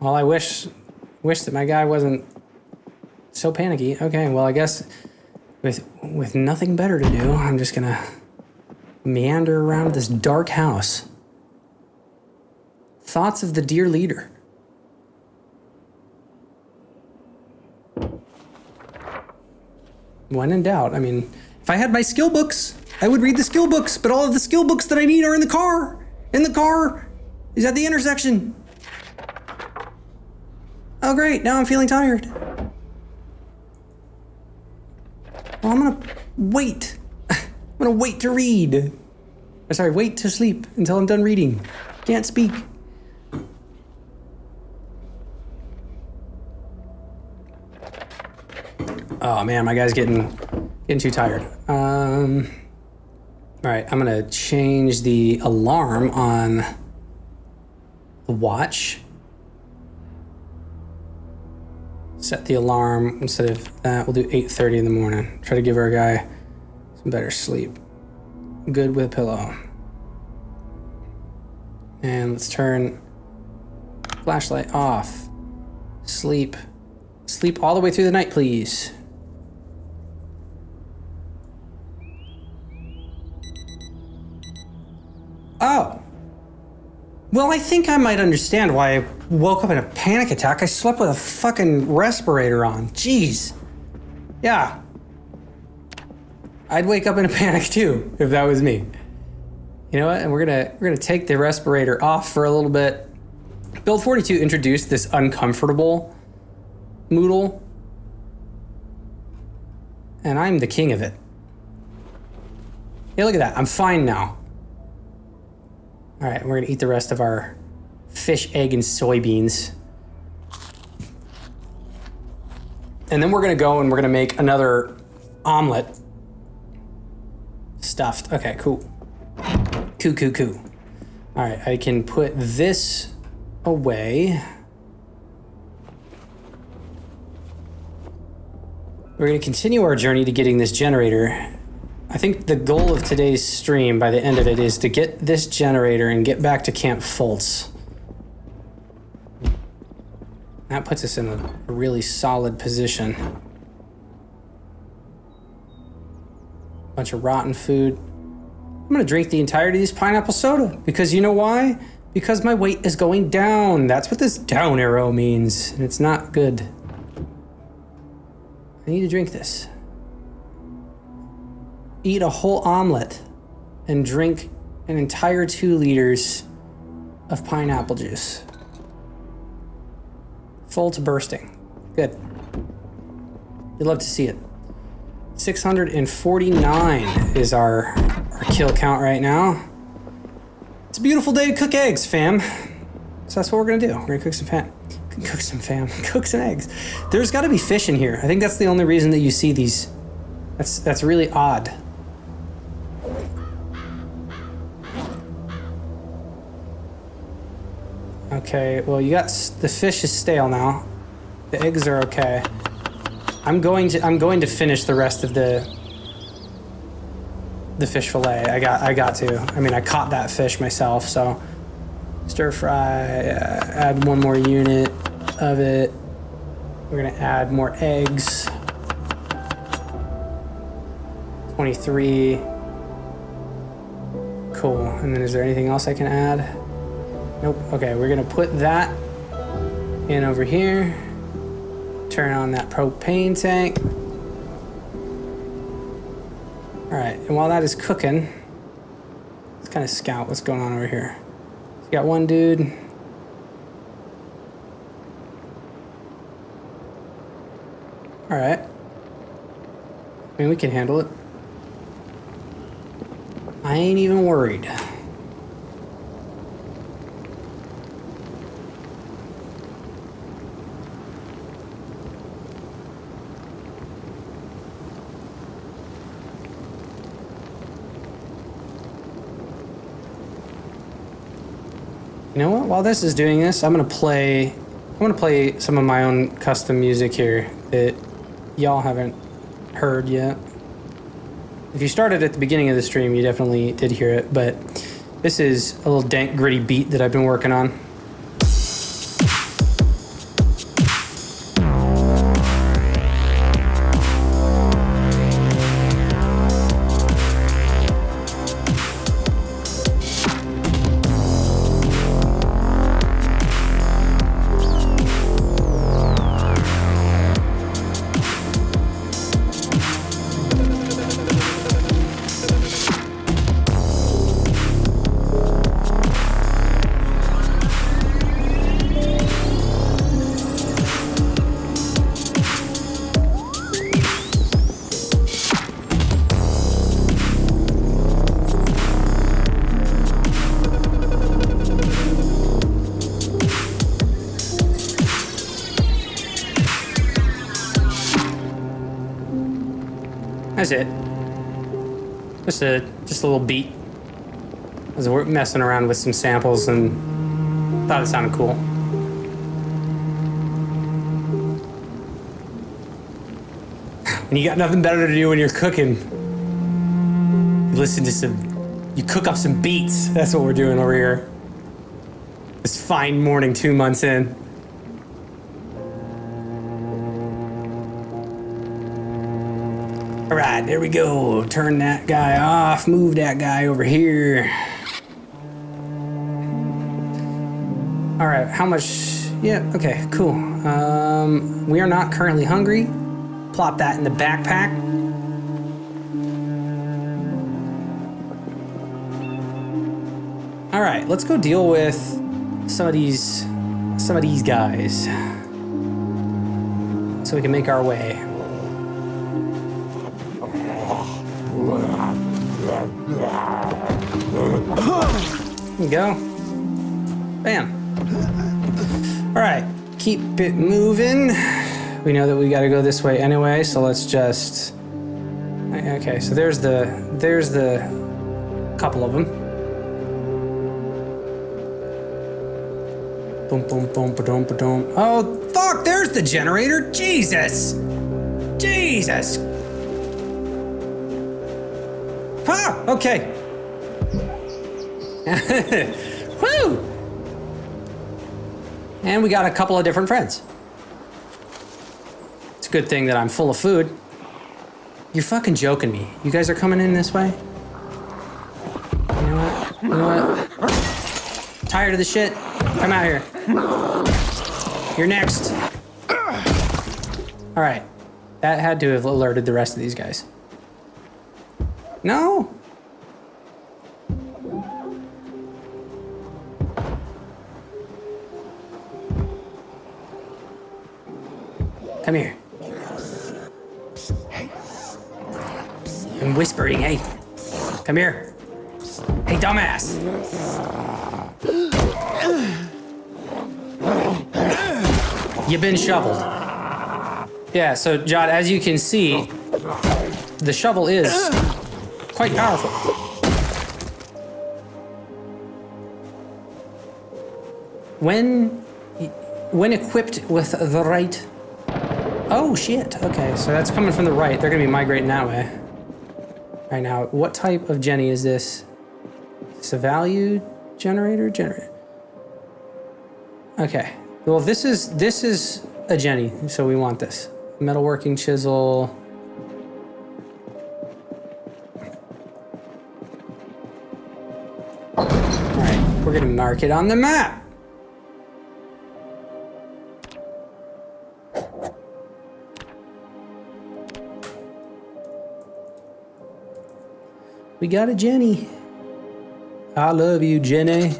Well, I wish that my guy wasn't so panicky. Okay, well, I guess with nothing better to do, I'm just gonna meander around this dark house. Thoughts of the dear leader. When in doubt, I mean, if I had my skill books, I would read the skill books, but all of the skill books that I need are in the car. In the car is at the intersection. Oh great, now I'm feeling tired. Well, I'm gonna wait. I'm gonna wait to read. Or sorry, wait to sleep until I'm done reading. Can't speak. Oh man, my guy's getting too tired. All right, I'm gonna change the alarm on the watch. Set the alarm instead of that. We'll do 8:30 in the morning. Try to give our guy some better sleep. Good with a pillow. And let's turn flashlight off. Sleep. Sleep all the way through the night, please. Oh. Well, I think I might understand why I woke up in a panic attack. I slept with a fucking respirator on. Jeez. Yeah. I'd wake up in a panic too if that was me. You know what? And we're gonna take the respirator off for a little bit. Build 42 introduced this uncomfortable Moodle, and I'm the king of it. Hey, look at that. I'm fine now. All right, we're gonna eat the rest of our fish, egg, and soybeans. And then we're gonna go and we're gonna make another omelet. Stuffed. Okay, cool. Cool. All right, I can put this away. We're going to continue our journey to getting this generator. I think the goal of today's stream, by the end of it, is to get this generator and get back to Camp Foltz. That puts us in a really solid position. Bunch of rotten food. I'm gonna drink the entirety of this pineapple soda because you know why? Because my weight is going down. That's what this down arrow means, and it's not good. I need to drink this. Eat a whole omelet and drink an entire 2 liters of pineapple juice. Full to bursting. Good. You'd love to see it. 649 is our kill count right now. It's a beautiful day to cook eggs, fam. So that's what we're gonna do. We're gonna cook some eggs. There's gotta be fish in here. I think that's the only reason that you see these. That's really odd. Okay, well you got, the fish is stale now. The eggs are okay. I'm going to finish the rest of the fish fillet. I got to. I mean, I caught that fish myself, so stir fry, add 1 more unit of it. We're gonna add more eggs. 23. Cool. And then is there anything else I can add? Nope. Okay, we're gonna put that in over here. Turn on that propane tank. All right, and while that is cooking, let's kind of scout what's going on over here. We got one dude. All right. I mean, we can handle it. I ain't even worried. You know what? While this is doing this, I'm gonna play some of my own custom music here that y'all haven't heard yet. If you started at the beginning of the stream, you definitely did hear it, but this is a little dank, gritty beat that I've been working on. That's it. Just a little beat. As we're messing around with some samples and thought it sounded cool. And you got nothing better to do when you're cooking. You cook up some beats. That's what we're doing over here. This fine morning 2 months in. All right, there we go. Turn that guy off. Move that guy over here. how much? Yeah, okay, cool. We are not currently hungry. Plop that in the backpack. All right, let's go deal with some of these guys, so we can make our way. There you go. Bam. All right, keep it moving. We know that we got to go this way anyway, so let's just. Okay, so there's the couple of them. Boom, boom, boom, ba-dum, ba-dum. Oh, fuck, there's the generator. Jesus. Jesus. Ah, okay. Woo! And we got a couple of different friends. It's a good thing that I'm full of food. You're fucking joking me. You guys are coming in this way? You know what? You know what? Tired of the shit? Come out here. You're next. All right. That had to have alerted the rest of these guys. No. Come here. I'm whispering, hey. Come here. Hey, dumbass. You've been shoveled. Yeah, so Jod, as you can see, the shovel is quite powerful. When equipped with the right... Oh, shit. Okay, so that's coming from the right. They're going to be migrating that way. Right now, what type of Jenny is this? Is this a value generator? Okay. Well, this is a Jenny, so we want this. Metalworking chisel. All right, we're going to mark it on the map. We got a Jenny. I love you, Jenny.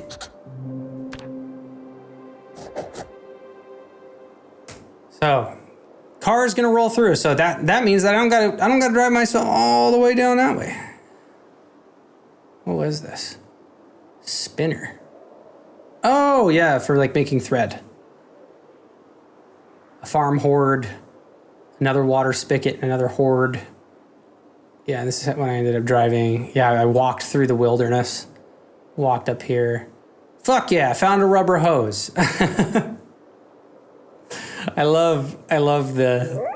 So, car is gonna roll through. So that means that I don't gotta drive myself all the way down that way. What was this? Spinner. Oh yeah, for like making thread. A farm hoard. Another water spigot. Another hoard. Yeah, this is when I ended up driving. Yeah, I walked through the wilderness. Walked up here. Fuck yeah, found a rubber hose. I love the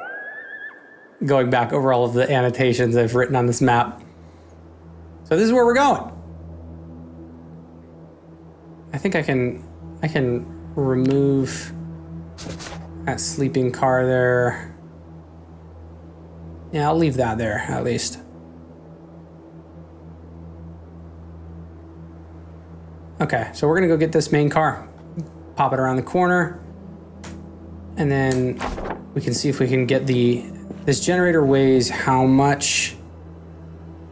going back over all of the annotations I've written on this map. So this is where we're going. I think I can remove that sleeping car there. Yeah, I'll leave that there at least. Okay, so we're gonna go get this main car, pop it around the corner, and then we can see if we can get this generator weighs how much,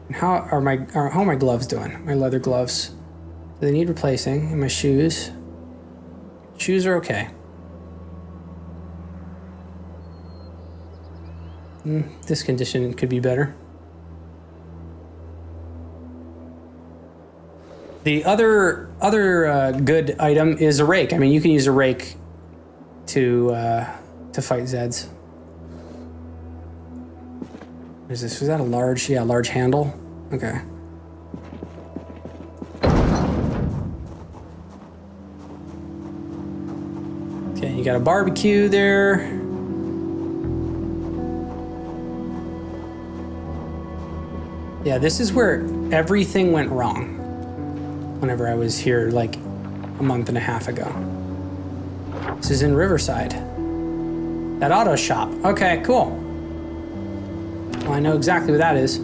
and how are my gloves doing? My leather gloves. Do they need replacing? And my shoes? Shoes are okay. This condition could be better. The other good item is a rake. I mean, you can use a rake to fight Zeds. What is this? Was that a large? Yeah, large handle. Okay. Okay, you got a barbecue there. Yeah, this is where everything went wrong whenever I was here like a month and a half ago. This is in Riverside. That auto shop. Okay, cool. Well, I know exactly what that is.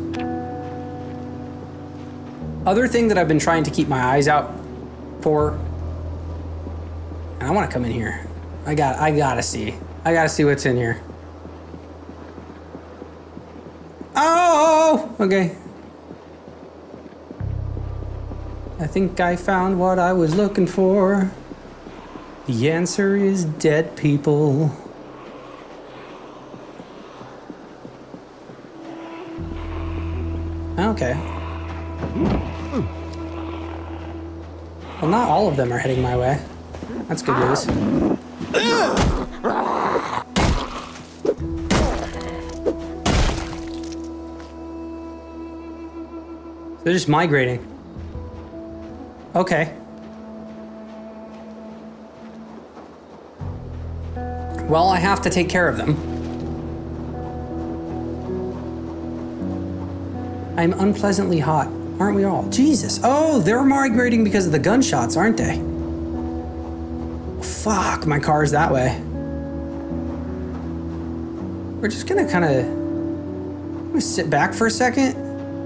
Other thing that I've been trying to keep my eyes out for And I want to come in here. I gotta see. I gotta see what's in here. Oh! Okay. I think I found what I was looking for. The answer is dead people. Okay. Well, not all of them are heading my way. That's good news. They're just migrating. Okay. Well, I have to take care of them. I'm unpleasantly hot. Aren't we all? Jesus. Oh, they're migrating because of the gunshots, aren't they? Fuck, my car's that way. We're just gonna kind of sit back for a second.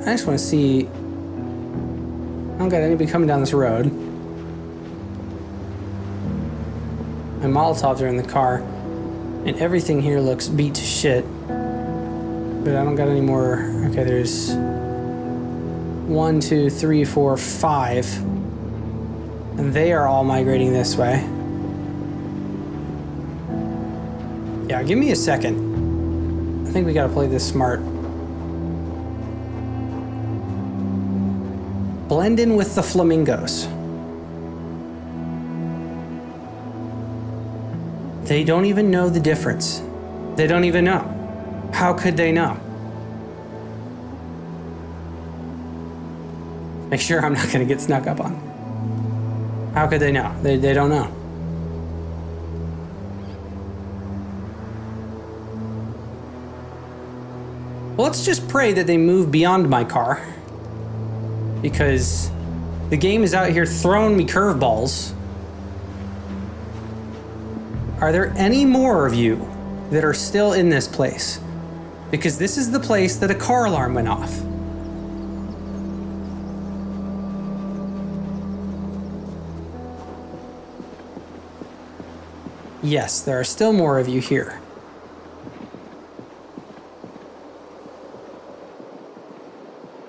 I just want to see. I don't got anybody coming down this road. My Molotovs are in the car, and everything here looks beat to shit. But I don't got any more. Okay, there's 1, 2, 3, 4, 5, and they are all migrating this way. Yeah, give me a second. I think we gotta play this smart. Blend in with the flamingos. They don't even know the difference. They don't even know. How could they know? Make sure I'm not gonna get snuck up on. How could they know? They don't know. Well, let's just pray that they move beyond my car. Because the game is out here throwing me curveballs. Are there any more of you that are still in this place? Because this is the place that a car alarm went off. Yes, there are still more of you here.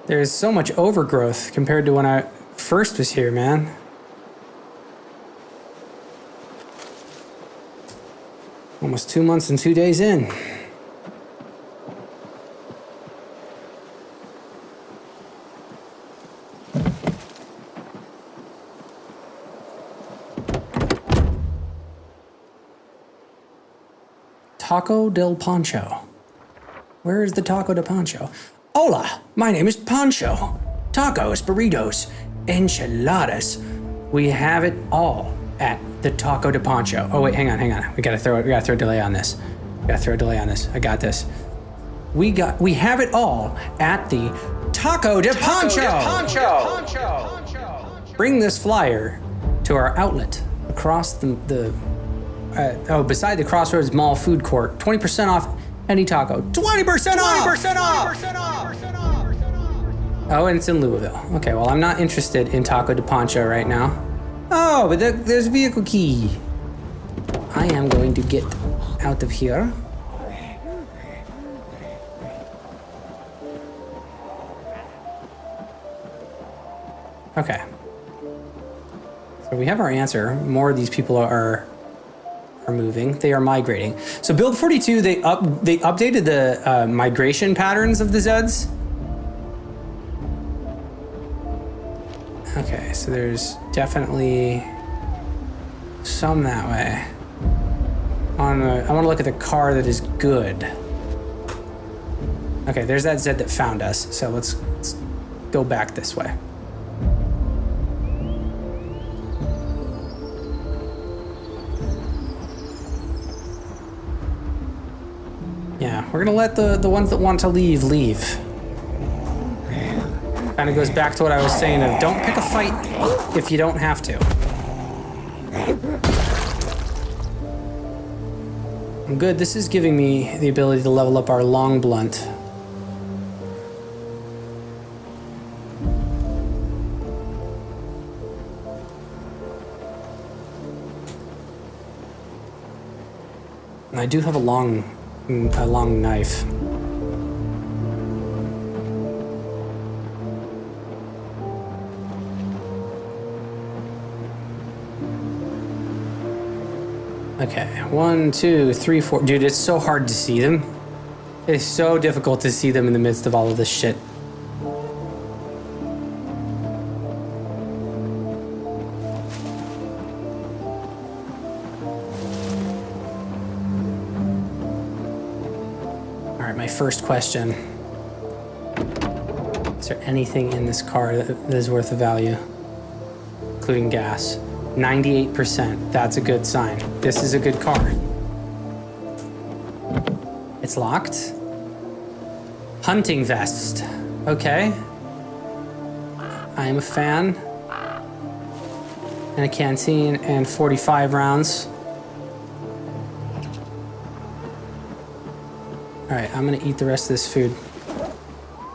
There's so much overgrowth compared to when I first was here, man. Almost 2 months and 2 days in. Taco del Pancho. Where is the Taco de Pancho? Hola, my name is Pancho. Tacos, burritos, enchiladas. We have it all at the Taco de Pancho. Oh wait, hang on. We gotta throw a delay on this. I got this. We have it all at the Taco de Pancho. Bring this flyer to our outlet across beside the Crossroads Mall food court. 20% off any taco. 20% off! Oh, and it's in Louisville. Okay, well, I'm not interested in Taco de Pancho right now. Oh, but there's a vehicle key. I am going to get out of here. Okay. So we have our answer. More of these people are moving. They are migrating. So build 42, they updated the migration patterns of the Zeds. Okay, so there's definitely some that way. I want to look at the car that is good. Okay, there's that Zed that found us. So let's go back this way. Yeah, we're gonna let the ones that want to leave. Kind of goes back to what I was saying of don't pick a fight if you don't have to. I'm good. This is giving me the ability to level up our long blunt. And I do have a long knife. Okay, 1, 2, 3, 4. Dude, it's so hard to see them. It's so difficult to see them in the midst of all of this shit. All right, my first question. Is there anything in this car that is worth of value? Including gas. 98%. That's a good sign. This is a good car. It's locked. Hunting vest. Okay. I am a fan. And a canteen and 45 rounds. Alright, I'm gonna eat the rest of this food.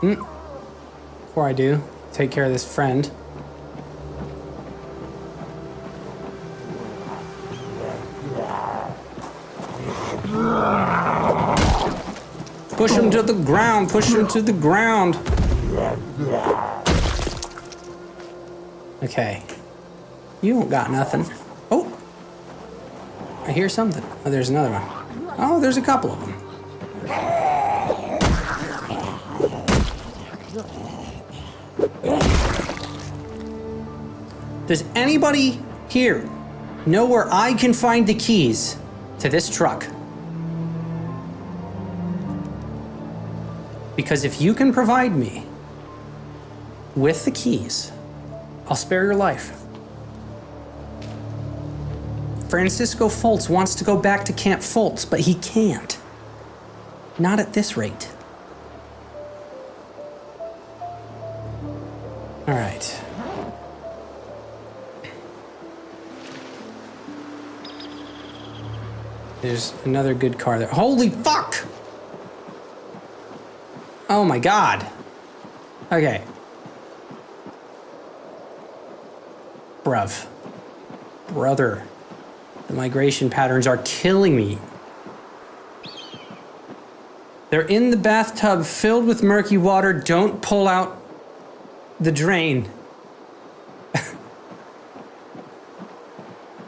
Before I do, take care of this friend. Push him to the ground, push him to the ground. Okay. You don't got nothing. Oh! I hear something. Oh, there's another one. Oh, there's a couple of them. Does anybody here know where I can find the keys to this truck? Because if you can provide me with the keys, I'll spare your life. Francisco Foltz wants to go back to Camp Foltz, but he can't. Not at this rate. All right. There's another good car there. Holy fuck! Oh my god. Okay. Bruv. Brother. The migration patterns are killing me. They're in the bathtub filled with murky water. Don't pull out the drain.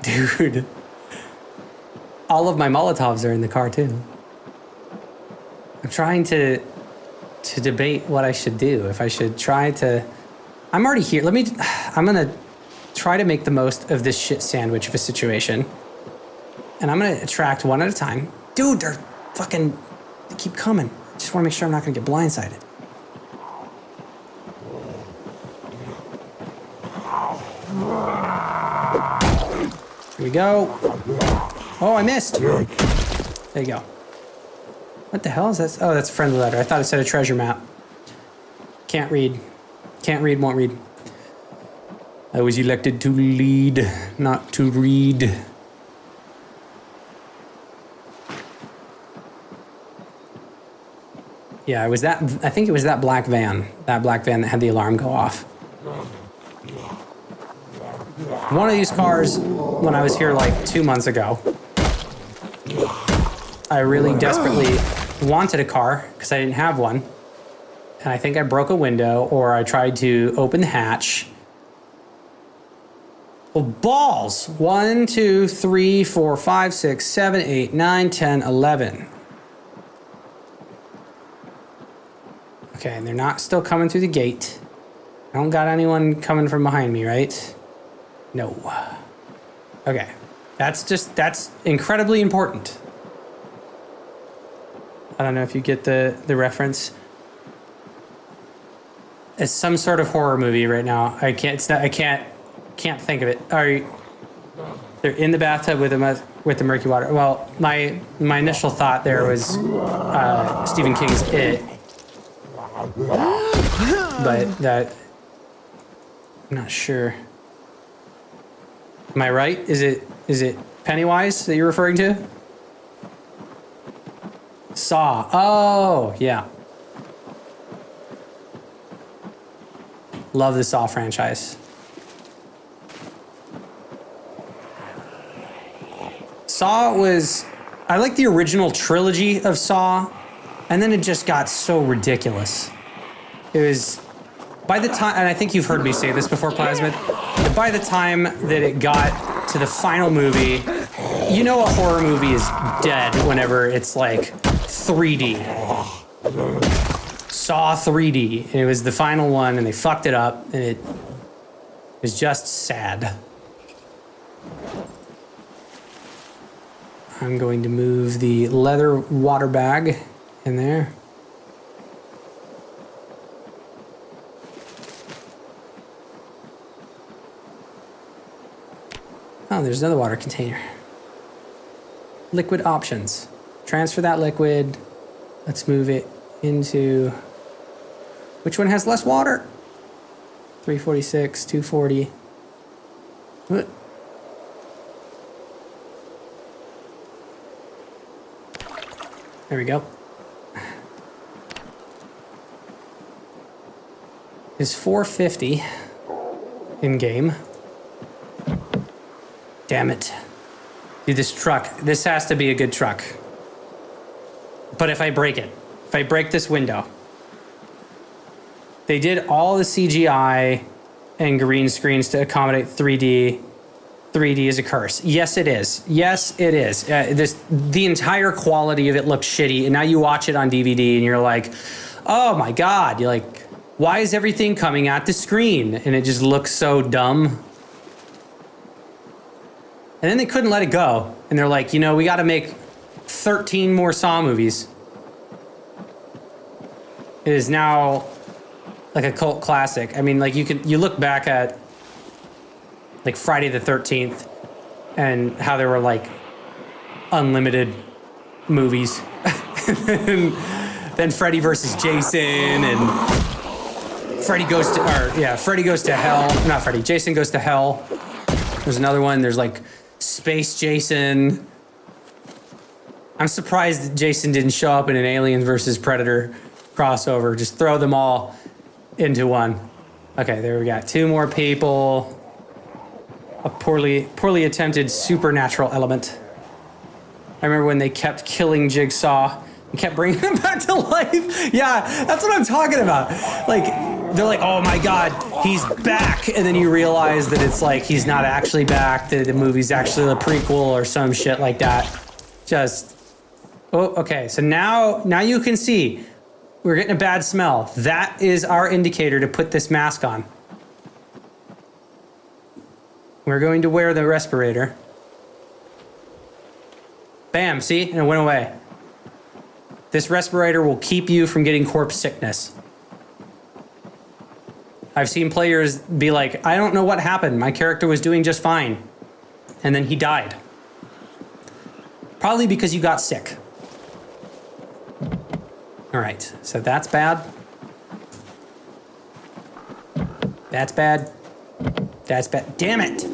Dude. All of my Molotovs are in the car too. I'm trying to debate what I should do. If I should try to... I'm already here. I'm gonna try to make the most of this shit sandwich of a situation. And I'm gonna attract one at a time. Dude, they keep coming. I just wanna make sure I'm not gonna get blindsided. Here we go. Oh, I missed. There you go. What the hell is that? Oh, that's a friendly letter. I thought it said a treasure map. Can't read. Can't read, won't read. I was elected to lead, not to read. Yeah, I think it was that black van. That black van that had the alarm go off. One of these cars, when I was here like 2 months ago, I really desperately wanted a car because I didn't have one. And I think I broke a window or I tried to open the hatch. Well, balls. 1, 2, 3, 4, 5, 6, 7, 8, 9, 10, 11. Okay, and they're not still coming through the gate. I don't got anyone coming from behind me, right? No. Okay. That's incredibly important. I don't know if you get the reference. It's some sort of horror movie right now. I can't think of it. They're in the bathtub with the murky water. Well, my initial thought there was Stephen King's It. But that, I'm not sure. Am I right? Is it Pennywise that you're referring to? Saw. Oh, yeah. Love the Saw franchise. Saw was I like the original trilogy of Saw, and then it just got so ridiculous. It was, by the time, and I think you've heard me say this before, Plasmid, but by the time that it got to the final movie, you know a horror movie is dead whenever it's like 3D. Saw 3D, and it was the final one, and they fucked it up, and it was just sad. I'm going to move the leather water bag in there. Oh, there's another water container. Liquid options. Transfer that liquid. Let's move it into... Which one has less water? 346, 240. What? There we go. Is 450 in game. Damn it. Dude, this truck, this has to be a good truck. But if I break it, if I break this window, they did all the CGI and green screens to accommodate 3D. 3D is a curse. Yes, it is. Yes, it is. The entire quality of it looks shitty, and now you watch it on DVD and you're like, oh my God. You're like, why is everything coming at the screen? And it just looks so dumb. And then they couldn't let it go. And they're like, you know, we got to make 13 more Saw movies. It is now like a cult classic. I mean, like you look back at like Friday the 13th and how there were like unlimited movies. And then Freddy versus Jason and Freddy goes to hell. Not Freddy, Jason goes to hell. There's another one. There's like Space Jason. I'm surprised that Jason didn't show up in an Aliens versus Predator crossover. Just throw them all into one. Okay, there we got 2 more people. A poorly attempted supernatural element. I remember when they kept killing Jigsaw and kept bringing him back to life. Yeah, that's what I'm talking about. Like, they're like, oh my God, he's back. And then you realize that it's like, he's not actually back, that the movie's actually a prequel or some shit like that. Just, oh, okay. So now you can see we're getting a bad smell. That is our indicator to put this mask on. We're going to wear the respirator. Bam, see? And it went away. This respirator will keep you from getting corpse sickness. I've seen players be like, I don't know what happened. My character was doing just fine. And then he died. Probably because you got sick. All right, so that's bad. That's bad. That's bad. Damn it!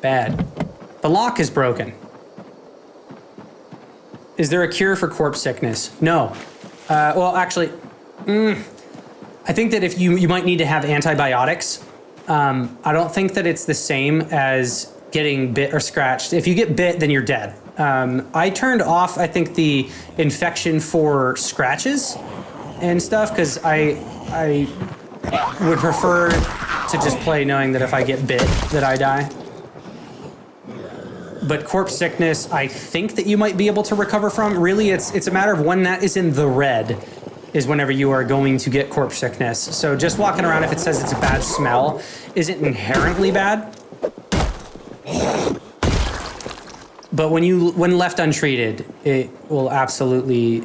Bad. The lock is broken. Is there a cure for corpse sickness? No. Well, actually, I think that if you might need to have antibiotics. I don't think that it's the same as getting bit or scratched. If you get bit, then you're dead. I turned off, I think, the infection for scratches and stuff because I would prefer to just play knowing that if I get bit, that I die. But corpse sickness, I think that you might be able to recover from. Really, it's a matter of when that is in the red is whenever you are going to get corpse sickness. So just walking around, if it says it's a bad smell, isn't inherently bad. But when left untreated, it will absolutely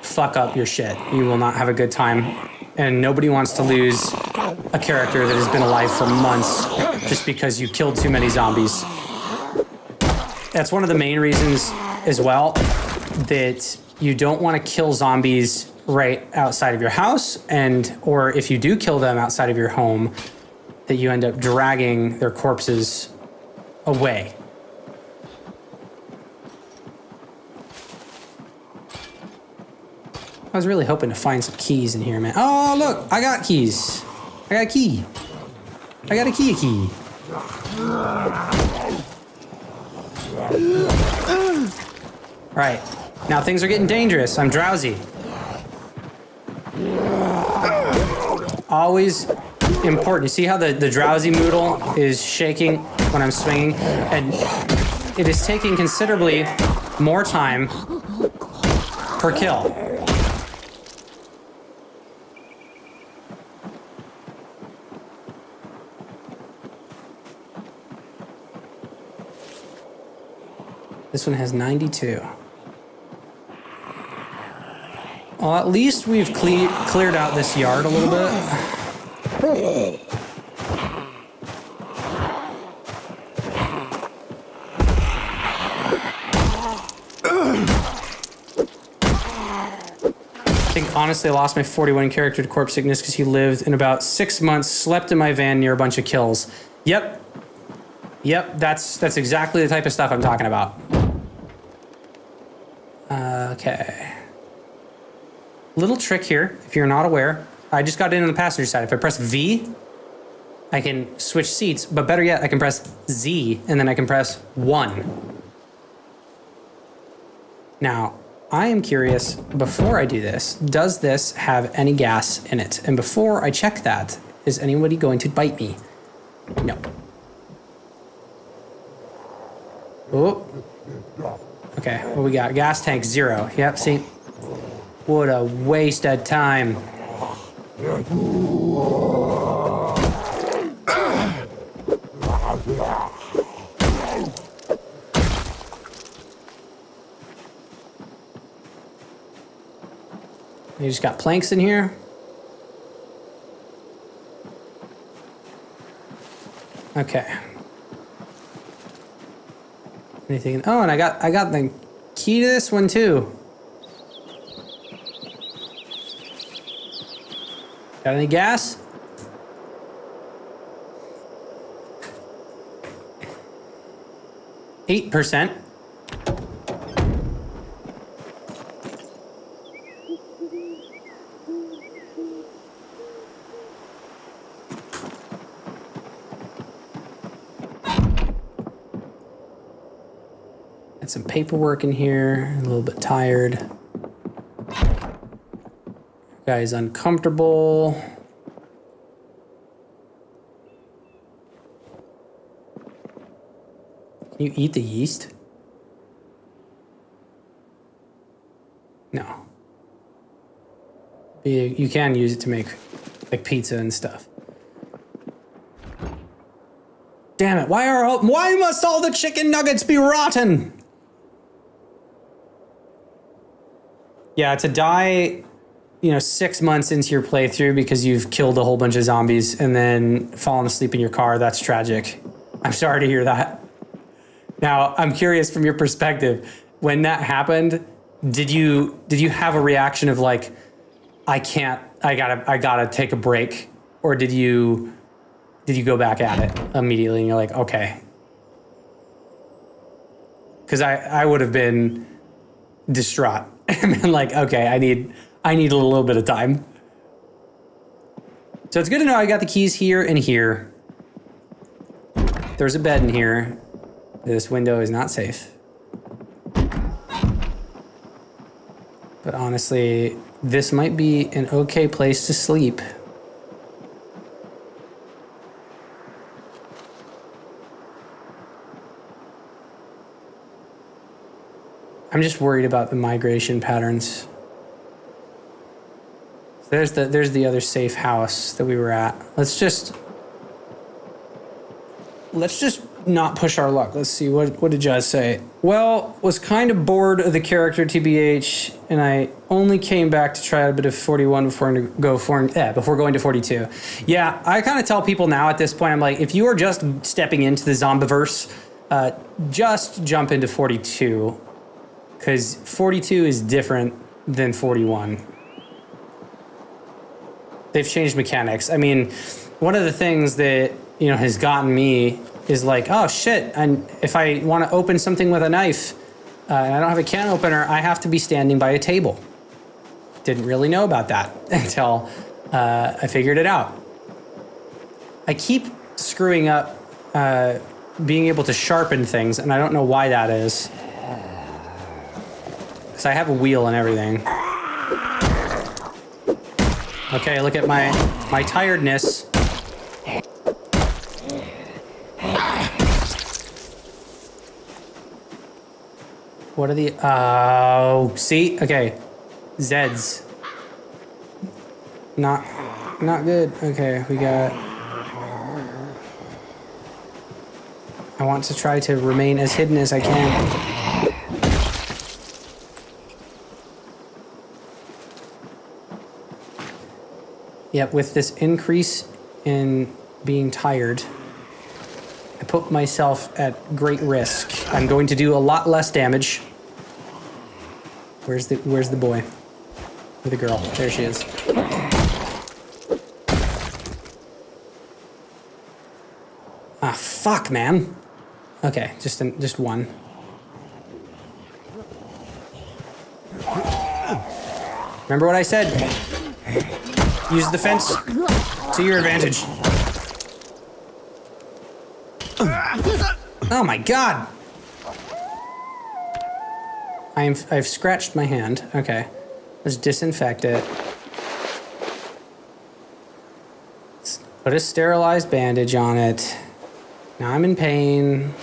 fuck up your shit. You will not have a good time. And nobody wants to lose a character that has been alive for months just because you killed too many zombies. That's one of the main reasons as well that you don't want to kill zombies right outside of your house, or if you do kill them outside of your home, that you end up dragging their corpses away. I was really hoping to find some keys in here, man. Oh, look, I got keys. I got a key. I got a key. Right. Now things are getting dangerous. I'm drowsy. Always important. You see how the drowsy moodle is shaking when I'm swinging? And it is taking considerably more time per kill. This one has 92. Well, at least we've cleared out this yard a little bit. I think honestly I lost my 41 character to corpse sickness because he lived in about 6 months, slept in my van near a bunch of kills. Yep, that's exactly the type of stuff I'm talking about. Okay. Little trick here, if you're not aware. I just got in on the passenger side. If I press V, I can switch seats, but better yet, I can press Z, and then I can press 1. Now, I am curious, before I do this, does this have any gas in it? And before I check that, is anybody going to bite me? No. Oh. Okay, what we got? Gas tank 0. Yep, see? What a waste of time. You just got planks in here. Okay. Anything? Oh, and I got the key to this one too. Got any gas? %. Got some paperwork in here, a little bit tired. Guy's uncomfortable. Can you eat the yeast? No. You can use it to make like pizza and stuff. Damn it, why must all the chicken nuggets be rotten? Yeah, to die, 6 months into your playthrough because you've killed a whole bunch of zombies and then fallen asleep in your car, that's tragic. I'm sorry to hear that. Now, I'm curious from your perspective, when that happened, did you have a reaction of like, I gotta take a break? Or did you go back at it immediately and you're like, okay? Because I would have been distraught and been like, okay, I need a little bit of time. So it's good to know I got the keys here and here. There's a bed in here. This window is not safe. But honestly, this might be an okay place to sleep. I'm just worried about the migration patterns. There's the other safe house that we were at. Let's just not push our luck. Let's see, what did Jazz say? Well, was kind of bored of the character TBH, and I only came back to try a bit of 41 before going to 42. Yeah, I kind of tell people now at this point, I'm like, if you are just stepping into the Zombiverse, just jump into 42, because 42 is different than 41. They've changed mechanics. I mean, one of the things that, has gotten me is like, oh shit, and if I want to open something with a knife and I don't have a can opener, I have to be standing by a table. Didn't really know about that until I figured it out. I keep screwing up being able to sharpen things, and I don't know why that is. Because I have a wheel and everything. Okay, look at my tiredness. What are the... Oh, see? Okay. Zeds. Not good. Okay, we got... I want to try to remain as hidden as I can. Yep, with this increase in being tired, I put myself at great risk. I'm going to do a lot less damage. Where's the boy? Or the girl? There she is. Ah, fuck, man. Okay, just one. Remember what I said? Use the fence to your advantage. Oh my god! I've scratched my hand. Okay. Let's disinfect it. Let's put a sterilized bandage on it. Now I'm in pain.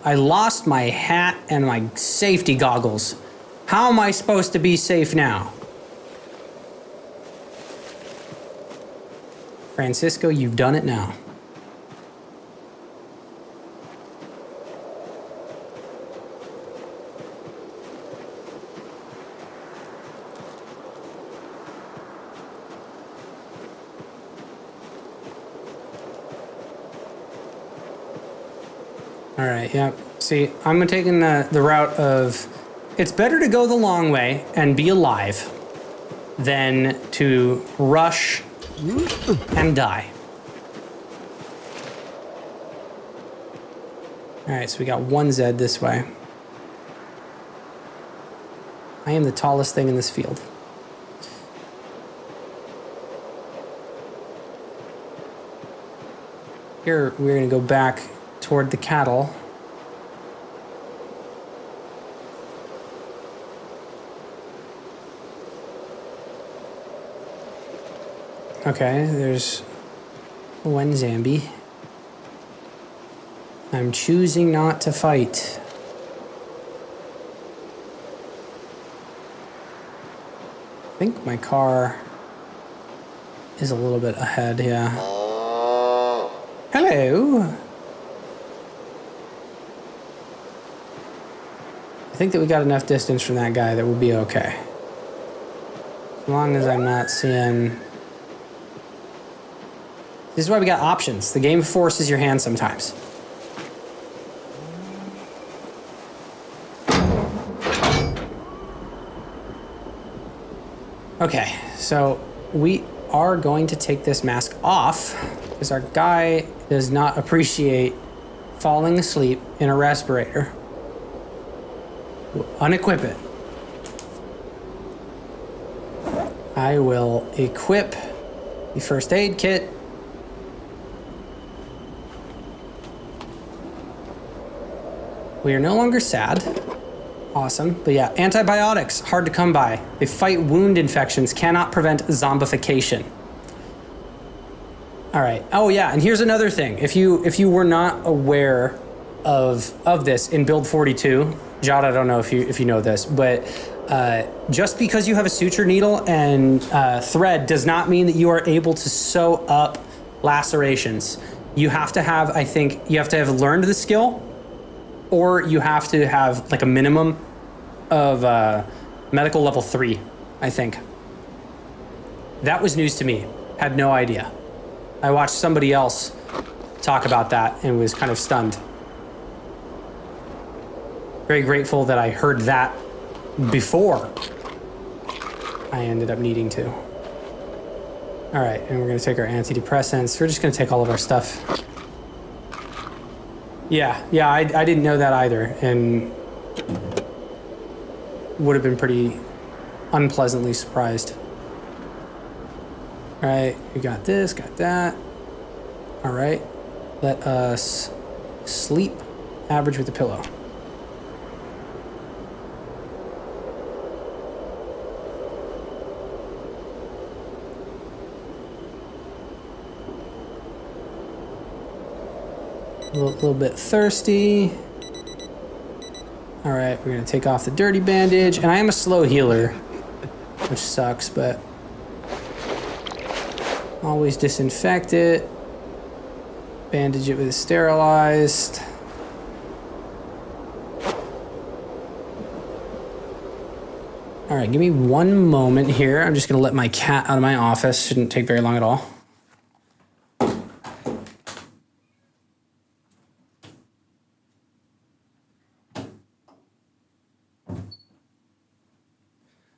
I lost my hat and my safety goggles. How am I supposed to be safe now? Francisco, you've done it now. All right, yeah. See, I'm taking the route of it's better to go the long way and be alive than to rush and die. All right, so we got one Zed this way. I am the tallest thing in this field. Here, we're gonna go back toward the cattle. Okay, there's one zombie. I'm choosing not to fight. I think my car is a little bit ahead, yeah. Hello. I think that we got enough distance from that guy that we'll be okay. As long as I'm not seeing... This is why we got options. The game forces your hand sometimes. Okay, so we are going to take this mask off because our guy does not appreciate falling asleep in a respirator. We'll unequip it. I will equip the first aid kit. We are no longer sad. Awesome. But yeah, antibiotics, hard to come by. They fight wound infections, cannot prevent zombification. All right. Oh yeah, and here's another thing. If you were not aware of this in build 42, Jod, I don't know if you know this, but just because you have a suture needle and thread does not mean that you are able to sew up lacerations. You have to have, I think, you have to have learned the skill, or you have to have like a minimum of medical level 3, I think. That was news to me. Had no idea. I watched somebody else talk about that and was kind of stunned. Very grateful that I heard that before I ended up needing to. All right, and we're gonna take our antidepressants. We're just gonna take all of our stuff. Yeah, I didn't know that either. And would have been pretty unpleasantly surprised. All right, we got this, got that. All right, let us sleep, average with a pillow. A little bit thirsty. All right, we're gonna take off the dirty bandage, and I am a slow healer, which sucks, but always disinfect it. Bandage it with sterilized. All right, give me one moment here. I'm just gonna let my cat out of my office. Shouldn't take very long at all.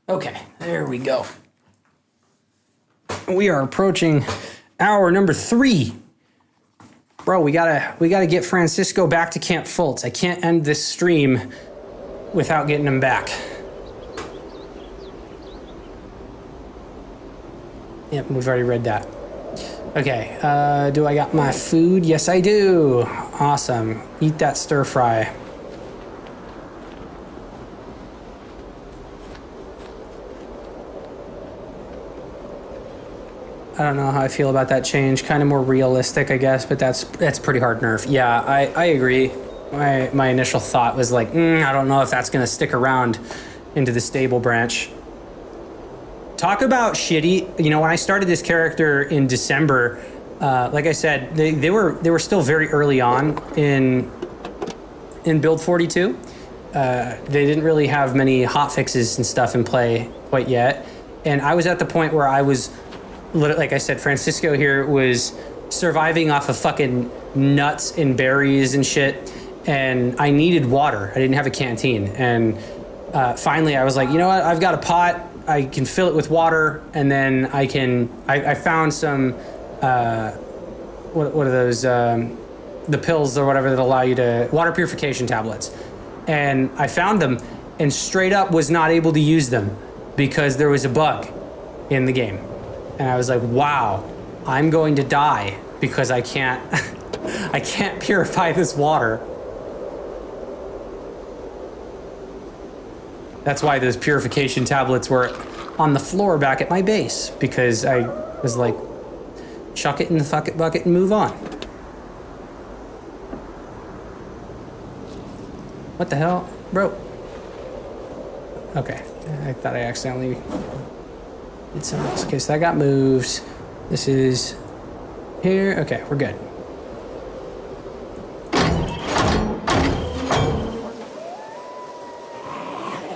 Okay, there we go. We are approaching hour number 3. Bro, we gotta get Francisco back to Camp Fultz. I can't end this stream without getting him back. Yep, we've already read that. Okay, do I got my food? Yes, I do. Awesome. Eat that stir fry. I don't know how I feel about that change. Kind of more realistic, I guess, but that's pretty hard nerf. Yeah, I agree. My initial thought was like, I don't know if that's going to stick around into the stable branch. Talk about shitty. You know, when I started this character in December, like I said, they were still very early on in build 42. They didn't really have many hotfixes and stuff in play quite yet, and I was at the point where I was. Like I said, Francisco here was surviving off of fucking nuts and berries and shit, and I needed water. I didn't have a canteen, and finally I was like, you know what? I've got a pot. I can fill it with water, and then I found some what are those? The pills or whatever that allow you to water purification tablets, and I found them, and straight up was not able to use them because there was a bug in the game. And I was like, wow, I'm going to die because I can't I can't purify this water. That's why those purification tablets were on the floor back at my base, because I was like, chuck it in the fucking bucket and move on. What the hell? Bro. Okay, I thought I accidentally did something else. Okay, so that got moved. This is here. Okay, we're good.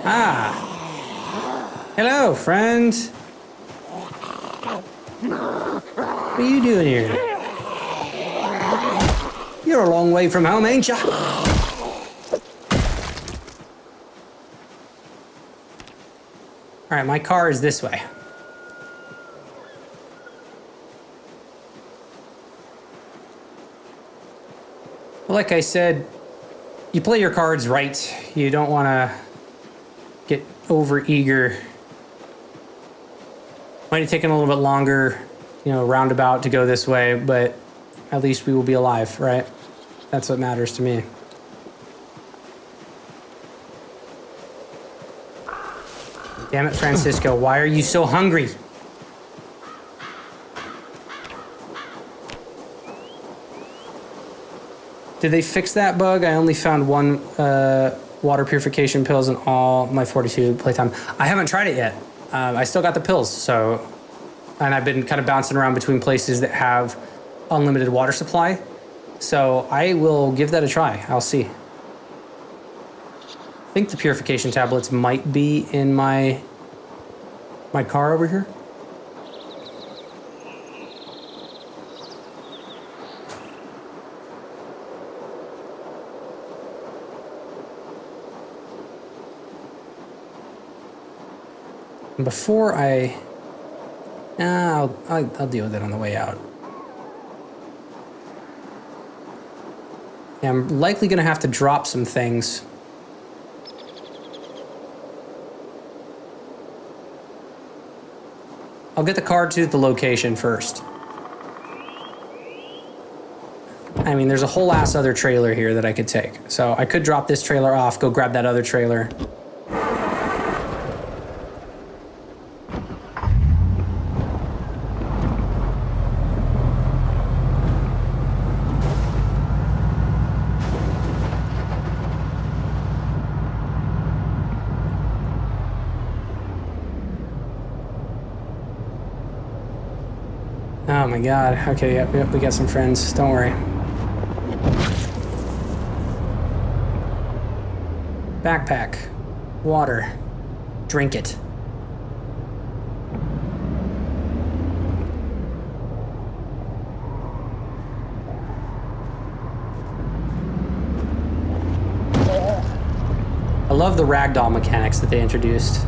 Ah. Hello, friend. What are you doing here? You're a long way from home, ain't ya? All right, my car is this way. Well, like I said, you play your cards right. You don't want to get over eager. Might have taken a little bit longer, you know, roundabout to go this way, but at least we will be alive, right? That's what matters to me. Damn it, Francisco, why are you so hungry? Did they fix that bug? I only found one water purification pills in all my 42 playtime. I haven't tried it yet. I still got the pills, so... And I've been kind of bouncing around between places that have unlimited water supply. So I will give that a try. I'll see. I think the purification tablets might be in my car over here. Before I'll deal with it on the way out. Yeah, I'm likely gonna have to drop some things. I'll get the car to the location first. I mean, there's a whole ass other trailer here that I could take. So I could drop this trailer off, go grab that other trailer. Oh my God. Okay, yep, we got some friends. Don't worry. Backpack. Water. Drink it. I love the ragdoll mechanics that they introduced.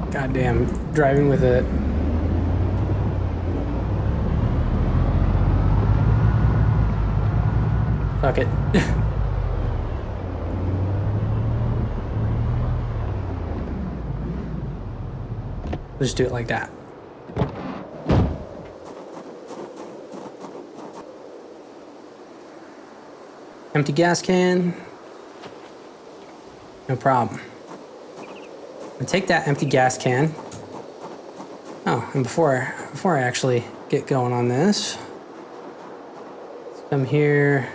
Goddamn, driving with it. Fuck it. Let's do it like that. Empty gas can. No problem. I'll take that empty gas can. Oh, and before I actually get going on this, let's come here.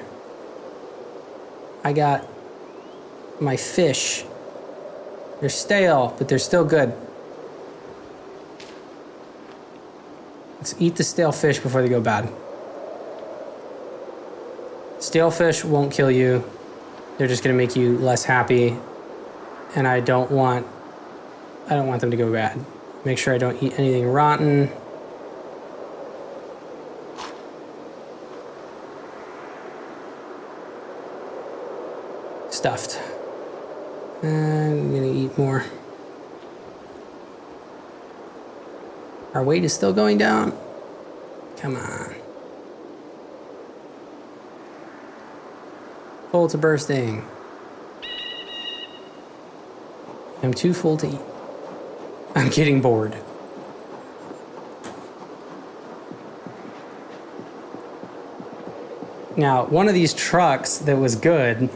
I got my fish. They're stale, but they're still good. Let's eat the stale fish before they go bad. Stale fish won't kill you. They're just gonna make you less happy. And I don't want them to go bad. Make sure I don't eat anything rotten. Stuffed. And I'm gonna eat more. Our weight is still going down. Come on. Full to bursting. I'm too full to eat. I'm getting bored. Now, one of these trucks that was good,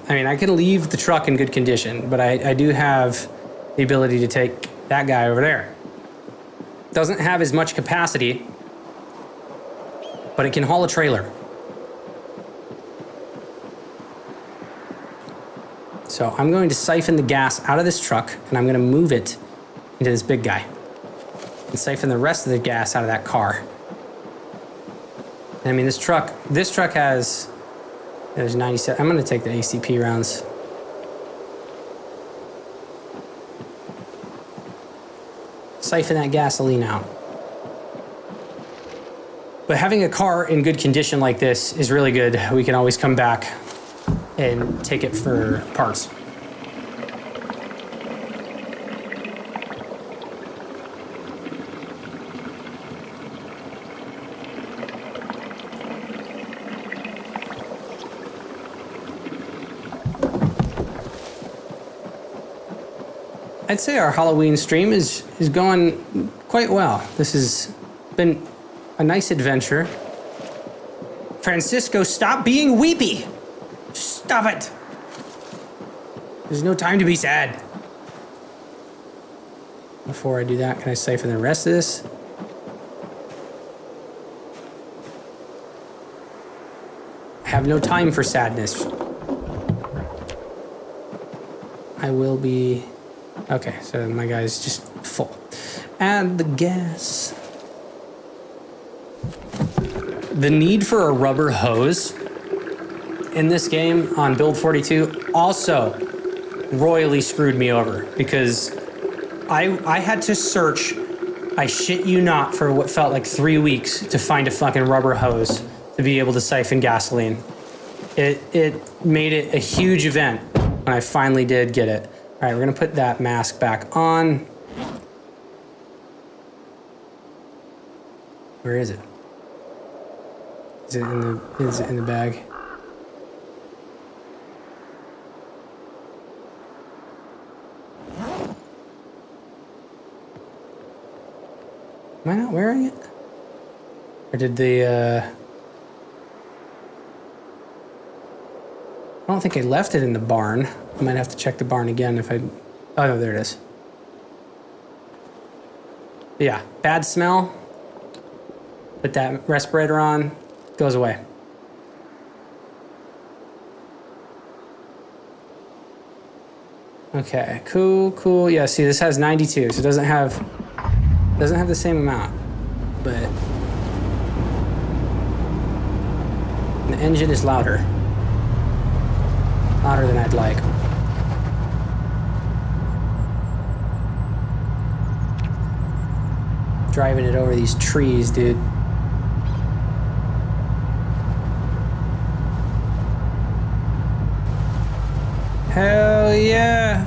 I mean, I can leave the truck in good condition, but I do have the ability to take that guy over there. Doesn't have as much capacity, but it can haul a trailer. So I'm going to siphon the gas out of this truck, and I'm going to move it into this big guy. And siphon the rest of the gas out of that car. I mean, this truck has, there's 97. I'm going to take the ACP rounds. Siphon that gasoline out. But having a car in good condition like this is really good. We can always come back and take it for parts. I'd say our Halloween stream is going quite well. This has been a nice adventure. Francisco, stop being weepy! Stop it! There's no time to be sad. Before I do that, can I siphon the rest of this? I have no time for sadness. I will be... Okay, so my guy's just full. Add the gas. The need for a rubber hose in this game on build 42 also royally screwed me over because I had to search I shit you not, for what felt like 3 weeks to find a fucking rubber hose to be able to siphon gasoline. It made it a huge event when I finally did get it. All right, we're gonna put that mask back on. Where is it? Is it in the bag? Am I not wearing it? Or did the, I don't think I left it in the barn. I might have to check the barn again if I, oh no, there it is. Yeah, bad smell. Put that respirator on, goes away. Okay, cool. Yeah, see, this has 92, so it doesn't have the same amount, but the engine is louder than I'd like. Driving it over these trees, dude. Hell yeah.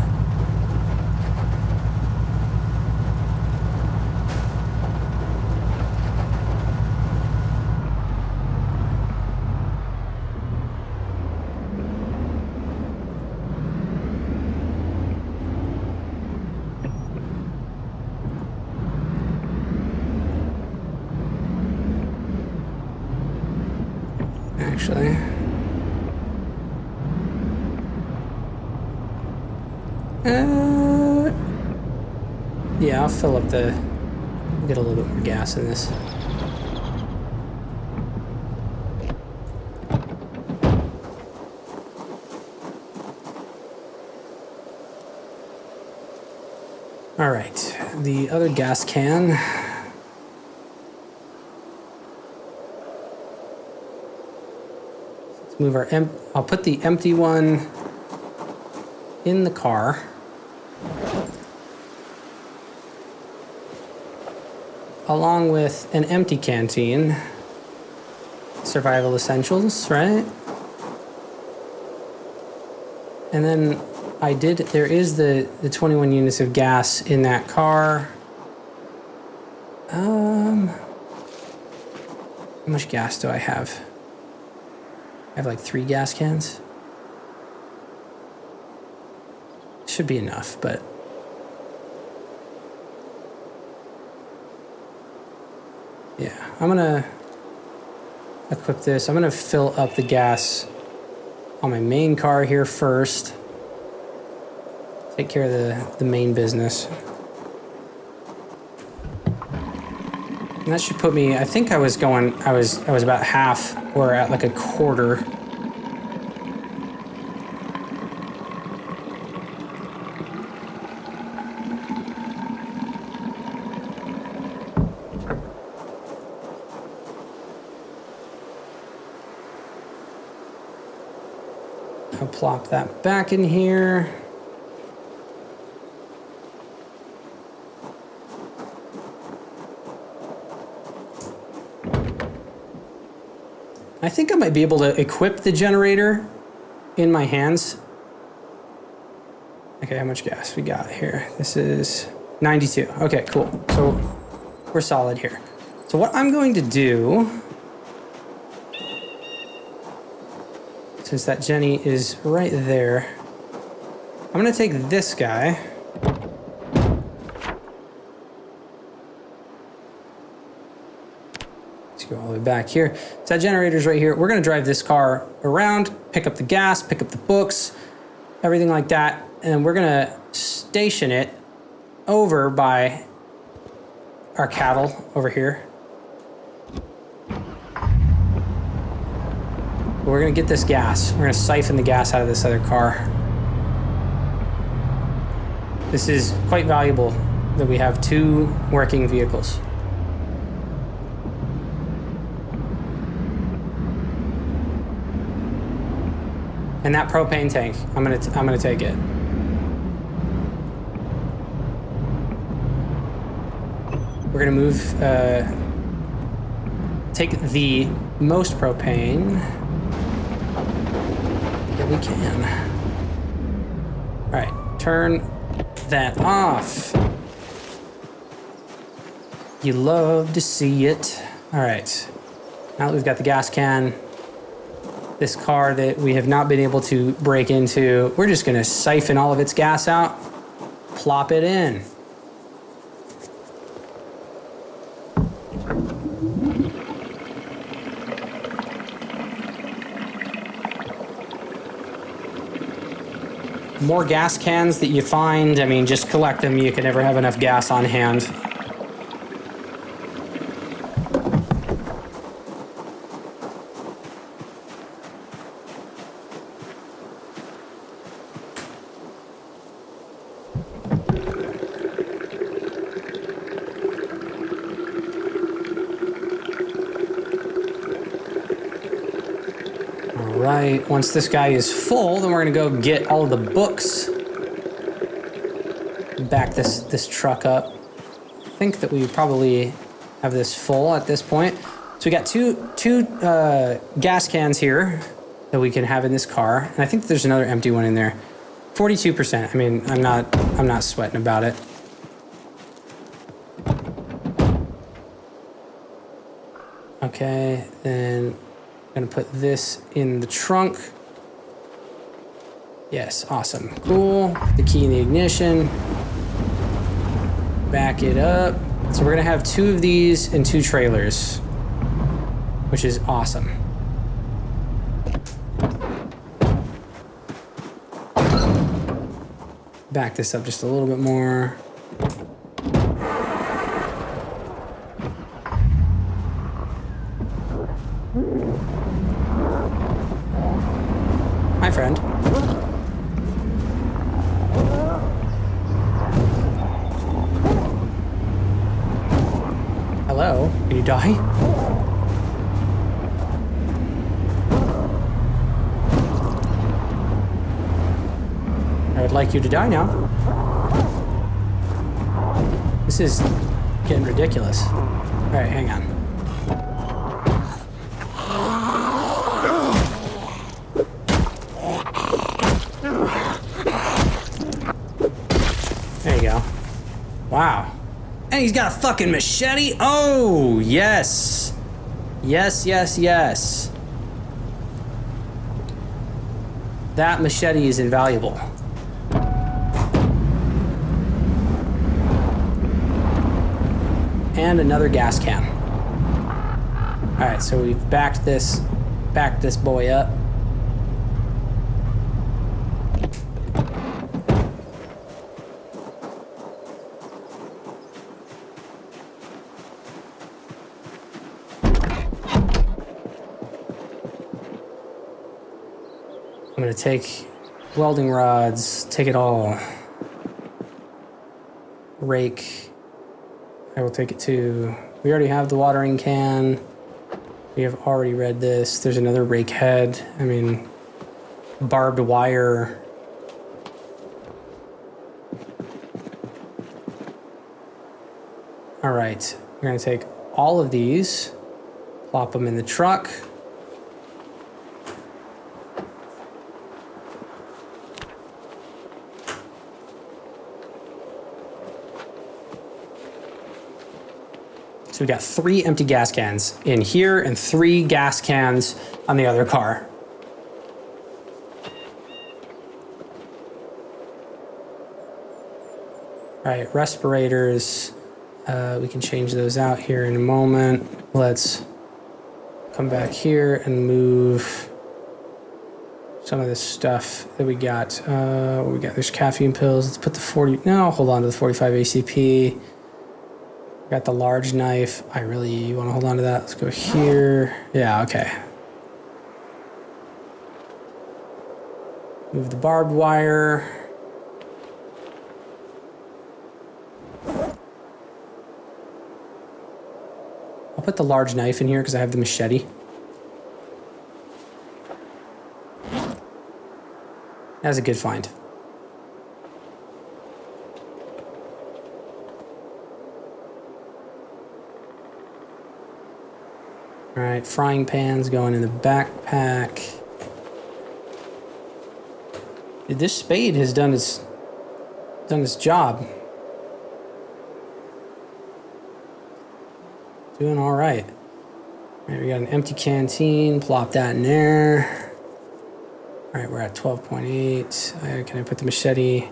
Actually, yeah, I'll fill up get a little bit more gas in this. All right, the other gas can. Let's move our I'll put the empty one in the car. Along with an empty canteen. Survival essentials, right? And then there is the 21 units of gas in that car. How much gas do I have? I have like 3 gas cans. Should be enough, but yeah, I'm gonna equip this. I'm gonna fill up the gas on my main car here first. Take care of the main business. And that should put me, I think I was about half or at like a quarter. I'll plop that back in here. I think I might be able to equip the generator in my hands. Okay, how much gas we got here? This is 92. Okay, cool. So we're solid here. So what I'm going to do, since that Jenny is right there, I'm going to take this guy. Let's go all the way back here. So that generator's right here. We're going to drive this car around, pick up the gas, pick up the books, everything like that. And we're going to station it over by our cattle over here. We're going to get this gas. We're going to siphon the gas out of this other car. This is quite valuable that we have 2 working vehicles. And that propane tank, I'm gonna take it. We're gonna move, take the most propane that we can. All right, turn that off. You love to see it. All right, now that we've got the gas can, this car that we have not been able to break into, we're just gonna siphon all of its gas out, plop it in. More gas cans that you find, I mean, just collect them. You can never have enough gas on hand. Right, once this guy is full, then we're gonna go get all of the books. Back this truck up. I think that we probably have this full at this point. So we got two gas cans here that we can have in this car, and I think there's another empty one in there. 42%. I mean, I'm not sweating about it. Okay, then I'm gonna put this in the trunk. Yes, awesome, cool. Put the key in the ignition. Back it up. So we're gonna have 2 of these and 2 trailers, which is awesome. Back this up just a little bit more. Hi, friend. Hello? Can you die? I would like you to die now. This is getting ridiculous. All right, hang on. There you go. Wow. And he's got a fucking machete? Oh, yes. Yes, yes, yes. That machete is invaluable. And another gas can. All right, so we've backed this boy up. I'm gonna take welding rods, take it all. Rake. I will take it to, we already have the watering can. We have already read this. There's another rake head. I mean, barbed wire. All right, we're gonna take all of these, plop them in the truck. So we got 3 empty gas cans in here and 3 gas cans on the other car. All right, respirators. We can change those out here in a moment. Let's come back here and move some of this stuff that we got. What we got? There's caffeine pills. Let's put the 40. No, hold on to the 45 ACP. Got the large knife. I really want to hold on to that. Let's go here. Yeah, okay. Move the barbed wire. I'll put the large knife in here because I have the machete. That's a good find. All right, frying pan's going in the backpack. Dude, this spade has done its job. Doing all right. All right, we got an empty canteen. Plop that in there. All right, we're at 12.8. Can I put the machete?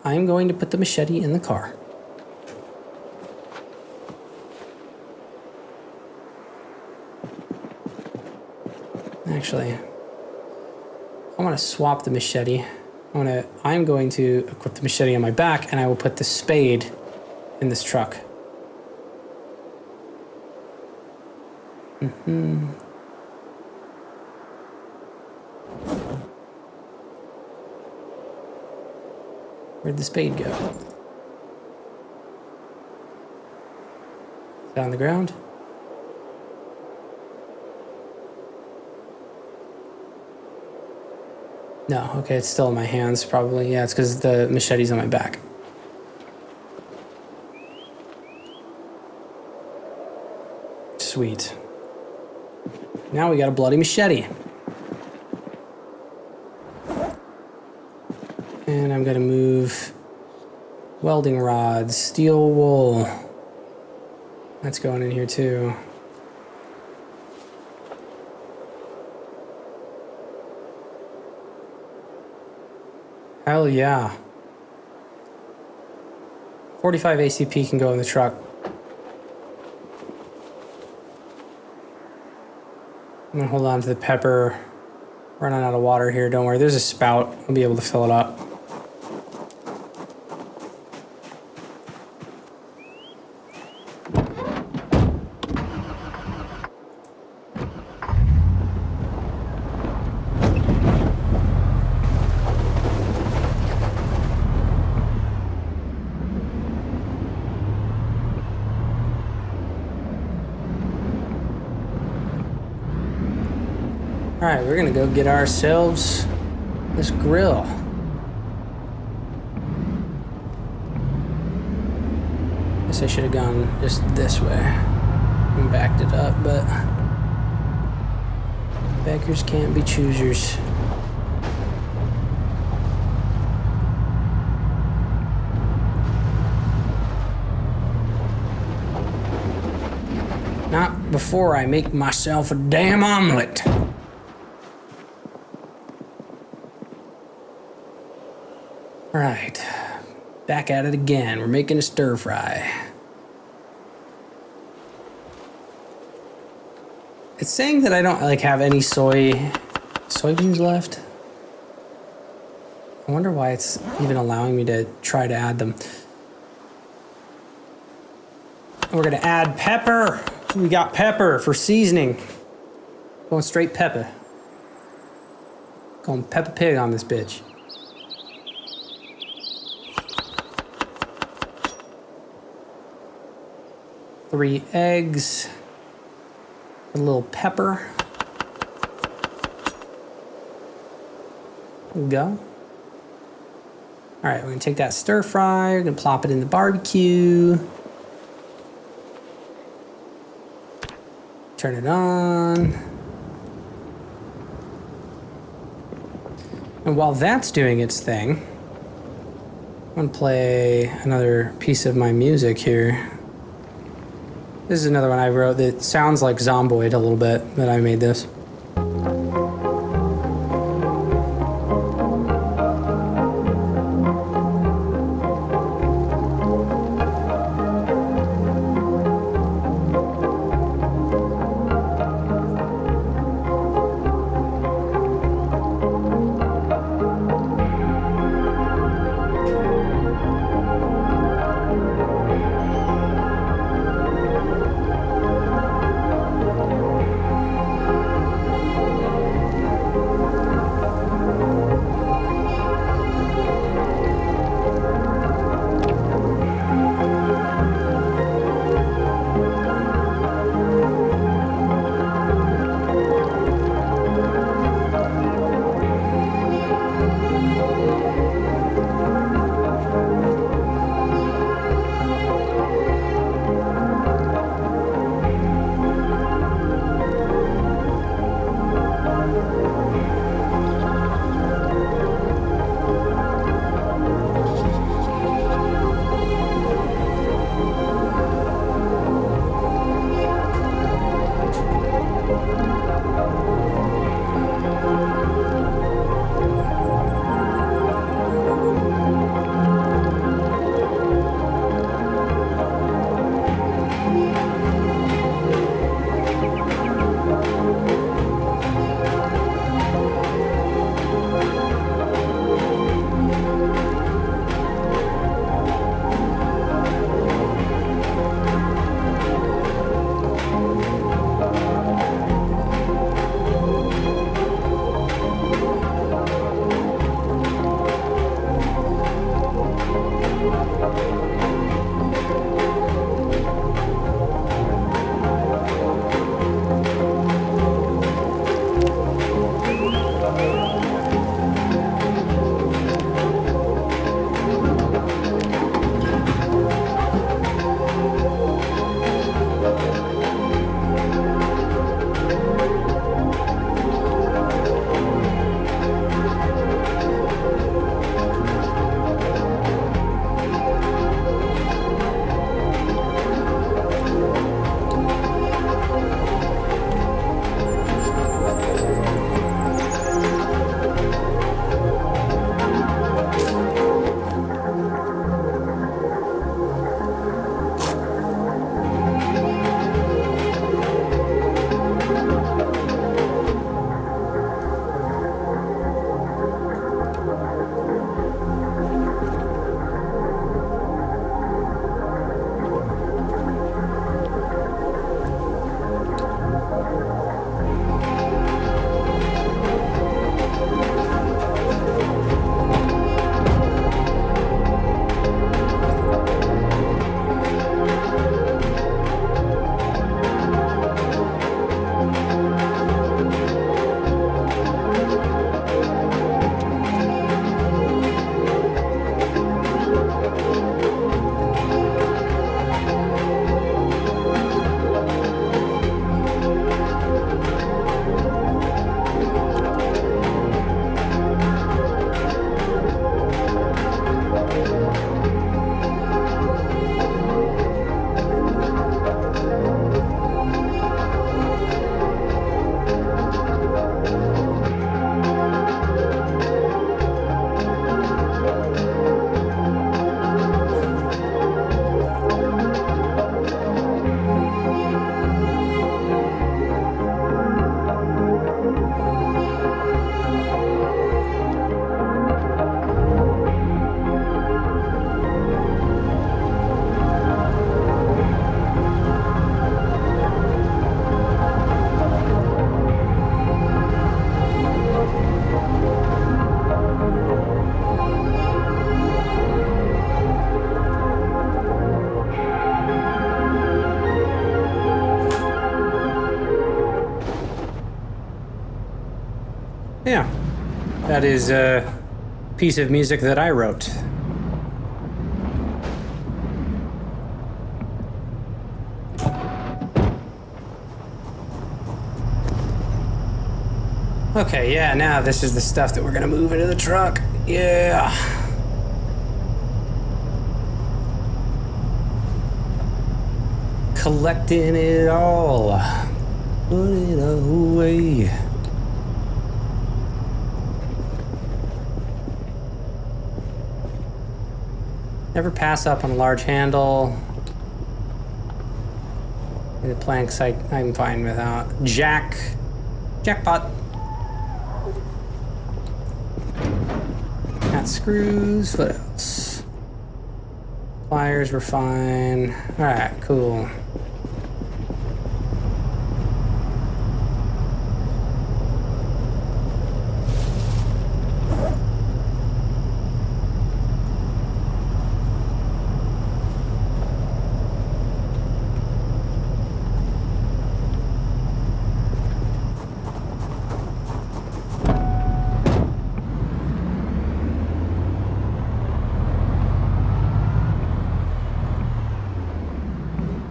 I'm going to put the machete in the car. Actually, I want to swap the machete. I'm going to equip the machete on my back, and I will put the spade in this truck. Where'd the spade go? Is it on the ground? No, okay, it's still in my hands, probably. Yeah, it's because the machete's on my back. Sweet. Now we got a bloody machete. And I'm gonna move welding rods, steel wool. That's going in here too. Hell yeah. 45 ACP can go in the truck. I'm gonna hold on to the pepper. Running out of water here, don't worry. There's a spout. I'll be able to fill it up. All right, we're gonna go get ourselves this grill. Guess I should have gone just this way and backed it up, but beggars can't be choosers. Not before I make myself a damn omelet. All right, back at it again. We're making a stir fry. It's saying that I don't have any soybeans left. I wonder why it's even allowing me to try to add them. We're gonna add pepper. We got pepper for seasoning. Going straight pepper. Going Peppa Pig on this bitch. Three eggs, a little pepper. There we go. All right, we're gonna take that stir fry, we're gonna plop it in the barbecue. Turn it on. And while that's doing its thing, I'm gonna play another piece of my music here. This is another one I wrote that sounds like Zomboid a little bit, but I made this. Yeah, that is a piece of music that I wrote. Okay, yeah, now this is the stuff that we're gonna move into the truck. Yeah. Collecting it all. Put it away. Never pass up on a large handle. The planks I'm fine without. Jackpot. Got screws. What else? Pliers were fine. Alright, cool.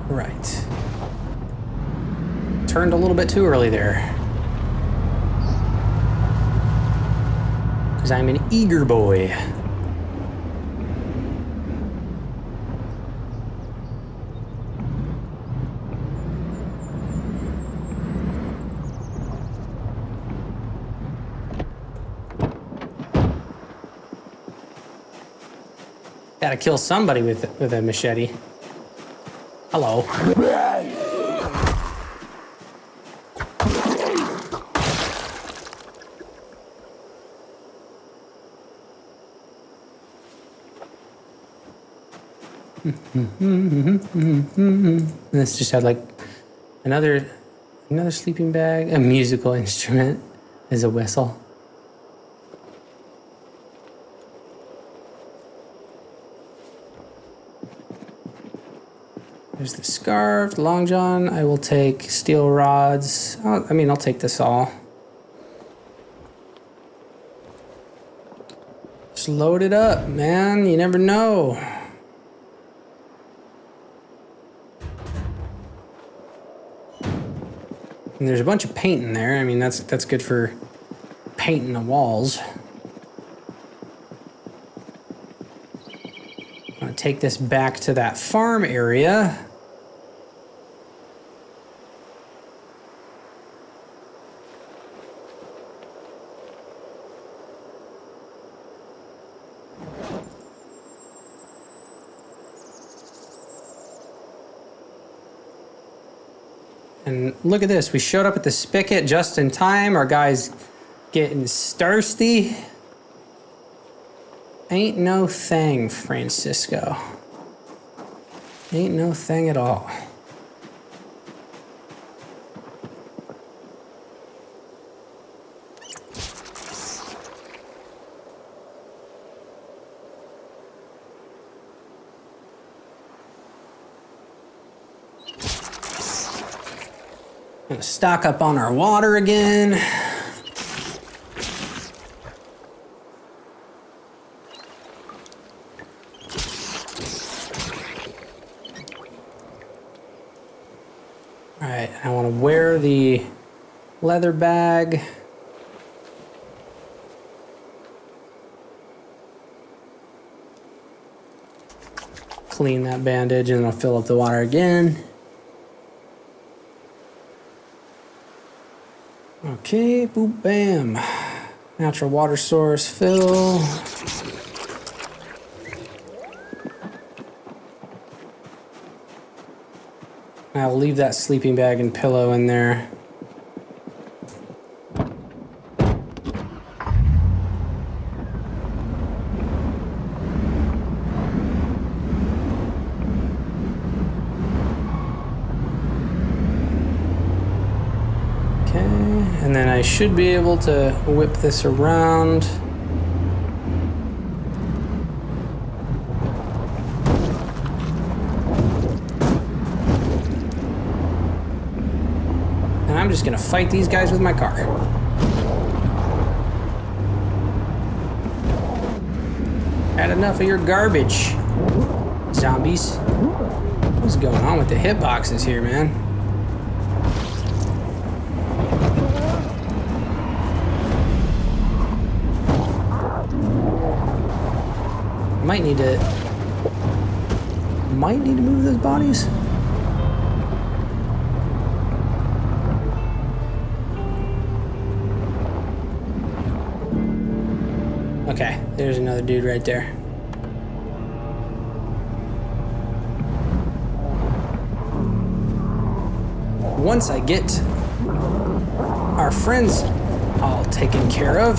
Right. Turned a little bit too early there. Because I'm an eager boy. Gotta kill somebody with a machete. Hello. This just had like another sleeping bag, a musical instrument as a whistle. There's the scarf, the long john. I will take steel rods. I'll take this all. Just load it up, man. You never know. And there's a bunch of paint in there. I mean, that's good for painting the walls. I'm gonna take this back to that farm area. And look at this, we showed up at the spigot just in time. Our guy's getting thirsty. Ain't no thing, Francisco. Ain't no thing at all. Gonna stock up on our water again. All right, I want to wear the leather bag. Clean that bandage and I'll fill up the water again. Okay, boop, bam. Natural water source, fill. I'll leave that sleeping bag and pillow in there. And then I should be able to whip this around. And I'm just gonna fight these guys with my car. Had enough of your garbage, zombies. What's going on with the hitboxes here, man? Might need to move those bodies. Okay, there's another dude right there. Once I get our friends all taken care of,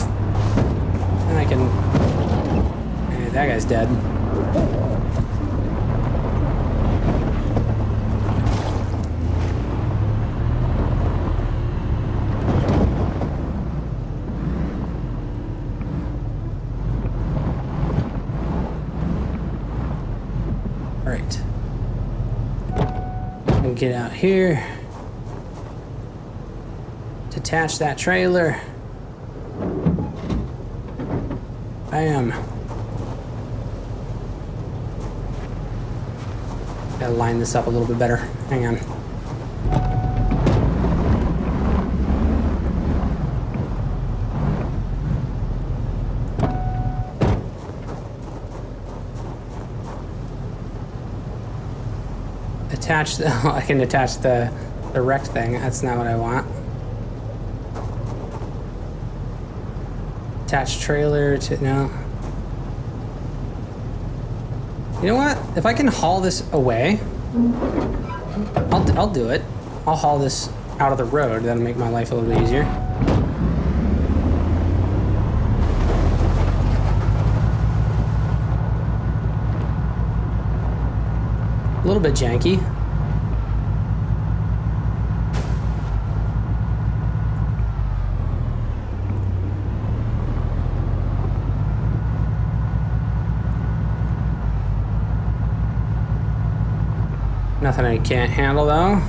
then I can... Hey, that guy's dead. All right. And get out here. Detach that trailer. Bam. Gotta line this up a little bit better. Hang on. Attach the... I can attach the wrecked thing. That's not what I want. Attach trailer to... No. You know what? If I can haul this away, I'll do it. I'll haul this out of the road. That'll make my life a little bit easier. A little bit janky. Nothing I can't handle though.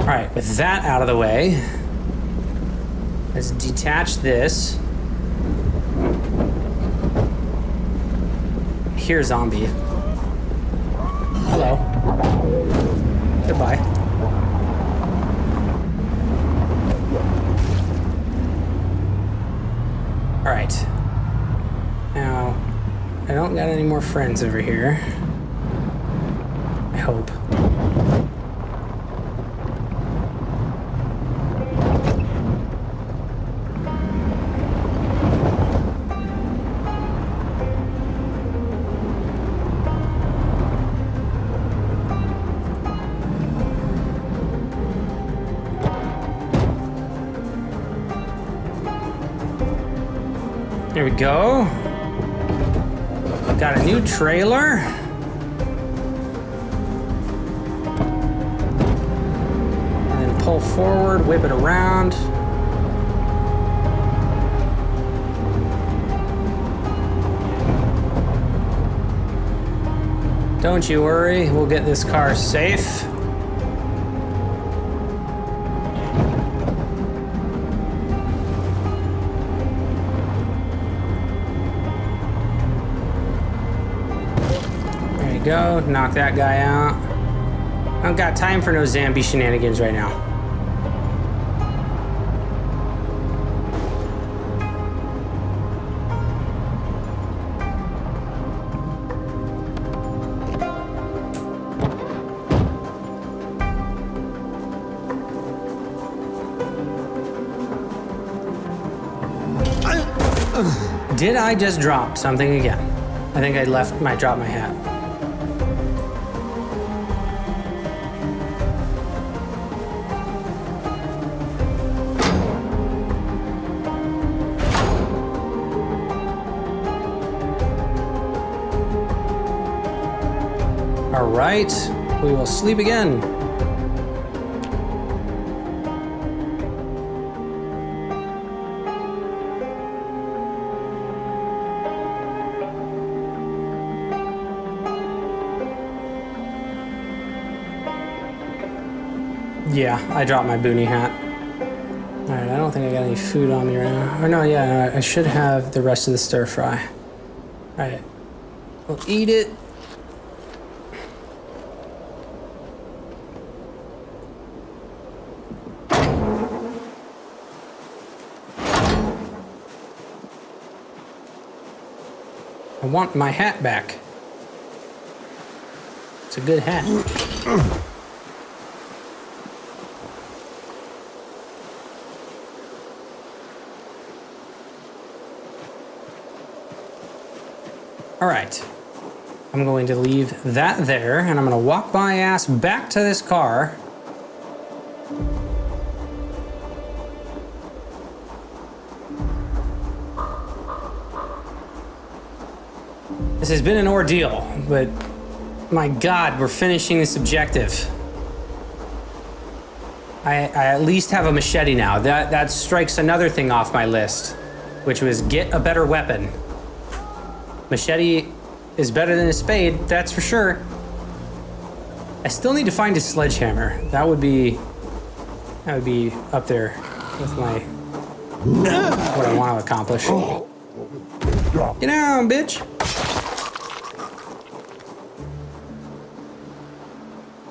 All right, with that out of the way, let's detach this. Here, zombie. Hello. Goodbye. All right. Now, I don't got any more friends over here. I hope. There we go. Got a new trailer. Pull forward, whip it around. Don't you worry, we'll get this car safe. There you go, knock that guy out. I don't got time for no zombie shenanigans right now. Did I just drop something again? I think I dropped my hat. All right, we will sleep again. Yeah, I dropped my boonie hat. All right, I don't think I got any food on me right now. Or no, yeah, no, I should have the rest of the stir fry. Alright. We'll eat it. I want my hat back. It's a good hat. All right. I'm going to leave that there, and I'm going to walk my ass back to this car. This has been an ordeal, but my God, we're finishing this objective. I at least have a machete now. That strikes another thing off my list, which was get a better weapon. Machete is better than a spade, that's for sure. I still need to find a sledgehammer. That would be up there with my what I want to accomplish. Get down, bitch.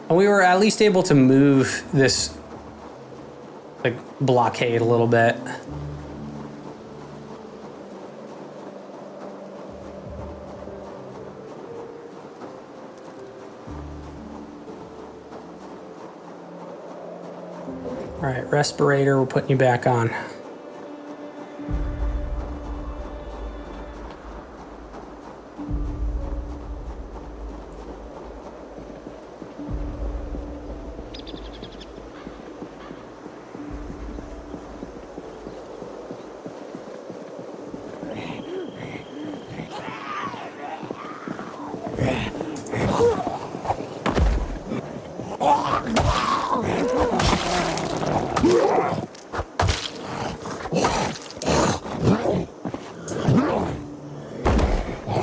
And we were at least able to move this like blockade a little bit. All right, respirator, we're putting you back on.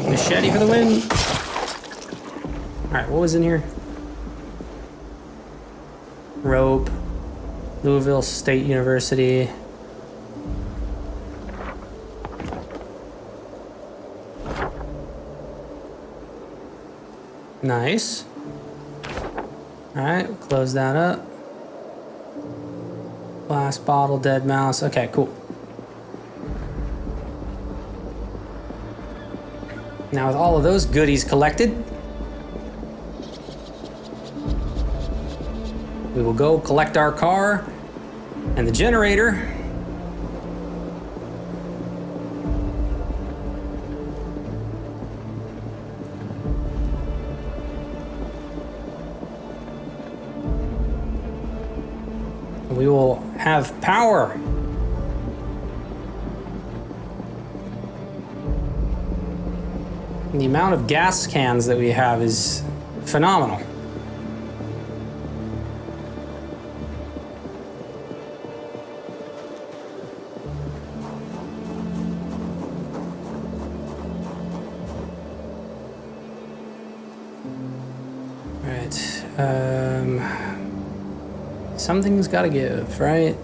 Machete for the win. All right, what was in here? Rope. Louisville State University. Nice. All right, we'll close that up. Glass bottle, dead mouse. Okay, cool. Now with all of those goodies collected, we will go collect our car and the generator. We will have power. The amount of gas cans that we have is phenomenal. All right. Something's got to give, right?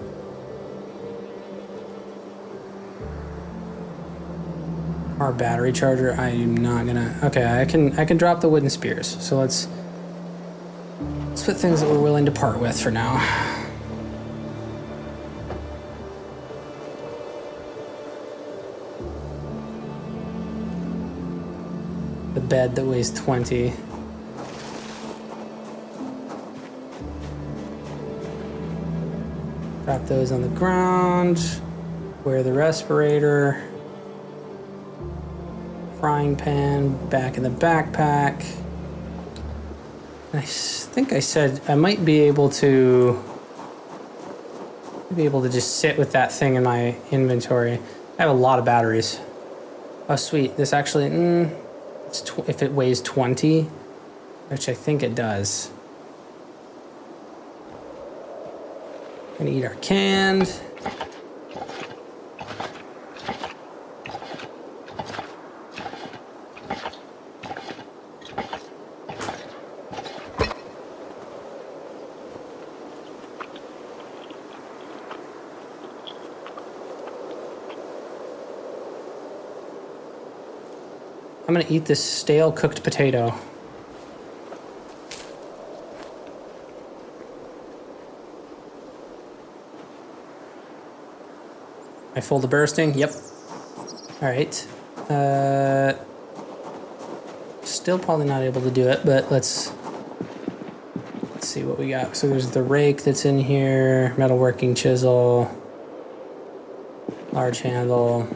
Our battery charger. I am not gonna. Okay, I can drop the wooden spears. So let's put things that we're willing to part with for now. The bed that weighs 20. Drop those on the ground. Wear the respirator. Frying pan back in the backpack. I think I said I might be able to just sit with that thing in my inventory. I have a lot of batteries. Oh sweet, this actually if it weighs 20, which I think it does. Gonna eat our canned. I'm gonna eat this stale cooked potato. I full to bursting? Yep. All right. Still probably not able to do it, but let's see what we got. So there's the rake that's in here, metalworking chisel, large handle.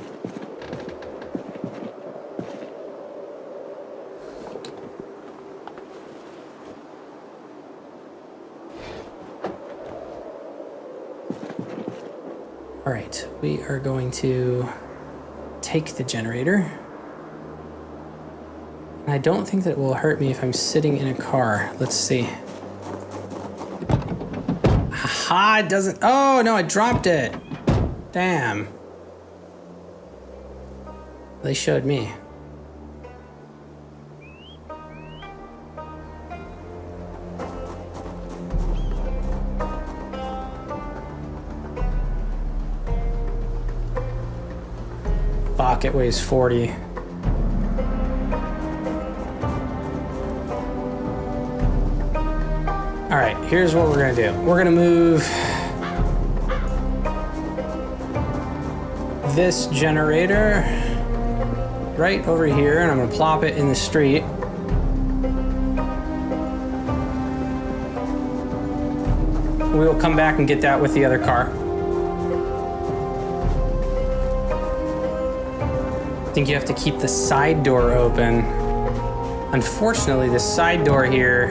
All right, we are going to take the generator. And I don't think that it will hurt me if I'm sitting in a car. Let's see. Haha, it doesn't. Oh, no, I dropped it. Damn. They showed me. Fuck, it weighs 40. All right, here's what we're gonna do. We're gonna move this generator right over here, and I'm gonna plop it in the street. We will come back and get that with the other car. I think you have to keep the side door open. Unfortunately, the side door here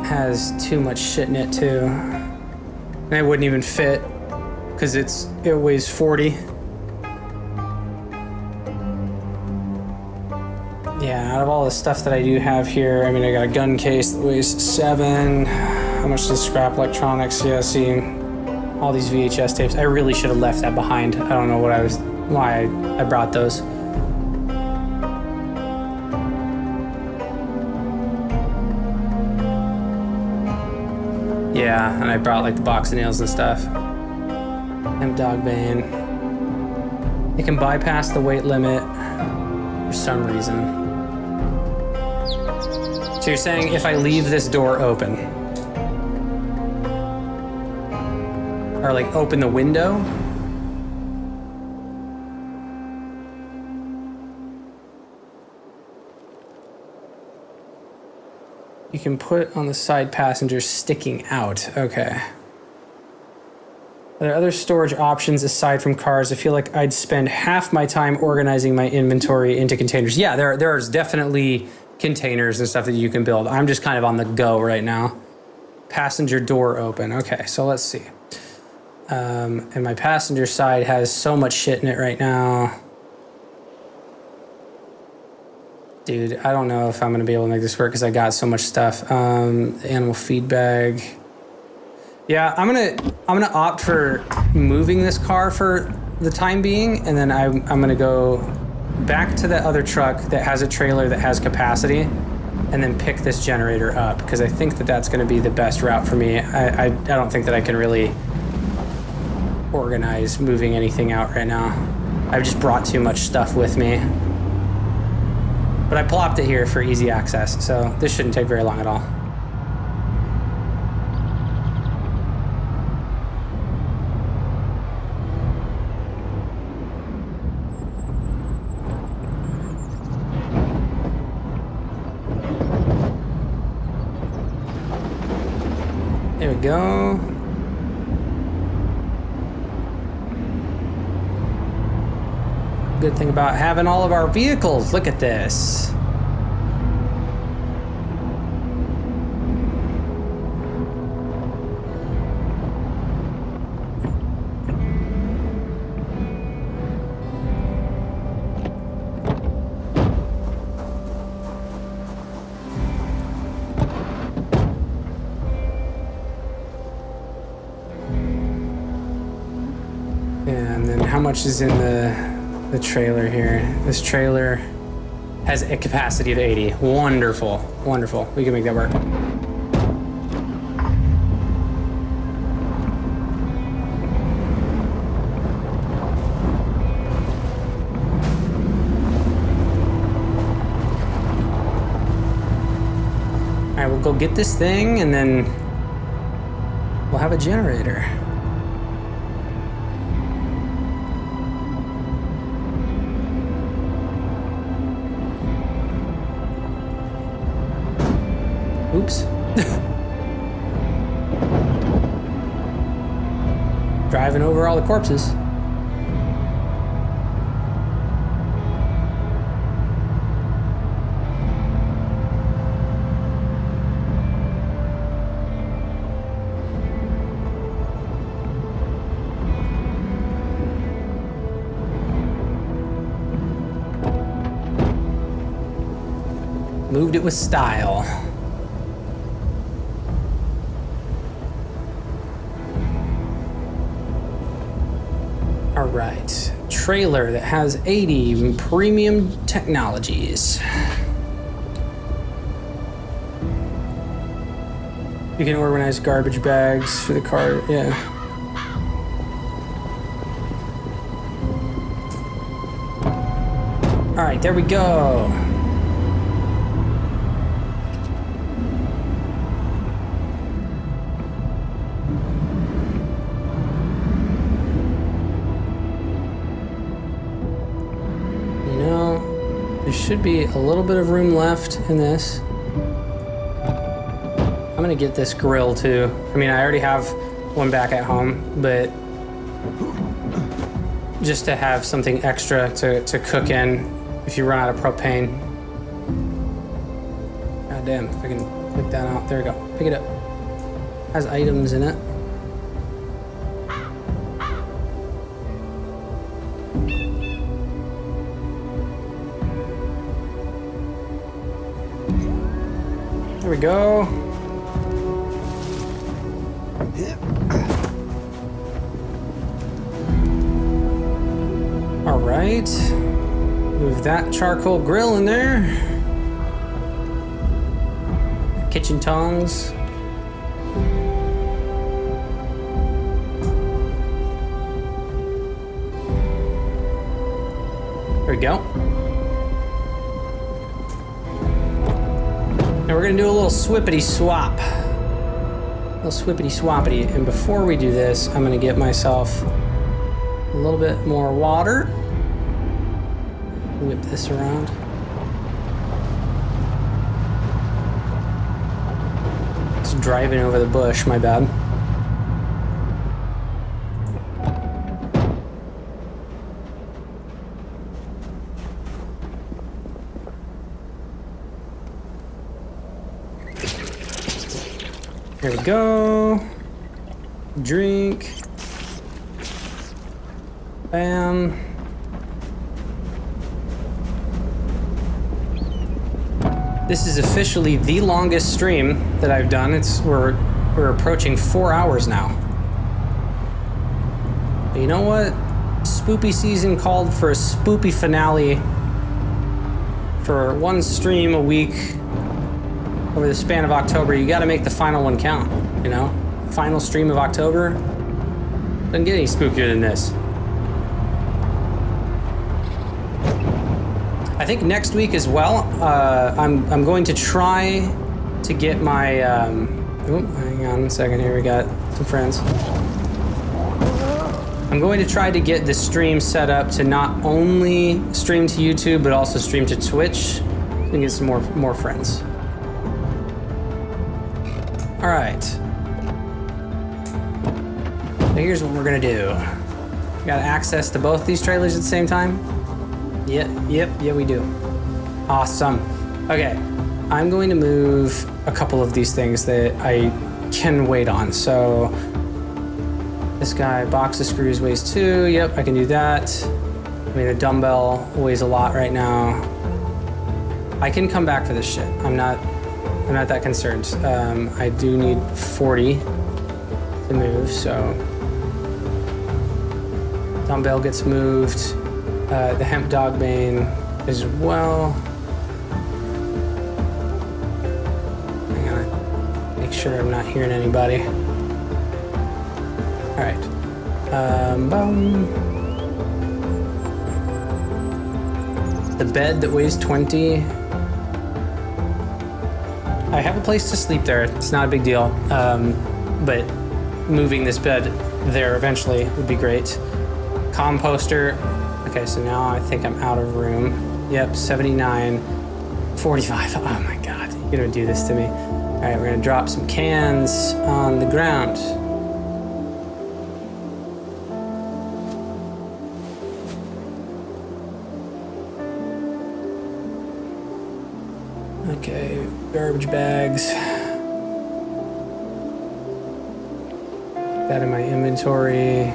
has too much shit in it too. And it wouldn't even fit because it weighs 40. Yeah, out of all the stuff that I do have here, I mean, I got a gun case that weighs 7. How much does scrap electronics? Yeah, see, all these VHS tapes. I really should have left that behind. I don't know why I brought those. Yeah, and I brought like the box of nails and stuff. And dog bane. It can bypass the weight limit for some reason. So you're saying if I leave this door open, or like open the window? You can put on the side passengers sticking out. Okay. Are there other storage options aside from cars? I feel like I'd spend half my time organizing my inventory into containers. Yeah, there's definitely containers and stuff that you can build. I'm just kind of on the go right now. Passenger door open. Okay, so let's see. And my passenger side has so much shit in it right now. Dude, I don't know if I'm gonna be able to make this work because I got so much stuff. Animal feed bag. Yeah, I'm gonna opt for moving this car for the time being, and then I'm gonna go back to the other truck that has a trailer that has capacity, and then pick this generator up because I think that that's gonna be the best route for me. I don't think that I can really organize moving anything out right now. I've just brought too much stuff with me. But I plopped it here for easy access, so this shouldn't take very long at all. There we go. Good thing about having all of our vehicles. Look at this. And then how much is in the trailer here? This trailer has a capacity of 80. Wonderful, wonderful. We can make that work. right, we'll go get this thing and then we'll have a generator. Oops. Driving over all the corpses. Moved it with style. All right, trailer that has 80 premium technologies. You can organize garbage bags for the car, yeah. All right, there we go. There should be a little bit of room left in this. I'm gonna get this grill too. I mean, I already have one back at home, but just to have something extra to cook in if you run out of propane. God damn, if I can pick that out. There we go, pick it up. Has items in it. There we go. All right. Move that charcoal grill in there. Kitchen tongs. There we go. And we're gonna do a little swippity swap. A little swippity swappity. And before we do this, I'm gonna get myself a little bit more water. Whip this around. Just driving over the bush, my bad. Here we go. Drink. Bam. This is officially the longest stream that I've done. We're approaching 4 hours now. But you know what? Spoopy season called for a spoopy finale for one stream a week over the span of October. You gotta make the final one count, you know? Final stream of October. Doesn't get any spookier than this. I think next week as well, I'm going to try to get my, hang on a second here, we got some friends. I'm going to try to get the stream set up to not only stream to YouTube, but also stream to Twitch and get some more friends. All right. So here's what we're gonna do. We got access to both these trailers at the same time? Yeah, we do. Awesome. Okay, I'm going to move a couple of these things that I can wait on. So this guy, box of screws weighs 2. Yep, I can do that. I mean, a dumbbell weighs a lot right now. I can come back for this shit. I'm not that concerned. I do need 40 to move, so dumbbell gets moved. The hemp dog bane as well. I'm gonna make sure I'm not hearing anybody. All right. The bed that weighs 20. I have a place to sleep there. It's not a big deal. But moving this bed there eventually would be great. Composter. Okay, so now I think I'm out of room. Yep, 79, 45. Oh my God, you're gonna do this to me. All right, we're gonna drop some cans on the ground. Okay, garbage bags. That in my inventory.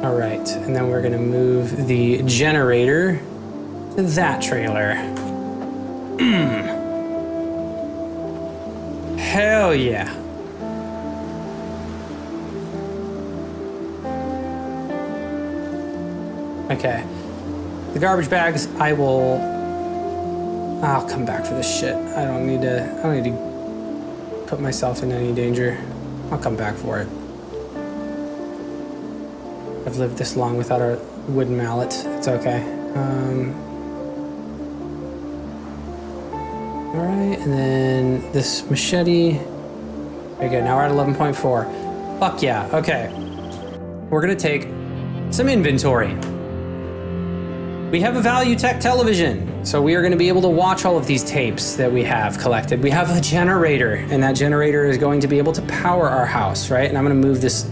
All right, and then we're gonna move the generator to that trailer. Hell yeah. Okay. The garbage bags, I'll come back for this shit. I don't need to put myself in any danger. I'll come back for it. I've lived this long without a wooden mallet. It's okay. All right, and then this machete. There you go, now we're at 11.4. Fuck yeah, okay. We're gonna take some inventory. We have a Value Tech television, so we are gonna be able to watch all of these tapes that we have collected. We have a generator, and that generator is going to be able to power our house, right? And I'm gonna move this,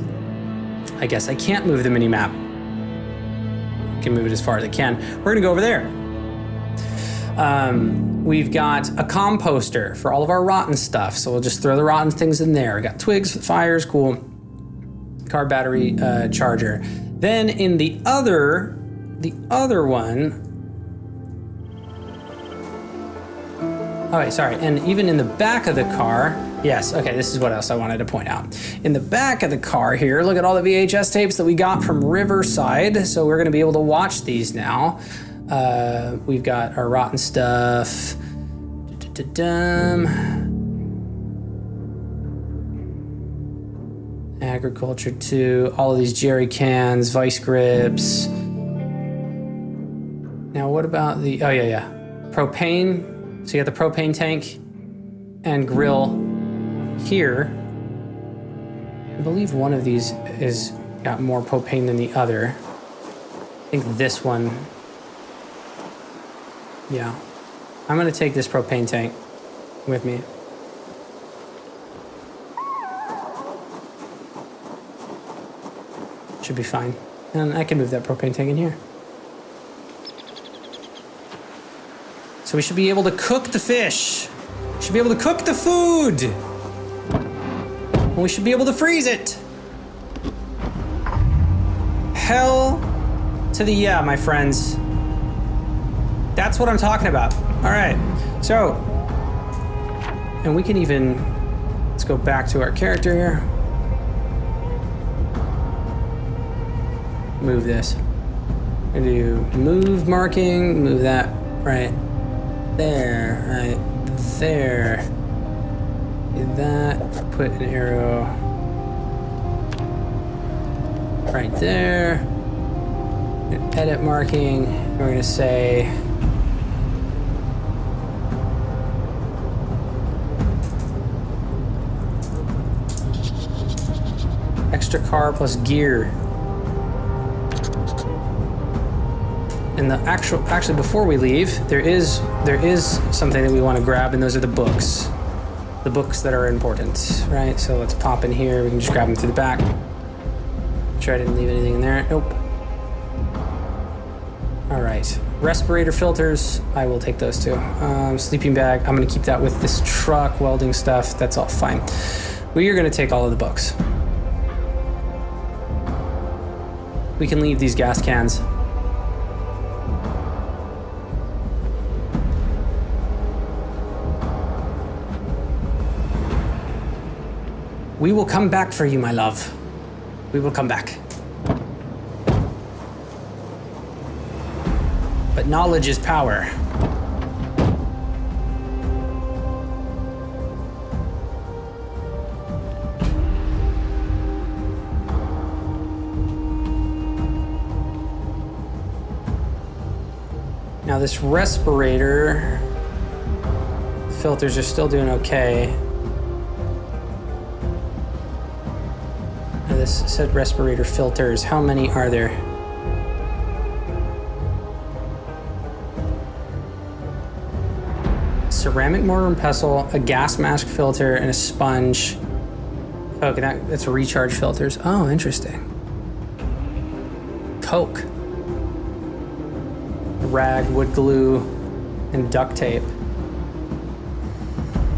I guess I can't move the mini-map. I can move it as far as I can. We're gonna go over there. We've got a composter for all of our rotten stuff, so we'll just throw the rotten things in there. We got twigs, fires, cool. Car battery charger. Then in the other one. Oh wait, sorry. And even in the back of the car, yes, okay, this is what else I wanted to point out. In the back of the car here, look at all the VHS tapes that we got from Riverside. So we're gonna be able to watch these now. We've got our rotten stuff. Agriculture 2, all of these jerry cans, vice grips. Now what about the, oh yeah. Propane, so you got the propane tank and grill here. I believe one of these is got more propane than the other. I think this one, yeah. I'm gonna take this propane tank with me. Should be fine. And I can move that propane tank in here. So we should be able to cook the fish. We should be able to cook the food. And we should be able to freeze it. Hell to the yeah, my friends. That's what I'm talking about. All right, so, and we can even, let's go back to our character here. Move this. I'm gonna do move marking, move that right there, right there. Do that, put an arrow right there. Edit marking, we're gonna say, extra car plus gear. And the actually before we leave, there is something that we want to grab, and those are the books. The books that are important, right? So let's pop in here. We can just grab them through the back. Sure I didn't leave anything in there. Nope. All right. Respirator filters, I will take those too. Sleeping bag, I'm gonna keep that with this truck, welding stuff, that's all fine. We are gonna take all of the books. We can leave these gas cans. We will come back for you, my love. We will come back. But knowledge is power. Now this respirator filters are still doing okay. Now this said respirator filters. How many are there? Ceramic mortar and pestle, a gas mask filter, and a sponge. Coke, and that's recharge filters. Oh, interesting. Coke. Rag, wood glue, and duct tape.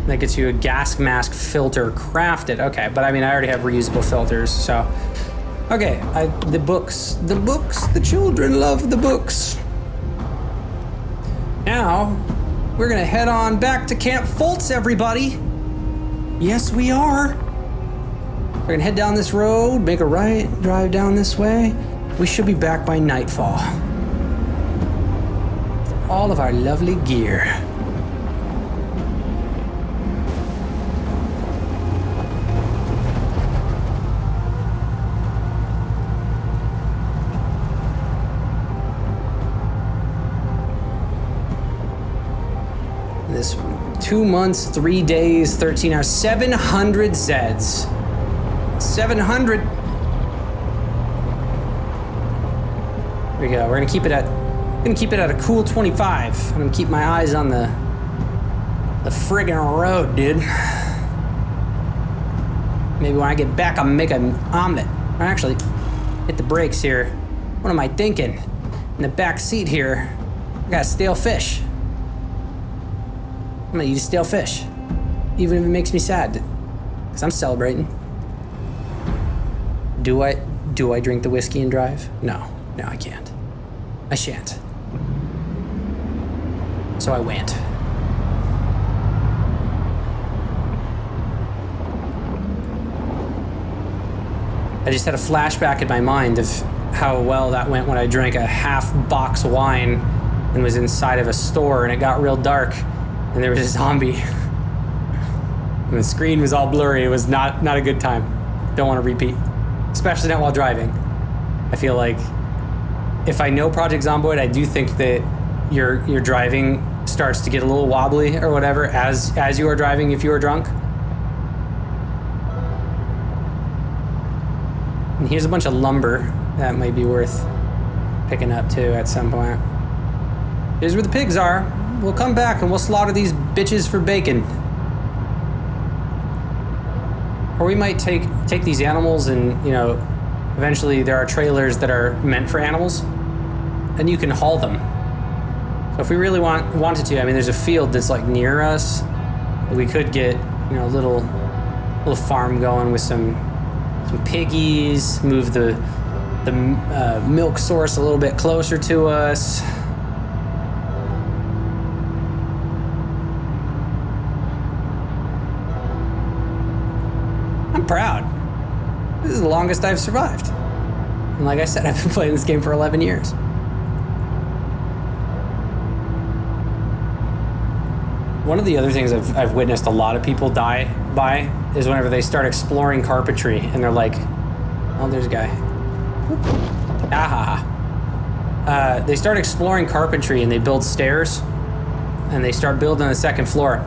That gets you a gas mask filter crafted. Okay, but I mean, I already have reusable filters, so. Okay, the books, the children love the books. Now, we're gonna head on back to Camp Foltz, everybody. Yes, we are. We're gonna head down this road, make a right, drive down this way. We should be back by nightfall. With all of our lovely gear. This 2 months, 3 days, 13 hours, 700 Zeds. 700. There we go. We're gonna keep it at a cool 25. I'm gonna keep my eyes on the friggin' road, dude. Maybe when I get back, I'll make an omelet. Or actually, hit the brakes here. What am I thinking? In the back seat here, I got stale fish. I'm gonna eat a stale fish, even if it makes me sad, because I'm celebrating. Do I drink the whiskey and drive? No, I can't. I shan't. So I went. I just had a flashback in my mind of how well that went when I drank a half box wine and was inside of a store and it got real dark. And there was a zombie. And the screen was all blurry. It was not a good time. Don't want to repeat. Especially not while driving. I feel like if I know Project Zomboid, I do think that your driving starts to get a little wobbly or whatever as you are driving if you are drunk. And here's a bunch of lumber that might be worth picking up too at some point. Here's where the pigs are. We'll come back and we'll slaughter these bitches for bacon. Or we might take these animals and, eventually there are trailers that are meant for animals and you can haul them. So if we really wanted to, I mean, there's a field that's like near us that we could get, a little farm going with some piggies, move the milk source a little bit closer to us. I'm proud. This is the longest I've survived. And like I said, I've been playing this game for 11 years. One of the other things I've witnessed a lot of people die by is whenever they start exploring carpentry and they're like, oh, there's a guy. They start exploring carpentry and they build stairs and they start building the second floor.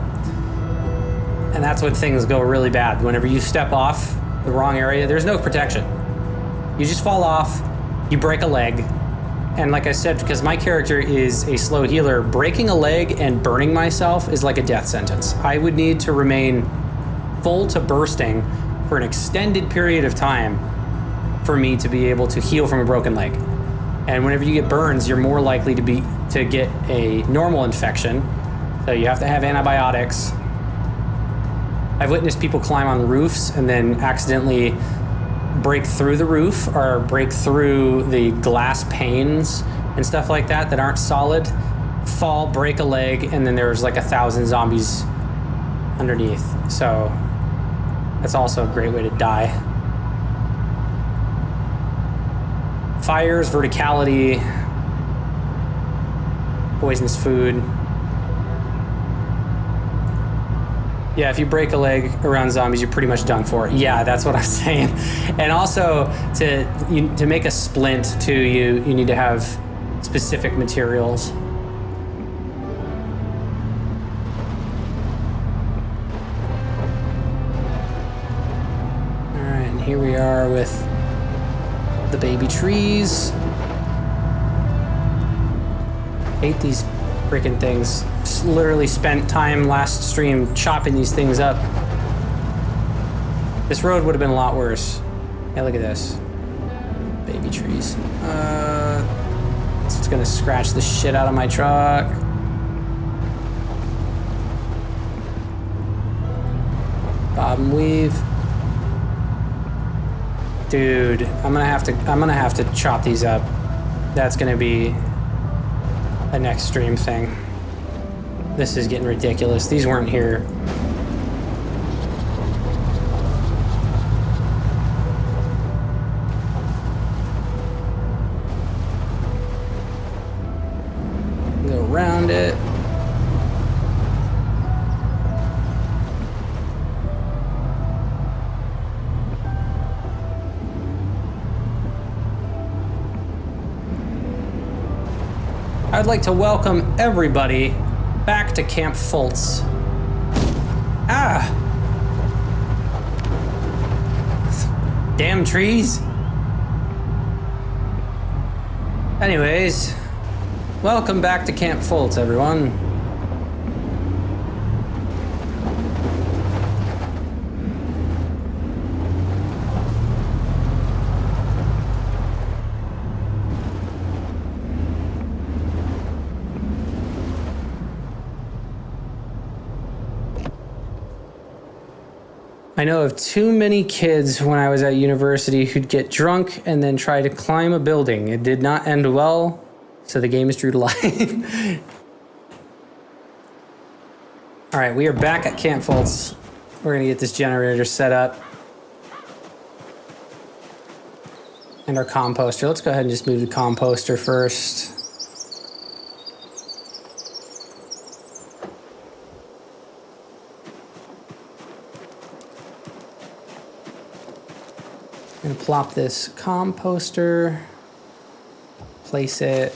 And that's when things go really bad. Whenever you step off the wrong area, there's no protection. You just fall off, you break a leg. And like I said, because my character is a slow healer, breaking a leg and burning myself is like a death sentence. I would need to remain full to bursting for an extended period of time for me to be able to heal from a broken leg. And whenever you get burns, you're more likely to get a normal infection. So you have to have antibiotics. I've witnessed people climb on roofs and then accidentally break through the roof or break through the glass panes and stuff like that aren't solid, fall, break a leg, and then there's like 1,000 zombies underneath. So that's also a great way to die. Fires, verticality, poisonous food. Yeah, if you break a leg around zombies, you're pretty much done for. Yeah, that's what I'm saying. And also, to make a splint too, you need to have specific materials. are with the baby trees. Hate these freaking things. Just literally spent time last stream chopping these things up. This road would have been a lot worse. Yeah, look at this. Baby trees. It's gonna scratch the shit out of my truck. Bob and weave. Dude, I'm gonna have to chop these up. That's gonna be a next stream thing. This is getting ridiculous. These weren't here. Go around it. I'd like to welcome everybody back to Camp Fultz. Ah! Damn trees. Anyways, welcome back to Camp Fultz, everyone. I know of too many kids when I was at university who'd get drunk and then try to climb a building. It did not end well, so the game is true to life. All right, we are back at Camp Fultz. We're gonna get this generator set up. And our composter. Let's go ahead and just move the composter first. I'm gonna plop this composter, place it.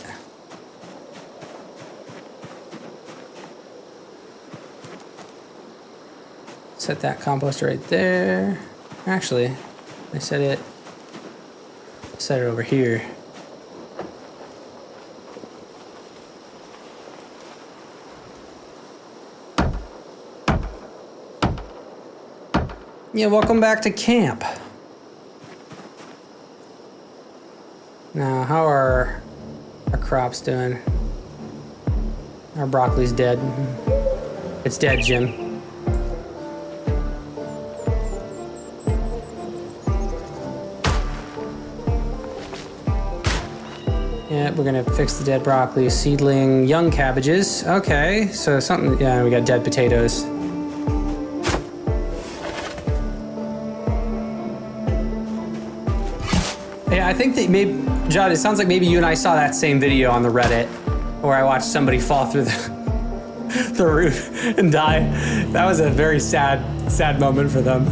Set that composter right there. Actually, I set it over here. Yeah, welcome back to camp. Now, how are our crops doing? Our broccoli's dead. It's dead, Jim. Yeah, we're gonna fix the dead broccoli. Seedling young cabbages. Okay, so something, yeah, we got dead potatoes. Yeah, I think that maybe, Judd, it sounds like maybe you and I saw that same video on the Reddit where I watched somebody fall through the roof and die. That was a very sad moment for them.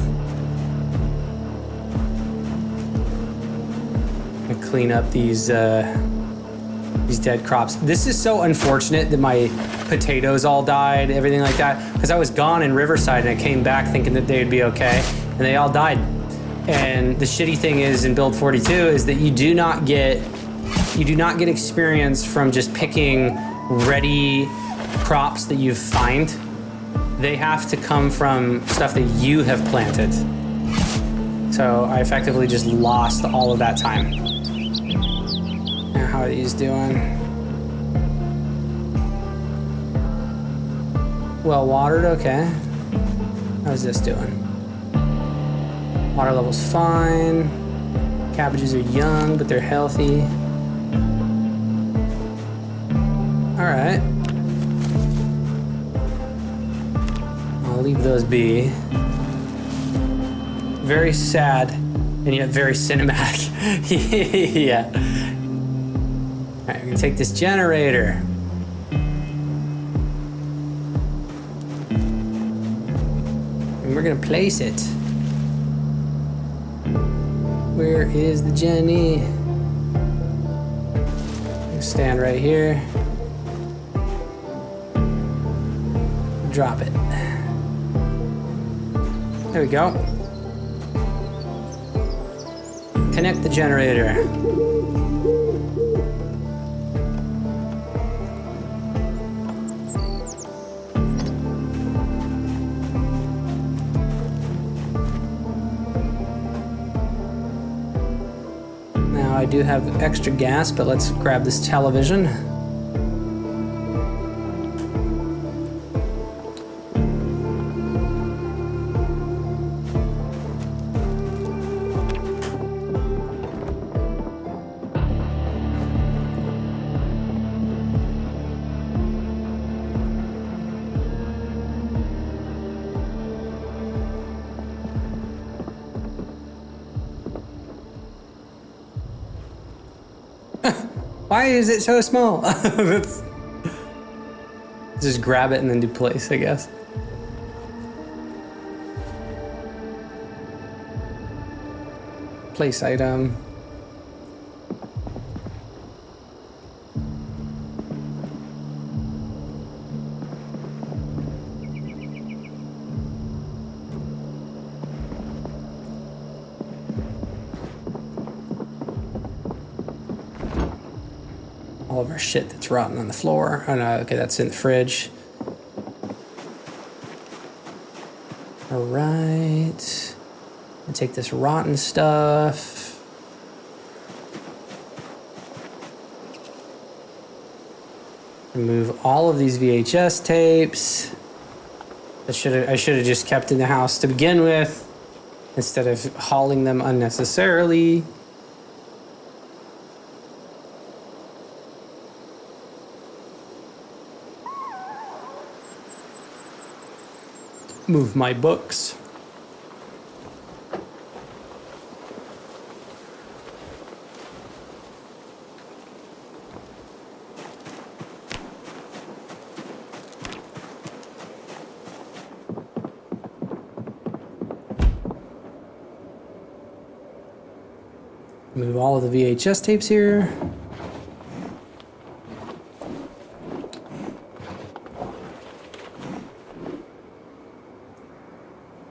And clean up these dead crops. This is so unfortunate that my potatoes all died, everything like that, because I was gone in Riverside and I came back thinking that they'd be okay, and they all died. And the shitty thing is in build 42 is that you do not get experience from just picking ready crops that you find. They have to come from stuff that you have planted. So I effectively just lost all of that time. Now how are these doing? Well watered, okay. How's this doing? Water level's fine. Cabbages are young, but they're healthy. All right. I'll leave those be. Very sad, and yet very cinematic. Yeah. All right, we're gonna take this generator. And we're gonna place it. Where is the Jenny? Stand right here. Drop it. There we go. Connect the generator. Now I do have extra gas, but let's grab this television. Why is it so small? Just grab it and then do place, I guess. Place item. All of our shit that's rotten on the floor. Oh no, okay, that's in the fridge. All right. I'll take this rotten stuff. Remove all of these VHS tapes. I should have just kept in the house to begin with, instead of hauling them unnecessarily. Move my books. Move all of the VHS tapes here.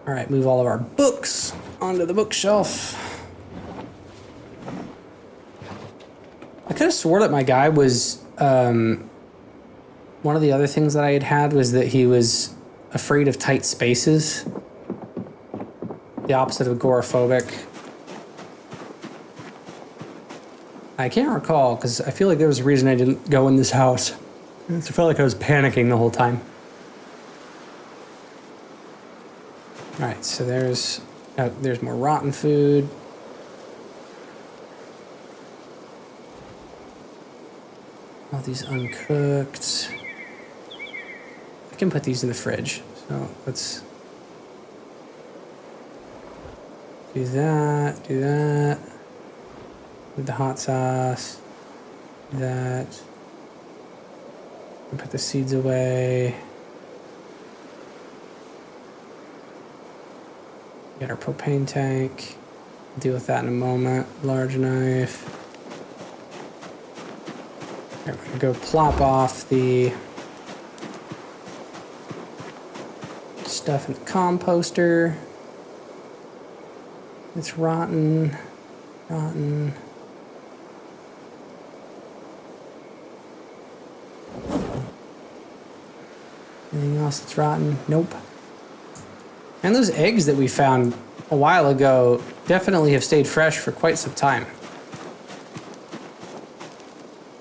All right, move all of our books onto the bookshelf. I could have swore that my guy was, one of the other things that I had was that he was afraid of tight spaces. The opposite of agoraphobic. I can't recall, because I feel like there was a reason I didn't go in this house. I felt like I was panicking the whole time. All right, so there's more rotten food. All these uncooked. I can put these in the fridge. So let's do that, do that. With the hot sauce, do that. And put the seeds away. Get our propane tank. Deal with that in a moment. Large knife. Right, we're gonna go plop off the stuff in the composter. It's rotten. Rotten. Anything else that's rotten? Nope. And those eggs that we found a while ago definitely have stayed fresh for quite some time.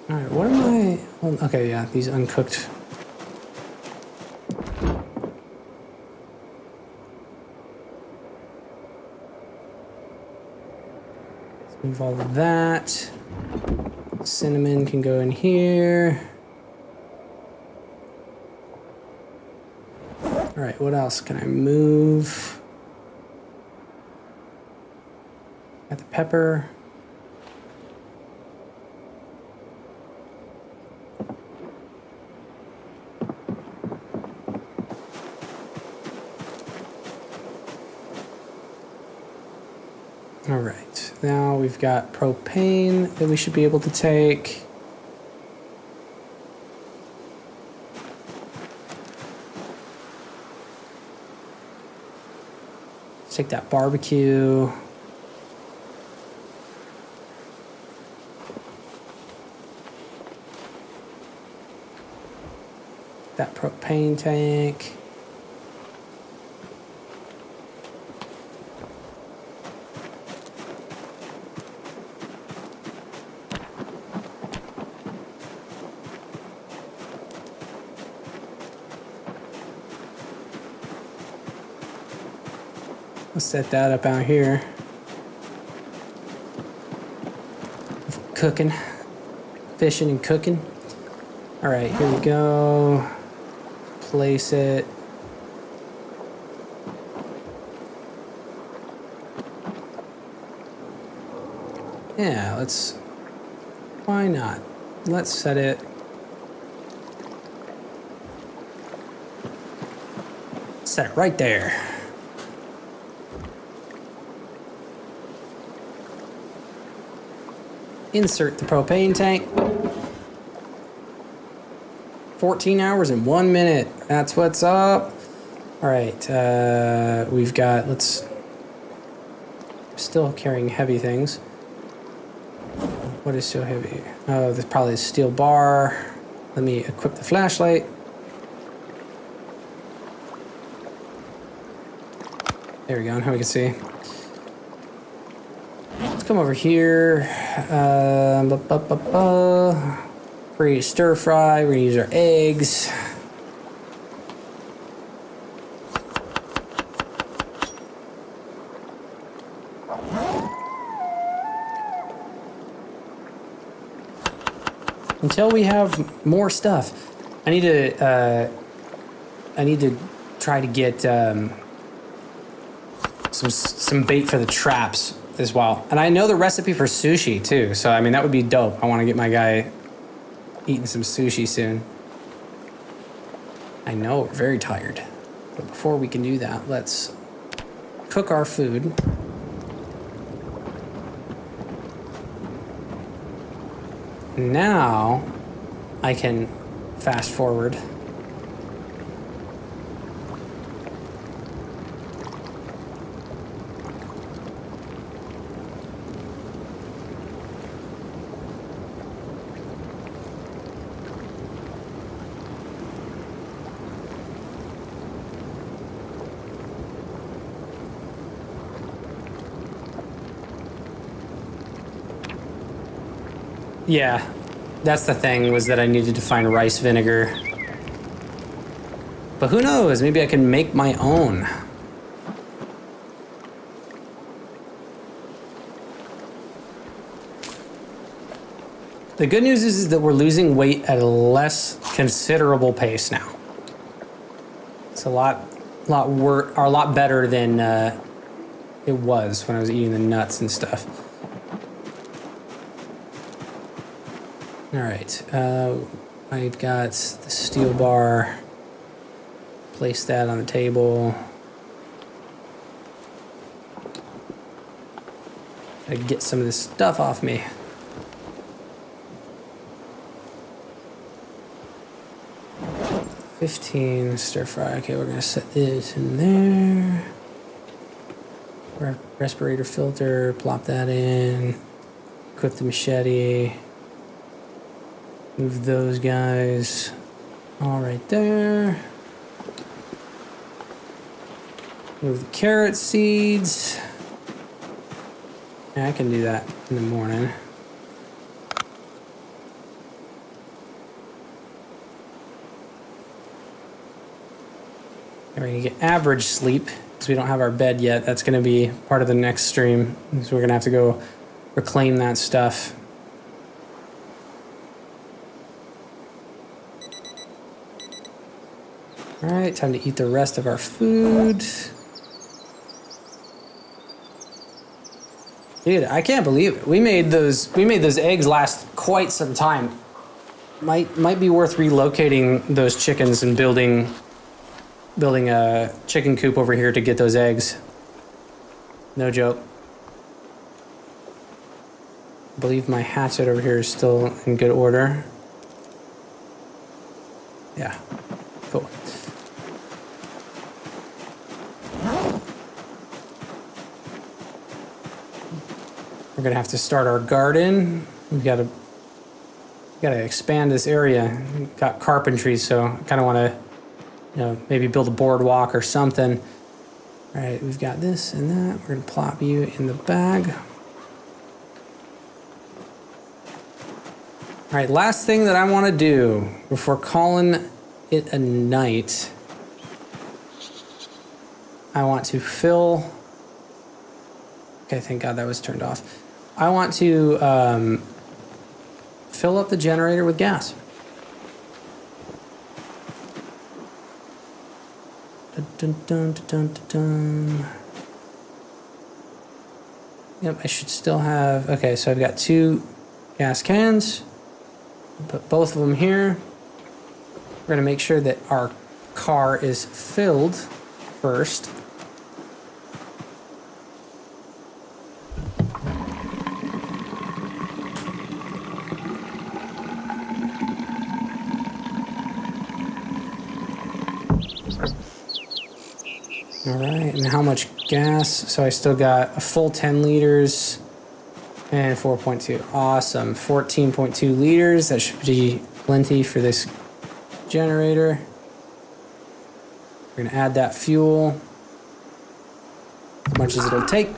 All right, what am I? Oh, okay, yeah, these uncooked. Let's move all of that. Cinnamon can go in here. All right, what else can I move? Got the pepper. All right, now we've got propane that we should be able to take. Take that barbecue. that propane tank. Let's set that up out here. Cooking, fishing and cooking. All right, here we go. Place it. Yeah, why not? Let's set it. Set it right there. Insert the propane tank. 14 hours and 1 minute. That's what's up. All right, we've got, still carrying heavy things. What is so heavy? Oh, there's probably a steel bar. Let me equip the flashlight. There we go, now we can see. Let's come over here. Create stir fry. We're gonna use our eggs. Until we have more stuff, I need to try to get some bait for the traps as well. And I know the recipe for sushi too, so I mean that would be dope. I want to get my guy eating some sushi soon. I know we're very tired, but before we can do that, let's cook our food. Now I can fast forward. Yeah, that's the thing, was that I needed to find rice vinegar. But who knows, maybe I can make my own. The good news is that we're losing weight at a less considerable pace now. It's a lot better than it was when I was eating the nuts and stuff. All right, I've got the steel bar. Place that on the table. I get some of this stuff off me. $15 stir fry. Okay, we're gonna set this in there. Respirator filter. Plop that in. Equip the machete. Move those guys all right there. Move the carrot seeds. Yeah, I can do that in the morning. We're gonna get average sleep because we don't have our bed yet. That's gonna be part of the next stream. So we're gonna have to go reclaim that stuff. All right, time to eat the rest of our food. Dude, I can't believe it. We made those eggs last quite some time. Might be worth relocating those chickens and building a chicken coop over here to get those eggs. No joke. I believe my hatchet over here is still in good order. Yeah, cool. We're gonna have to start our garden. We've got to Gotta expand this area. Got carpentry, so I kind of want to, maybe build a boardwalk or something. All right, we've got this and that. We're gonna plop you in the bag. All right, last thing that I want to do before calling it a night, I want to fill. Okay, thank God that was turned off. I want to fill up the generator with gas. Dun, dun, dun, dun, dun, dun. Yep, I should still have. Okay, so I've got 2 gas cans. Put both of them here. We're going to make sure that our car is filled first. All right, and how much gas? So I still got a full 10 liters. And 4.2. Awesome. 14.2 liters. That should be plenty for this generator. We're going to add that fuel as much as it'll take.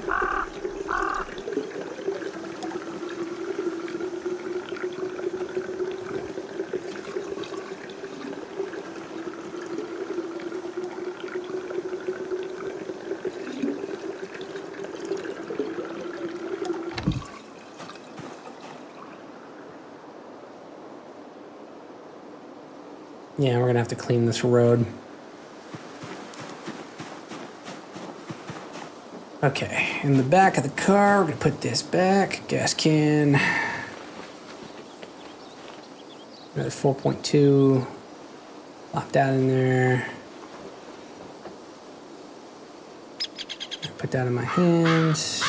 Yeah, we're gonna have to clean this road. Okay, in the back of the car, we're gonna put this back. Gas can. Another 4.2. Plop that in there. Put that in my hands.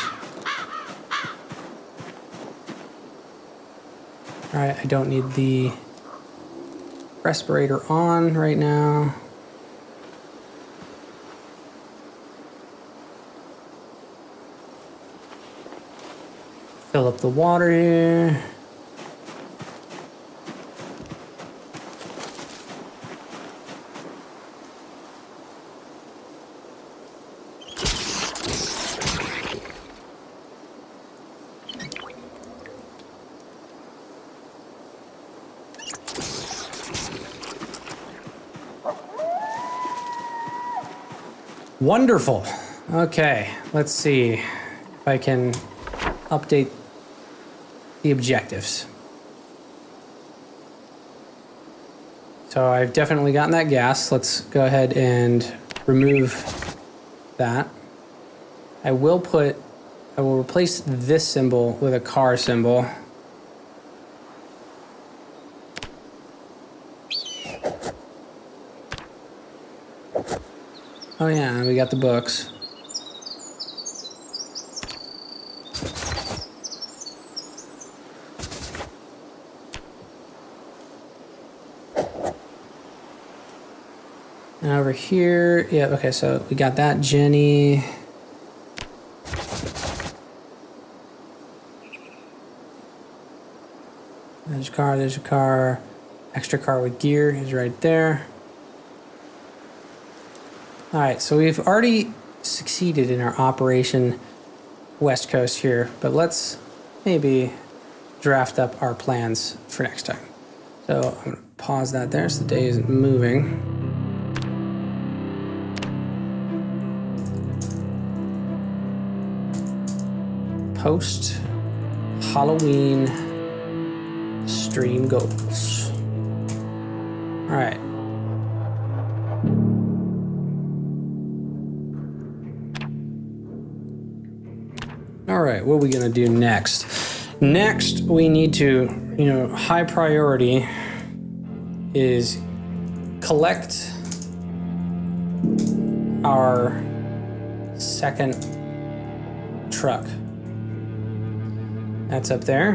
All right, I don't need the respirator on right now. Fill up the water here. Wonderful. Okay, let's see if I can update the objectives. So I've definitely gotten that gas. Let's go ahead and remove that. I will replace this symbol with a car symbol. Oh yeah, we got the books. And over here, yeah, okay, so we got that, Jenny. There's a car, there's a car. Extra car with gear is right there. All right, so we've already succeeded in our Operation West Coast here, but let's maybe draft up our plans for next time. So I'm gonna pause that there so the day isn't moving. Post Halloween stream goals. All right. All right, what are we gonna do next? Next, we need to, high priority is collect our second truck. That's up there.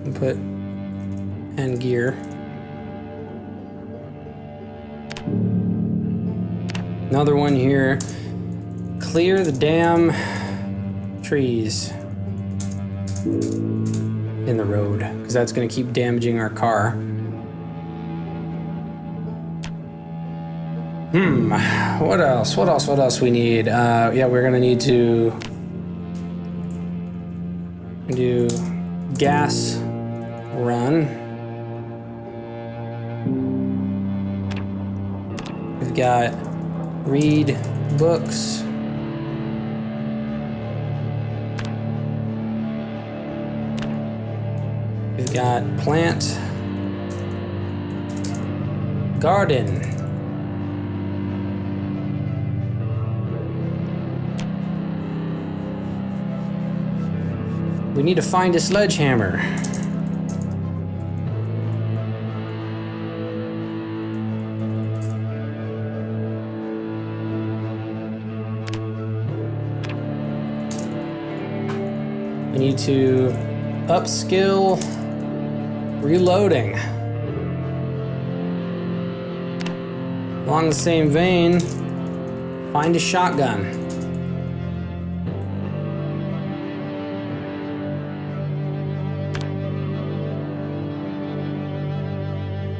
And put end gear. Another one here. Clear the damn trees. in the road, because that's going to keep damaging our car. What else we need? Yeah, we're going to need to do gas run. We've got read books. We've got plant garden. We need to find a sledgehammer. We need to upskill reloading. Along the same vein, find a shotgun.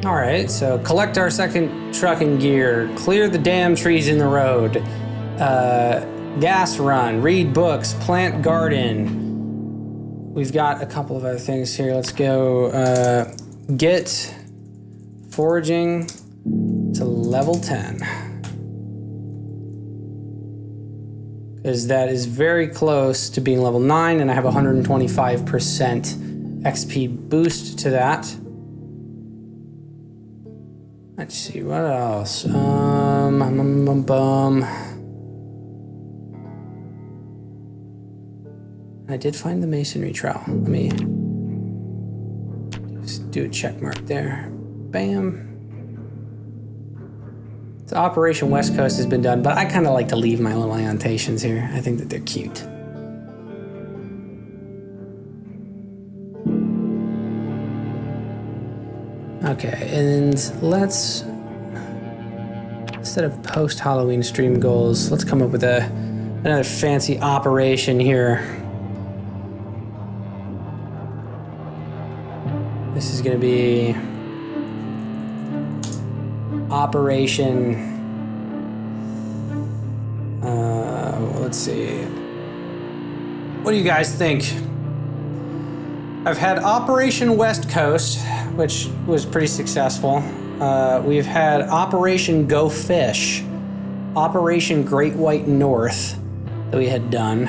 All right, so collect our second trucking gear, clear the damn trees in the road, gas run, read books, plant garden. We've got a couple of other things here. Let's go get foraging to level 10. Because that is very close to being level 9, and I have 125% XP boost to that. Let's see, what else? I did find the masonry trowel. Let me just do a check mark there. Bam. So Operation West Coast has been done, but I kind of like to leave my little annotations here. I think that they're cute. Okay, and let's, instead of post-Halloween stream goals, let's come up with another fancy operation here. This is going to be Operation, let's see. What do you guys think? I've had Operation West Coast, which was pretty successful. We've had Operation Go Fish, Operation Great White North that we had done.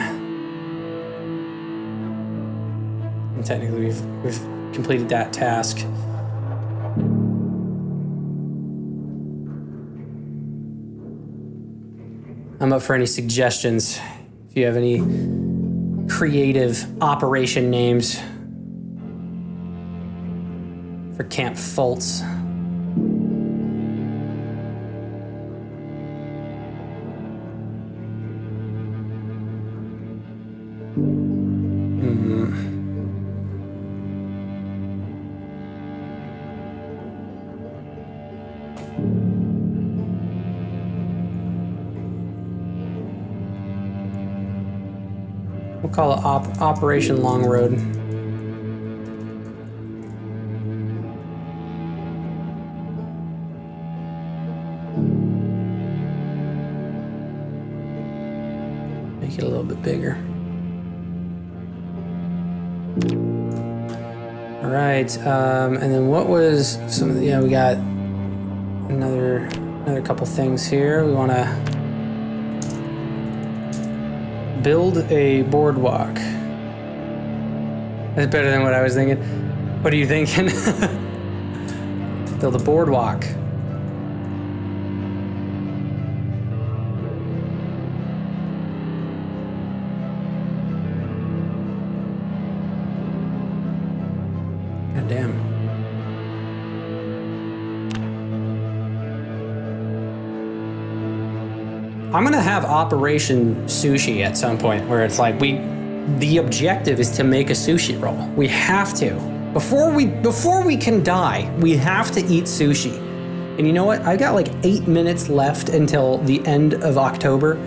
And technically we've completed that task. I'm up for any suggestions. If you have any creative operation names for Camp Fultz. We'll call it Operation Long Road. Make it a little bit bigger. All right, and then what was some of the, we got another couple things here. We want to build a boardwalk. That's better than what I was thinking. What are you thinking? Build a boardwalk. God damn. I'm gonna have Operation Sushi at some point where it's like the objective is to make a sushi roll. We have to. Before we can die, we have to eat sushi. And you know what? I've got like 8 minutes left until the end of October.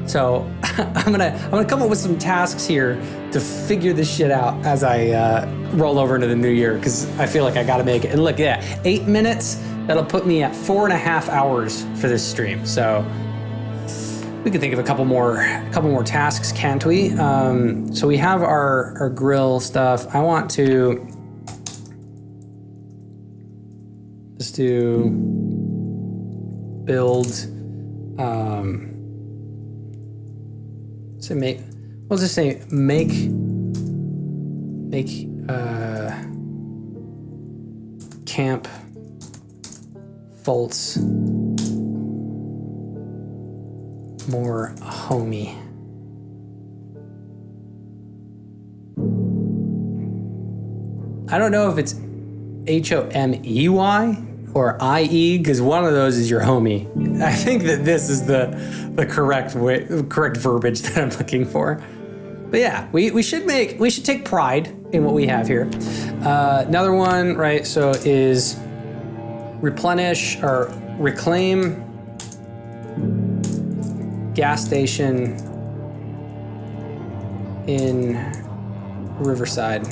So I'm gonna come up with some tasks here to figure this shit out as I roll over into the new year, because I feel like I gotta make it. And look, yeah, 8 minutes, that'll put me at 4.5 hours for this stream. So we can think of a couple more tasks, can't we? So we have our grill stuff. I want to just do build, we'll just say make camp faults more homey. I don't know if it's HOMEY or IE, because one of those is your homie. I think that this is the correct verbiage that I'm looking for. But yeah, we should take pride in what we have here. Another one, right? So is replenish or reclaim gas station in Riverside.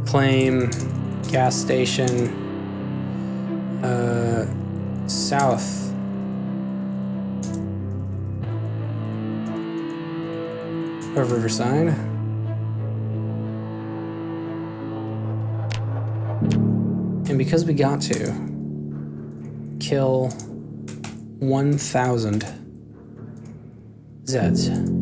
Claim gas station south of Riverside. And because we got to kill 1,000 Zeds.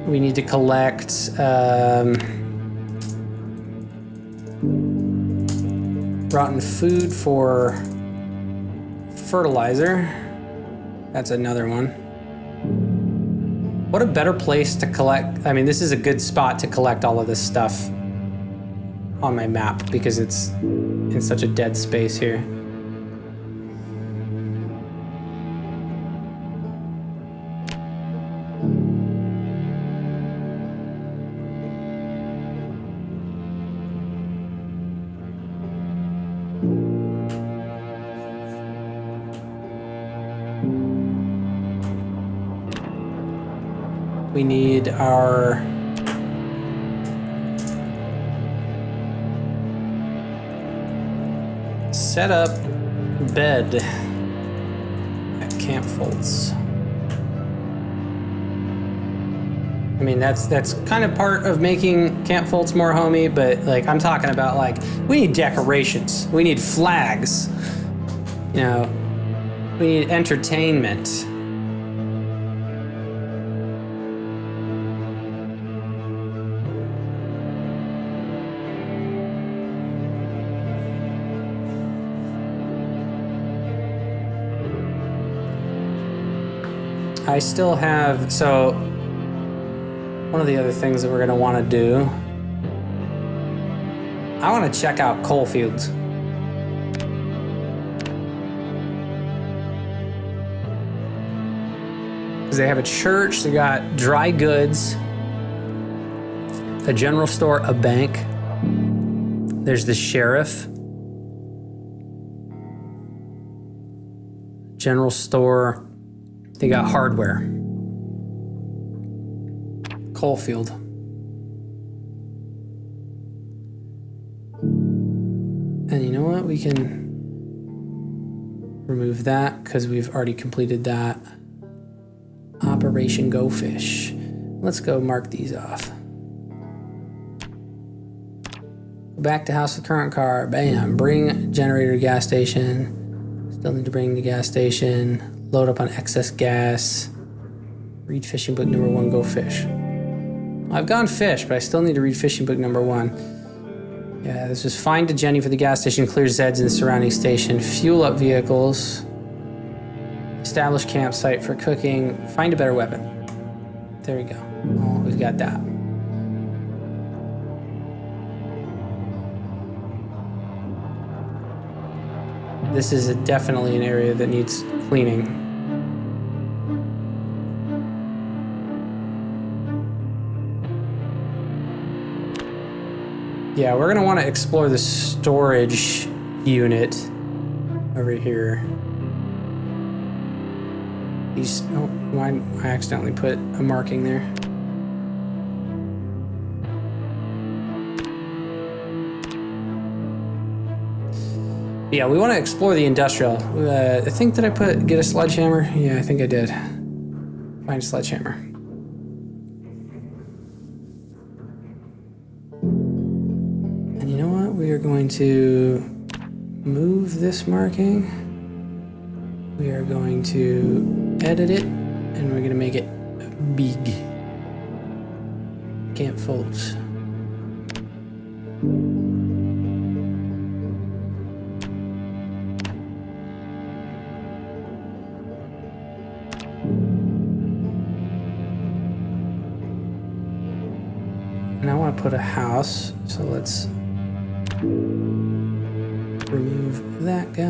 We need to collect rotten food for fertilizer. That's another one. What a better place to collect. I mean, this is a good spot to collect all of this stuff on my map because it's in such a dead space here. We need our set up bed at Camp Foltz. I mean, that's kind of part of making Camp Foltz more homey, but like I'm talking about, like, we need decorations, we need flags, you know, we need entertainment. I still have, so one of the other things that we're gonna wanna do, I wanna check out coal fields. Because they have a church, they got dry goods, a general store, a bank. There's the sheriff. General store. They got hardware. Coal field. And you know what? We can remove that because we've already completed that. Operation Go Fish. Let's go mark these off. Go back to house with current car. Bam. Bring generator to gas station. Still need to bring the gas station. Load up on excess gas. Read fishing book number 1, go fish. I've gone fish, but I still need to read fishing book number 1. Yeah, this was find a Jenny for the gas station, clear Zeds in the surrounding station, fuel up vehicles, establish campsite for cooking, find a better weapon. There we go. Oh, we've got that. this is definitely an area that needs cleaning. Yeah, we're gonna want to explore the storage unit over here. These, oh, why I accidentally put a marking there. Yeah, we want to explore the industrial. I think that I get a sledgehammer. Yeah, I think I did. Find a sledgehammer. And you know what? We are going to move this marking. We are going to edit it, and we're going to make it big. Can't fold. And I want to put a house, so let's remove that guy,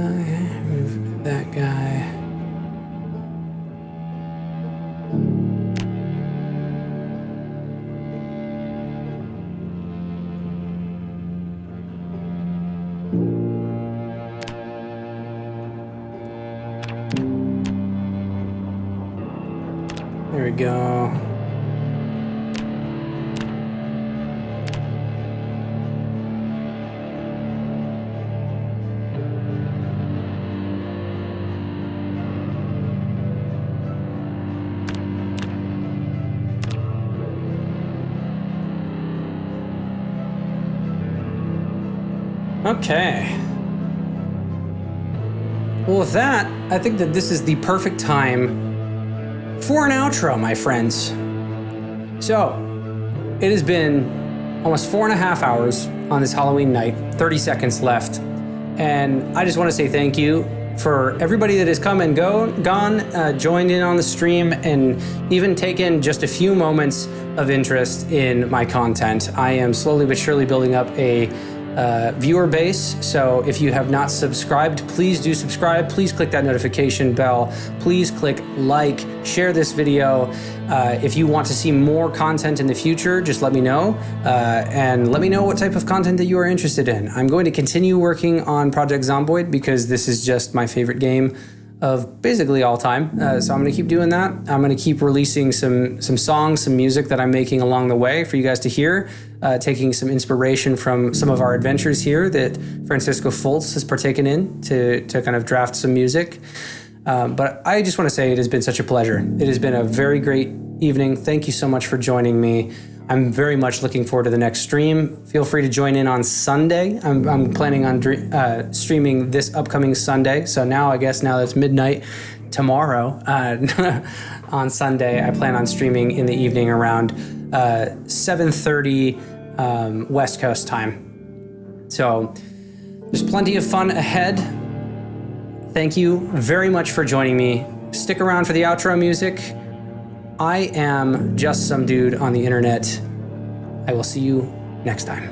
remove that guy. There we go. Okay. Well, with that, I think that this is the perfect time for an outro, my friends. So, it has been almost 4.5 hours on this Halloween night, 30 seconds left. And I just want to say thank you for everybody that has come and gone, joined in on the stream, and even taken just a few moments of interest in my content. I am slowly but surely building up a viewer base, so if you have not subscribed, please do subscribe. Please click that notification bell. Please click like, share this video. If you want to see more content in the future, just let me know, and let me know what type of content that you are interested in. I'm going to continue working on Project Zomboid because this is just my favorite game of basically all time. So I'm gonna keep doing that. I'm gonna keep releasing some songs, some music that I'm making along the way for you guys to hear, taking some inspiration from some of our adventures here that Francisco Foltz has partaken in to kind of draft some music. But I just wanna say it has been such a pleasure. It has been a very great evening. Thank you so much for joining me. I'm very much looking forward to the next stream. Feel free to join in on Sunday. I'm planning on streaming this upcoming Sunday. So now it's midnight tomorrow. On Sunday, I plan on streaming in the evening around 7:30 West Coast time. So there's plenty of fun ahead. Thank you very much for joining me. Stick around for the outro music. I am just some dude on the internet. I will see you next time.